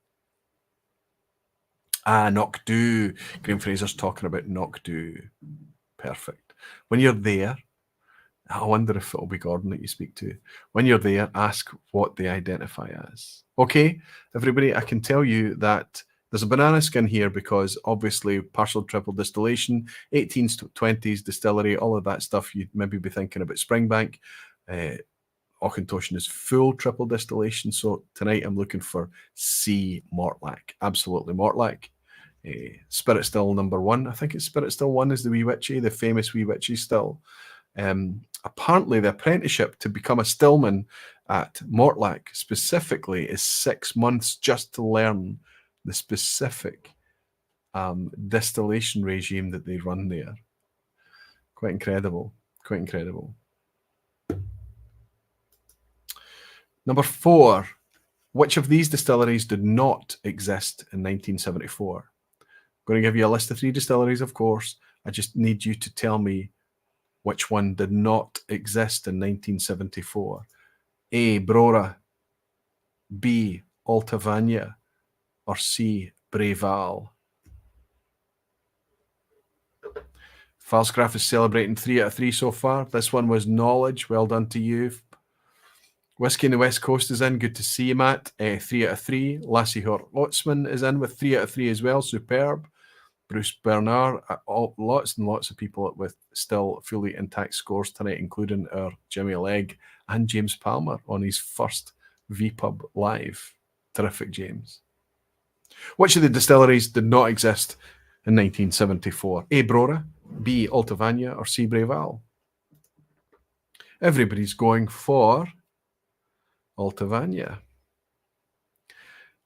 Knockdhu. Graham Fraser's talking about Knockdhu. Perfect. When you're there, I wonder if it'll be Gordon that you speak to. When you're there, ask what they identify as. Okay, everybody, I can tell you that there's a banana skin here because obviously partial triple distillation, 1820s distillery, all of that stuff, you'd maybe be thinking about Springbank. Auchentoshan is full triple distillation. So tonight I'm looking for C. Mortlach. Absolutely Mortlach. Spirit Still number 1. I think it's Spirit Still 1 is the Wee Witchy, the famous Wee Witchy still. Apparently the apprenticeship to become a stillman at Mortlach specifically is 6 months just to learn the specific distillation regime that they run there. Quite incredible. Quite incredible. Number 4. Which of these distilleries did not exist in 1974? I'm going to give you a list of 3 distilleries, of course. I just need you to tell me which one did not exist in 1974. A. Brora, B. Altavania, or C. Breval. Falsgraf is celebrating 3 out of 3 so far. This one was Knowledge. Well done to you. Whisky in the West Coast is in. Good to see you, Matt. 3 out of 3. Lassie Lotzman is in with 3 out of 3 as well. Superb. Bruce Bernard. Lots and lots of people with still fully intact scores tonight, including our Jimmy Legg and James Palmer on his first vPub live. Terrific, James. Which of the distilleries did not exist in 1974? A. Brora, B. Altavania, or C. Breval? Everybody's going for Altavania.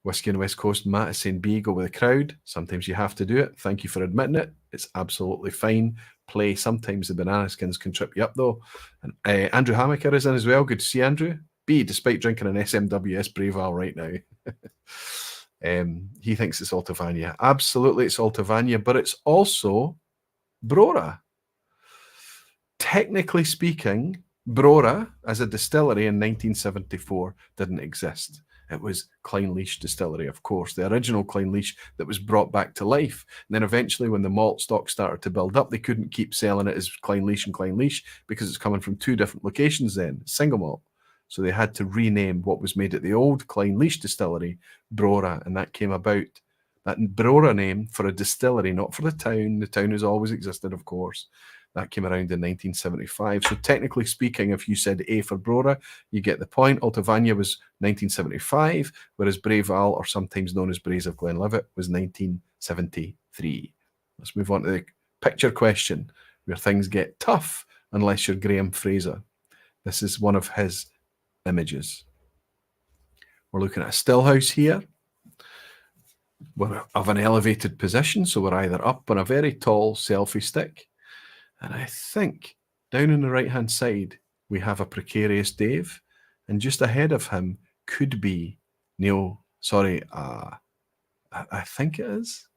Whisky on the West Coast, Matt is saying B, go with the crowd. Sometimes you have to do it. Thank you for admitting it. It's absolutely fine. Play. Sometimes the banana skins can trip you up, though. And Andrew Hammaker is in as well. Good to see Andrew. B, despite drinking an SMWS Breval right now. He thinks it's Altavania. Absolutely, it's Altavania, but it's also Brora. Technically speaking, Brora, as a distillery in 1974, didn't exist. It was Clynelish Distillery, of course, the original Clynelish that was brought back to life. And then eventually when the malt stock started to build up, they couldn't keep selling it as Clynelish and Clynelish because it's coming from 2 different locations then, single malt. So they had to rename what was made at the old Clynelish Distillery, Brora, and that came about. That Brora name for a distillery, not for the town. The town has always existed, of course. That came around in 1975. So technically speaking, if you said A for Brora, you get the point. Altavania was 1975, whereas Breval, or sometimes known as Braes of Glenlivet, was 1973. Let's move on to the picture question, where things get tough unless you're Graham Fraser. This is one of his images. We're looking at a still house here. We're of an elevated position, so we're either up on a very tall selfie stick, and I think down on the right-hand side, we have a precarious Dave, and just ahead of him could be Neil, sorry, I think it is.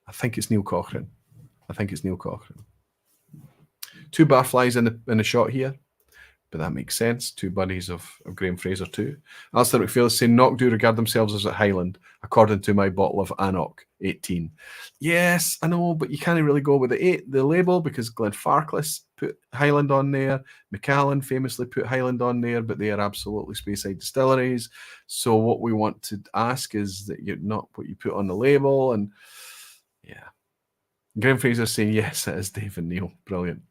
I think it's Neil Cochrane. I think it's Neil Cochrane. 2 barflies in the shot here. but that makes sense. Two buddies of Graham Fraser too. Alistair McPhail is saying, Knock do regard themselves as a Highland, according to my bottle of Annock 18. Yes, I know, but you can't really go with the label because Glenfarclas put Highland on there. Macallan famously put Highland on there, but they are absolutely Speyside distilleries. So what we want to ask is that you're not what you put on the label. And yeah. Graham Fraser saying, yes, it is Dave and Neil. Brilliant.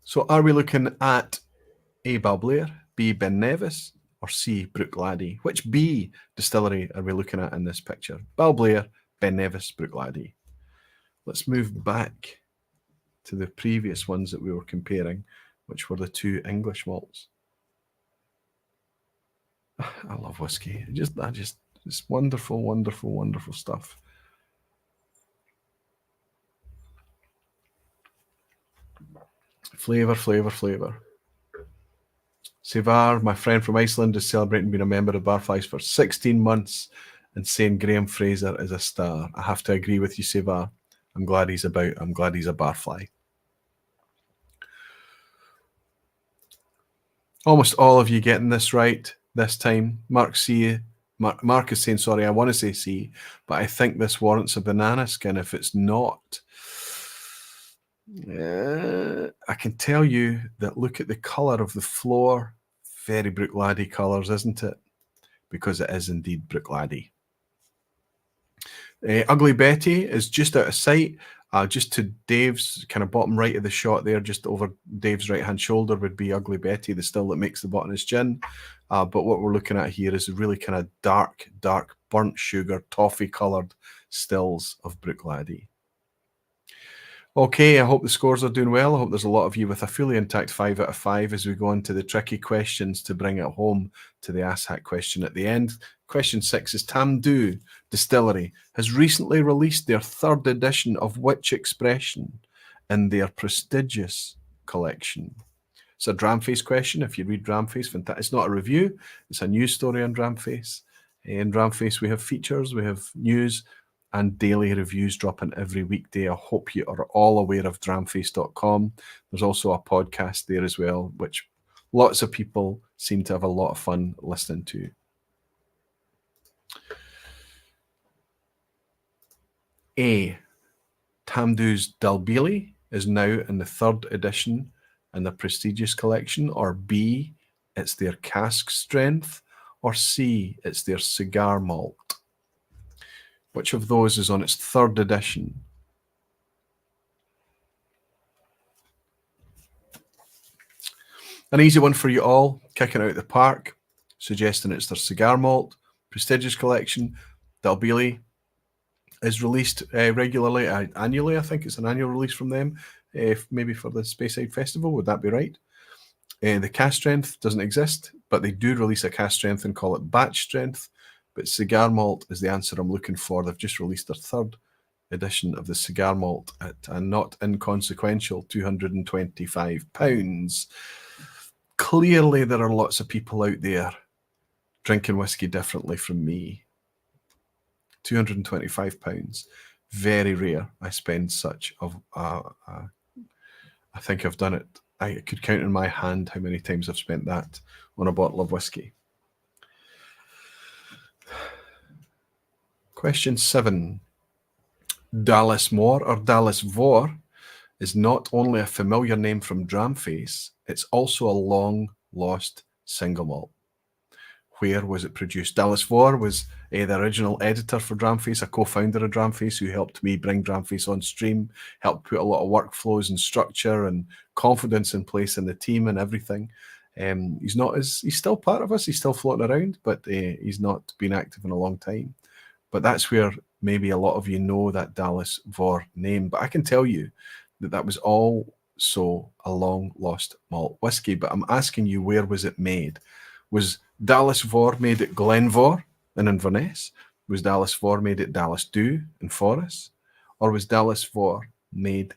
So are we looking at A, Balblair, B, Ben Nevis, or C, Brookladdy? Which B distillery are we looking at in this picture? Balblair, Ben Nevis, Brookladdy. Let's move back to the previous ones that we were comparing, which were the two English malts. I love whiskey. It's wonderful, wonderful, wonderful stuff. Flavour, flavour, flavour. Sevar, my friend from Iceland, is celebrating being a member of Barflies for 16 months and saying Graham Fraser is a star. I have to agree with you, Sevar. I'm glad he's a Barfly. Almost all of you getting this right this time. Mark is saying, sorry, I want to say C, but I think this warrants a banana skin if it's not. I can tell you that look at the colour of the floor. Very Brookladdy colours, isn't it? Because it is indeed Brookladdy. Ugly Betty is just out of sight. Just to Dave's kind of bottom right of the shot there, just over Dave's right-hand shoulder would be Ugly Betty, the still that makes the botanist gin. But what we're looking at here is really kind of dark, burnt sugar, toffee-coloured stills of Brookladdy. Okay, I hope the scores are doing well. I hope there's a lot of you with a fully intact 5 out of 5 as we go into the tricky questions to bring it home to the asshat question at the end. Question 6 is Tamdhu Distillery has recently released their 3rd edition of which expression in their prestigious collection? It's a Dramface question. If you read Dramface, it's not a review. It's a news story on Dramface. In Dramface, we have features, we have news, and daily reviews dropping every weekday. I hope you are all aware of dramface.com. There's also a podcast there as well, which lots of people seem to have a lot of fun listening to. A, Tamdhu's Dalbili is now in the 3rd edition in the prestigious collection, or B, it's their cask strength, or C, it's their cigar malt. Which of those is on its 3rd edition? An easy one for you all, kicking out the park, suggesting it's their cigar malt, prestigious collection. Dalbili is released regularly, annually. I think it's an annual release from them, maybe for the Speyside Festival. Would that be right? The cask strength doesn't exist, but they do release a cask strength and call it batch strength. But cigar malt is the answer I'm looking for. They've just released their 3rd edition of the cigar malt at a not inconsequential £225. Clearly, there are lots of people out there drinking whiskey differently from me. £225. Very rare I spend such of. I think I've done it. I could count in my hand how many times I've spent that on a bottle of whiskey. Question 7. Dallas More or Dallas Vor is not only a familiar name from Dramface, it's also a long-lost single malt. Where was it produced? Dallas Vor was the original editor for Dramface, a co-founder of Dramface who helped me bring Dramface on stream, helped put a lot of workflows and structure and confidence in place in the team and everything. He's still part of us, he's still floating around, but he's not been active in a long time. But that's where maybe a lot of you know that Dallas Vor name. But I can tell you that was also a long-lost malt whiskey. But I'm asking you, where was it made? Was Dallas Vor made at Glenvor in Inverness? Was Dallas Vor made at Dallas Dew in Forres? Or was Dallas Vor made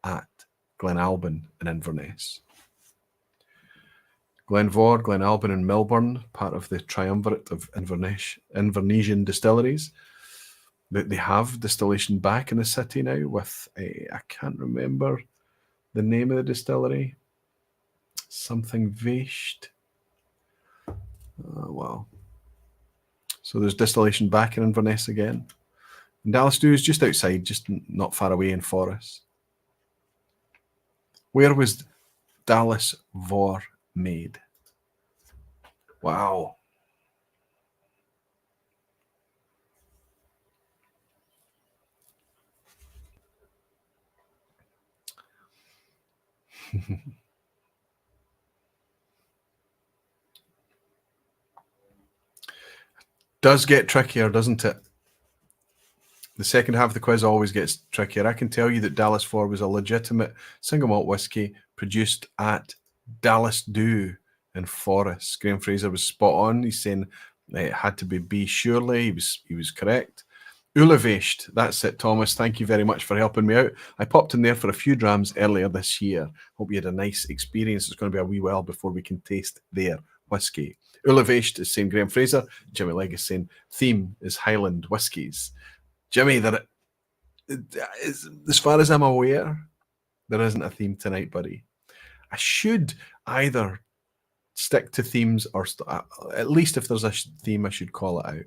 at Glenalbyn in Inverness? Glenvor, Glenalbyn and Milburn, part of the triumvirate of Invernessian distilleries. They have distillation back in the city now with, I can't remember the name of the distillery. Something Vesht. Oh, wow. So there's distillation back in Inverness again. And Dallas Dew is just outside, just not far away in Forres. Where was Dallas Vor made? Wow. Does get trickier, doesn't it? The second half of the quiz always gets trickier. I can tell you that Dallas 4 was a legitimate single malt whiskey produced at Dallas Dew in Forres. Graham Fraser was spot on. He's saying it had to be B, surely. He was correct. Ullevest, that's it, Thomas. Thank you very much for helping me out. I popped in there for a few drams earlier this year. Hope you had a nice experience. It's going to be a wee while before we can taste their whiskey. Ullevest is saying Graham Fraser. Jimmy Legg is saying theme is Highland whiskies. Jimmy, as far as I'm aware, there isn't a theme tonight, buddy. I should either stick to themes or at least if there's a theme, I should call it out.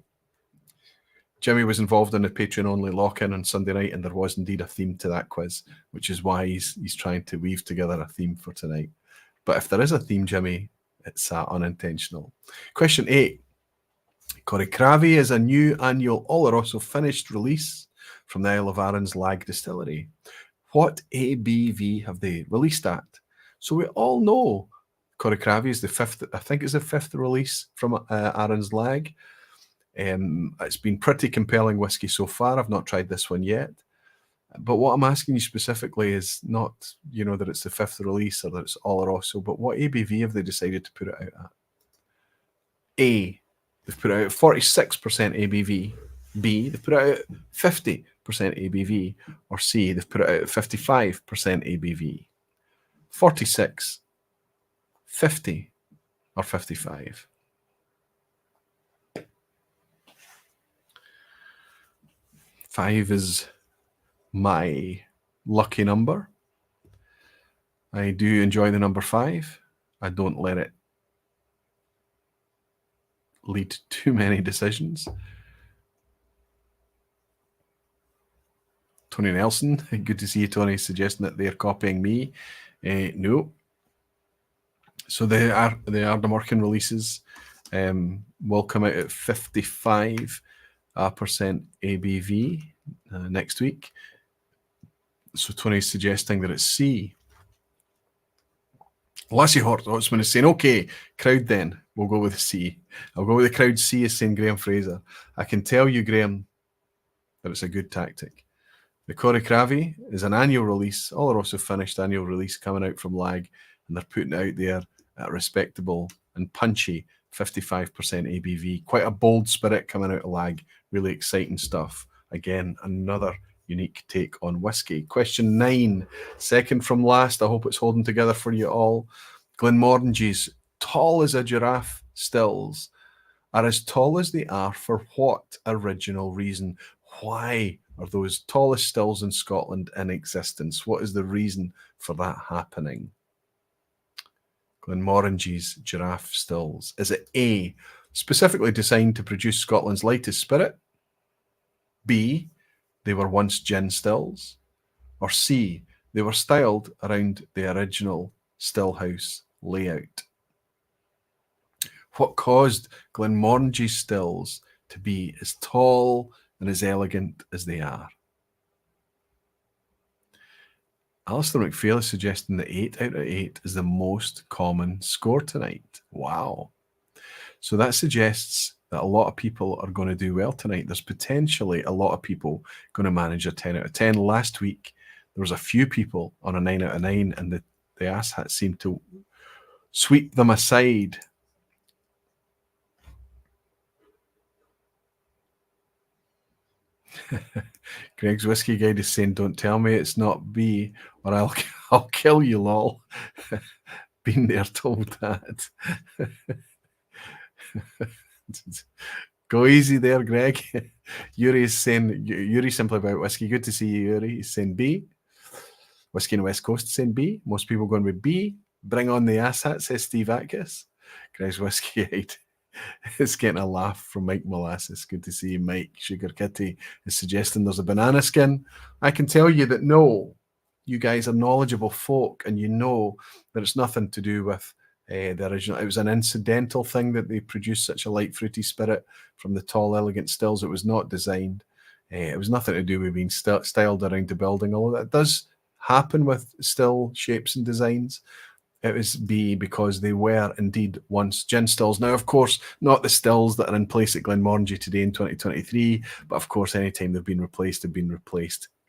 Jimmy was involved in a Patreon-only lock-in on Sunday night, and there was indeed a theme to that quiz, which is why he's trying to weave together a theme for tonight. But if there is a theme, Jimmy, it's unintentional. Question 8. Corrycravie is a new annual Oloroso finished release from the Isle of Arran's Lag Distillery. What ABV have they released at? So we all know Corrycravie is the fifth, I think it's the fifth release from Arran's Lag. It's been pretty compelling whiskey so far. I've not tried this one yet. But what I'm asking you specifically is not, that it's the fifth release or that it's Oloroso, but what ABV have they decided to put it out at? A, they've put it out at 46% ABV. B, they've put it out at 50% ABV. Or C, they've put it out at 55% ABV. 46, 50, or 55. Five is my lucky number. I do enjoy the number 5. I don't let it lead to too many decisions. Tony Nelson, good to see you, Tony, suggesting that they're copying me. No. So the Ardnamurchan releases will come out at 55 percent ABV next week. So Tony's suggesting that it's C. Lassie Hortsman is saying, okay, crowd then. We'll go with C. I'll go with the crowd. C is saying Graham Fraser. I can tell you, Graham, that it's a good tactic. The Corrycravie is an annual release, Oloroso finished annual release coming out from Lag, and they're putting it out there at a respectable and punchy 55% ABV. Quite a bold spirit coming out of Lag. Really exciting stuff. Again, another unique take on whiskey. Question 9, second from last. I hope it's holding together for you all. Glenmorangies, tall as a giraffe stills, are as tall as they are for what original reason? Why are those tallest stills in Scotland in existence? What is the reason for that happening? Glenmorangies giraffe stills. Is it A, specifically designed to produce Scotland's lightest spirit? B, they were once gin stills? Or C, they were styled around the original stillhouse layout? What caused Glenmorangies stills to be as tall and as elegant as they are? Alistair McPhail is suggesting that 8 out of 8 is the most common score tonight. Wow. So that suggests that a lot of people are going to do well tonight. There's potentially a lot of people going to manage a 10 out of 10. Last week, there was a few people on a 9 out of 9, and the asshat seemed to sweep them aside. Greg's Whiskey Guide is saying, don't tell me it's not B, or I'll kill you, lol. Been there, told that. Go easy there, Greg. Yuri is saying, Yuri Simply About Whiskey. Good to see you, Yuri. He's saying B. Whisky in the West Coast saying B. Most people going with B. Bring on the ass hat, says Steve Atkiss. Greg's Whiskey Guide. It's getting a laugh from Mike Molasses. Good to see you, Mike. Sugar Kitty is suggesting there's a banana skin. I can tell you that no, you guys are knowledgeable folk, and you know that it's nothing to do with the original. It was an incidental thing that they produced such a light fruity spirit from the tall, elegant stills. It was not designed. It was nothing to do with being styled around the building, although that does happen with still shapes and designs. It was B because they were indeed once gin stills. Now, of course, not the stills that are in place at Glenmorangie today in 2023, but of course, anytime they've been replaced,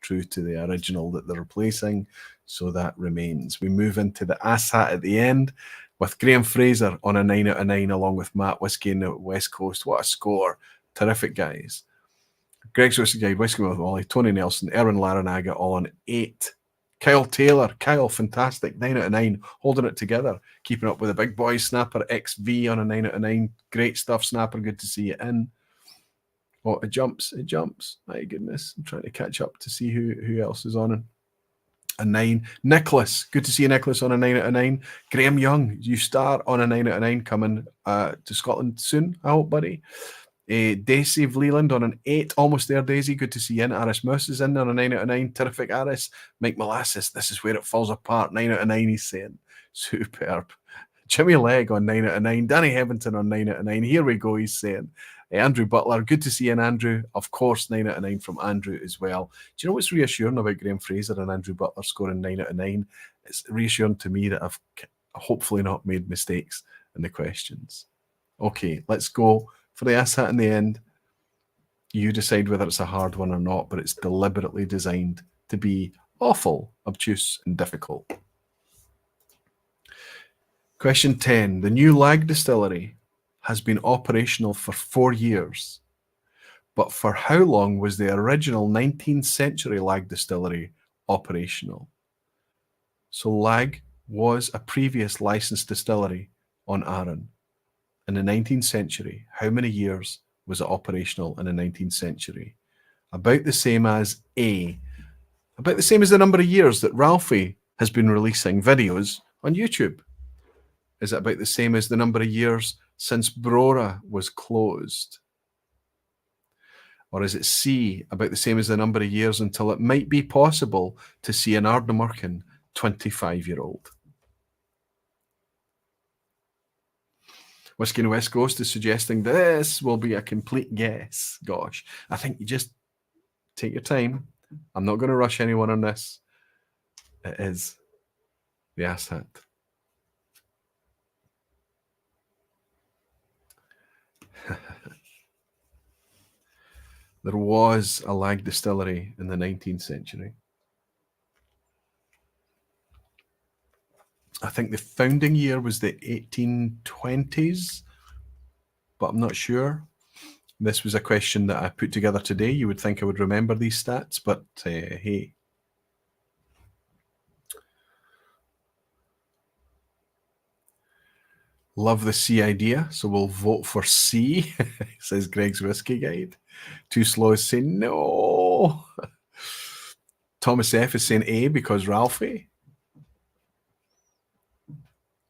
true to the original that they're replacing. So that remains. We move into the ass hat at the end with Graham Fraser on a 9 out of 9, along with Matt Whisky in the West Coast. What a score. Terrific, guys. Greg's Whiskey Guide, Whisky with Ollie, Tony Nelson, Erwin Laranaga, all on 8. Kyle Taylor, fantastic, 9 out of 9, holding it together, keeping up with the big boys. Snapper XV on a 9 out of 9, great stuff, Snapper, good to see you in. Oh, it jumps, my goodness, I'm trying to catch up to see who else is on a 9. Nicholas, good to see you, Nicholas, on a 9 out of 9. Graham Young, you start on a 9 out of 9, coming to Scotland soon, I hope, buddy. Daisy Leland on an 8, almost there, Daisy. Good to see you in. Aris Moose is in on a 9 out of 9. Terrific, Aris. Mike Molasses, this is where it falls apart. 9 out of 9, he's saying. Superb. Jimmy Legg on 9 out of 9. Danny Heventon on 9 out of 9. Here we go, he's saying. Andrew Butler, good to see you in, Andrew. Of course, 9 out of 9 from Andrew as well. Do you know what's reassuring about Graham Fraser and Andrew Butler scoring 9 out of 9? It's reassuring to me that I've hopefully not made mistakes in the questions. Okay, let's go for the ass hat in the end. You decide whether it's a hard one or not, but it's deliberately designed to be awful, obtuse, and difficult. Question 10. The new Lag distillery has been operational for 4 years, but for how long was the original 19th century Lag distillery operational? So Lag was a previous licensed distillery on Arran. In the 19th century, how many years was it operational in the 19th century? About the same as A. About the same as the number of years that Ralphie has been releasing videos on YouTube. Is it about the same as the number of years since Brora was closed? Or is it C, about the same as the number of years until it might be possible to see an Ardnamurchan 25-year-old? Whisky in the West Coast is suggesting this will be a complete guess. Gosh, I think you just take your time. I'm not going to rush anyone on this. It is the ass hat. There was a Lag distillery in the 19th century. I think the founding year was the 1820s, but I'm not sure. This was a question that I put together today. You would think I would remember these stats, but hey. Love the C idea, so we'll vote for C, says Greg's Whiskey Guide. Too Slow is saying no. Thomas F is saying A because Ralphie.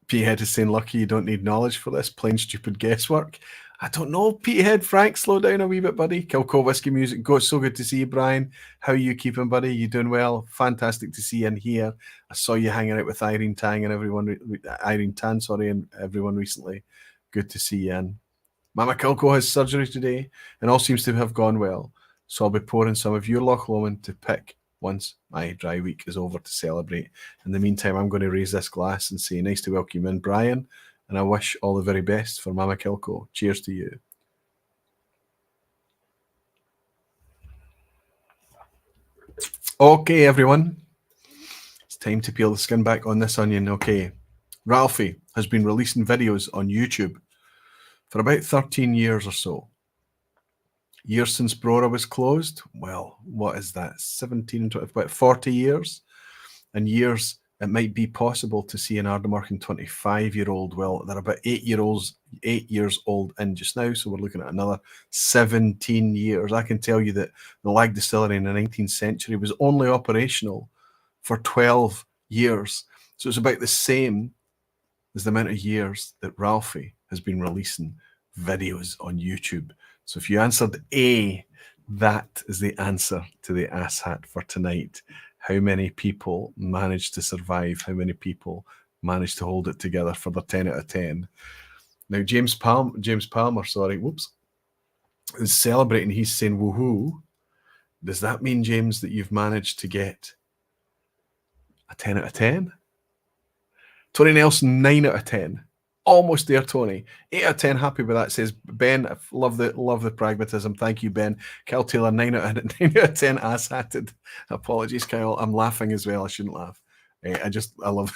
Peathead is saying, lucky you don't need knowledge for this, plain stupid guesswork. I don't know, Peathead. Frank, slow down a wee bit, buddy. Kilco Whiskey Music. So good to see you, Brian. How are you keeping, buddy? You doing well? Fantastic to see you in here. I saw you hanging out with Irene Tan and everyone recently. Good to see you in. Mama Kilco has surgery today, and all seems to have gone well. So I'll be pouring some of your Loch Lomond to pick once my dry week is over to celebrate. In the meantime, I'm going to raise this glass and say nice to welcome you in, Brian, and I wish all the very best for Mama Kilco. Cheers to you. Okay, everyone. It's time to peel the skin back on this onion. Okay. Ralphie has been releasing videos on YouTube for about 13 years or so. Years since Brora was closed, well, what is that? 17 and 20, about 40 years. And years it might be possible to see an Ardnamurchan 25-year-old. Well, they're about 8 years old in just now, so we're looking at another 17 years. I can tell you that the Lag distillery in the 19th century was only operational for 12 years. So it's about the same as the amount of years that Ralphie has been releasing videos on YouTube. So if you answered A, that is the answer to the asshat for tonight. How many people managed to survive? How many people managed to hold it together for the 10 out of 10? Now, James Palmer, is celebrating. He's saying, woohoo. Does that mean, James, that you've managed to get a 10 out of 10? Tony Nelson, 9 out of 10. Almost there, Tony. 8 out of 10, happy with that, says Ben. I love the pragmatism. Thank you, Ben. Kyle Taylor, 9 out of 10, ass-hatted. Apologies, Kyle. I'm laughing as well. I shouldn't laugh. I love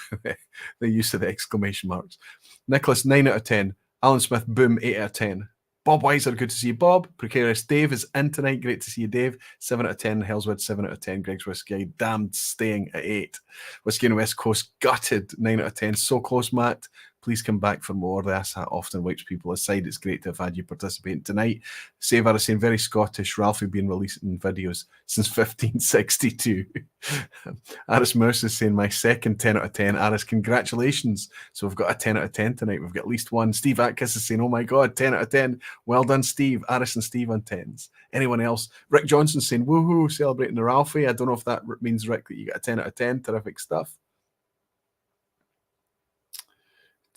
the use of the exclamation marks. Nicholas, 9 out of 10. Alan Smith, boom, 8 out of 10. Bob Weiser, good to see you, Bob. Precarious Dave is in tonight. Great to see you, Dave. 7 out of 10. Hellswood, 7 out of 10. Greg's Whisky, damned, staying at 8. Whiskey on the West Coast, gutted, 9 out of 10. So close, Matt. Please come back for more. The asshat often wipes people aside. It's great to have had you participating tonight. Save Aris saying, very Scottish. Ralphie been releasing videos since 1562. Aris Mouse is saying, my second 10 out of 10. Aris, congratulations. So we've got a 10 out of 10 tonight. We've got at least one. Steve Atkins is saying, oh my God, 10 out of 10. Well done, Steve. Aris and Steve on 10s. Anyone else? Rick Johnson saying, woohoo, celebrating the Ralphie. I don't know if that means, Rick, that you got a 10 out of 10. Terrific stuff.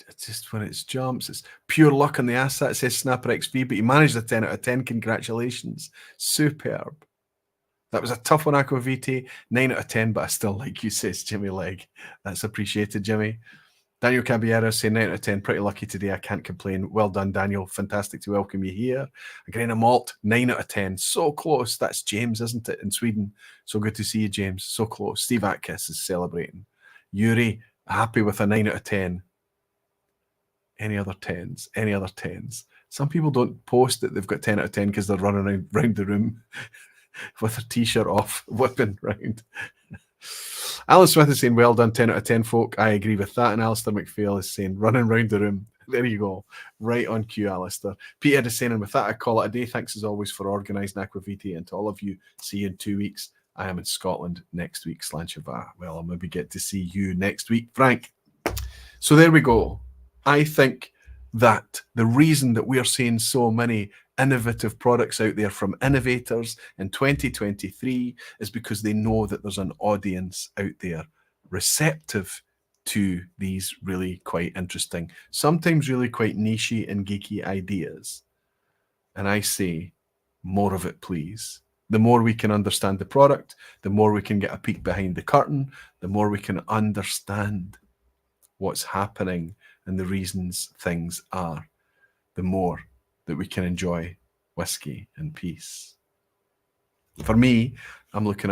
It's just when it jumps, it's pure luck on the asshat, says Snapper XP, but you managed a 10 out of 10. Congratulations. Superb. That was a tough one, Aquavite. 9 out of 10, but I still like you, says Jimmy Legg. That's appreciated, Jimmy. Daniel Caballero saying 9 out of 10. Pretty lucky today. I can't complain. Well done, Daniel. Fantastic to welcome you here. A grain of malt, 9 out of 10. So close. That's James, isn't it, in Sweden? So good to see you, James. So close. Steve Atkins is celebrating. Yuri, happy with a 9 out of 10. Any other 10s? Any other 10s? Some people don't post that they've got 10 out of 10 because they're running around the room with their t-shirt off, whipping round. Alan Smith is saying, well done, 10 out of 10, folk. I agree with that. And Alistair McPhail is saying, running around the room. There you go. Right on cue, Alistair. Peter is saying, and with that, I call it a day. Thanks as always for organising Aquavite. And to all of you, see you in 2 weeks. I am in Scotland next week, Slanchava. Well, I'll maybe get to see you next week, Frank. So there we go. I think that the reason that we're seeing so many innovative products out there from Innovators in 2023 is because they know that there's an audience out there receptive to these really quite interesting, sometimes really quite nichey and geeky ideas. And I say, more of it, please. The more we can understand the product, the more we can get a peek behind the curtain, the more we can understand what's happening and the reasons things are, the more that we can enjoy whiskey in peace. For me, I'm looking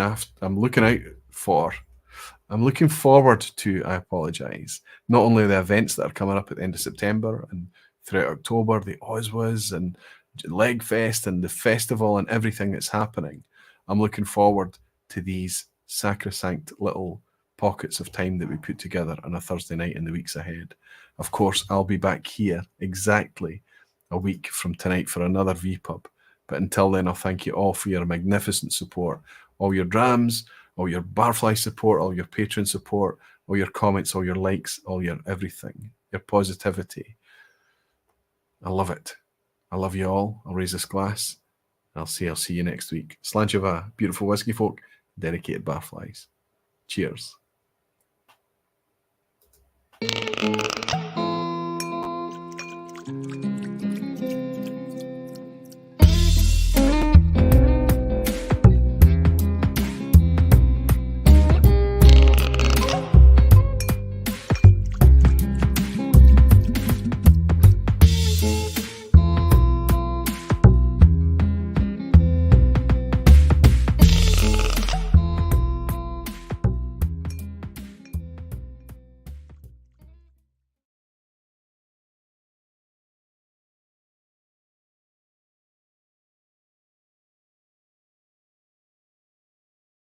forward to, I apologize, not only the events that are coming up at the end of September and throughout October, the Oswas and Legfest and the festival and everything that's happening. I'm looking forward to these sacrosanct little pockets of time that we put together on a Thursday night in the weeks ahead. Of course, I'll be back here exactly a week from tonight for another vPub. But until then, I'll thank you all for your magnificent support, all your drams, all your barfly support, all your patron support, all your comments, all your likes, all your everything, your positivity. I love it. I love you all. I'll raise this glass. I'll see you next week. Slanchava, beautiful whiskey folk, dedicated barflies. Cheers.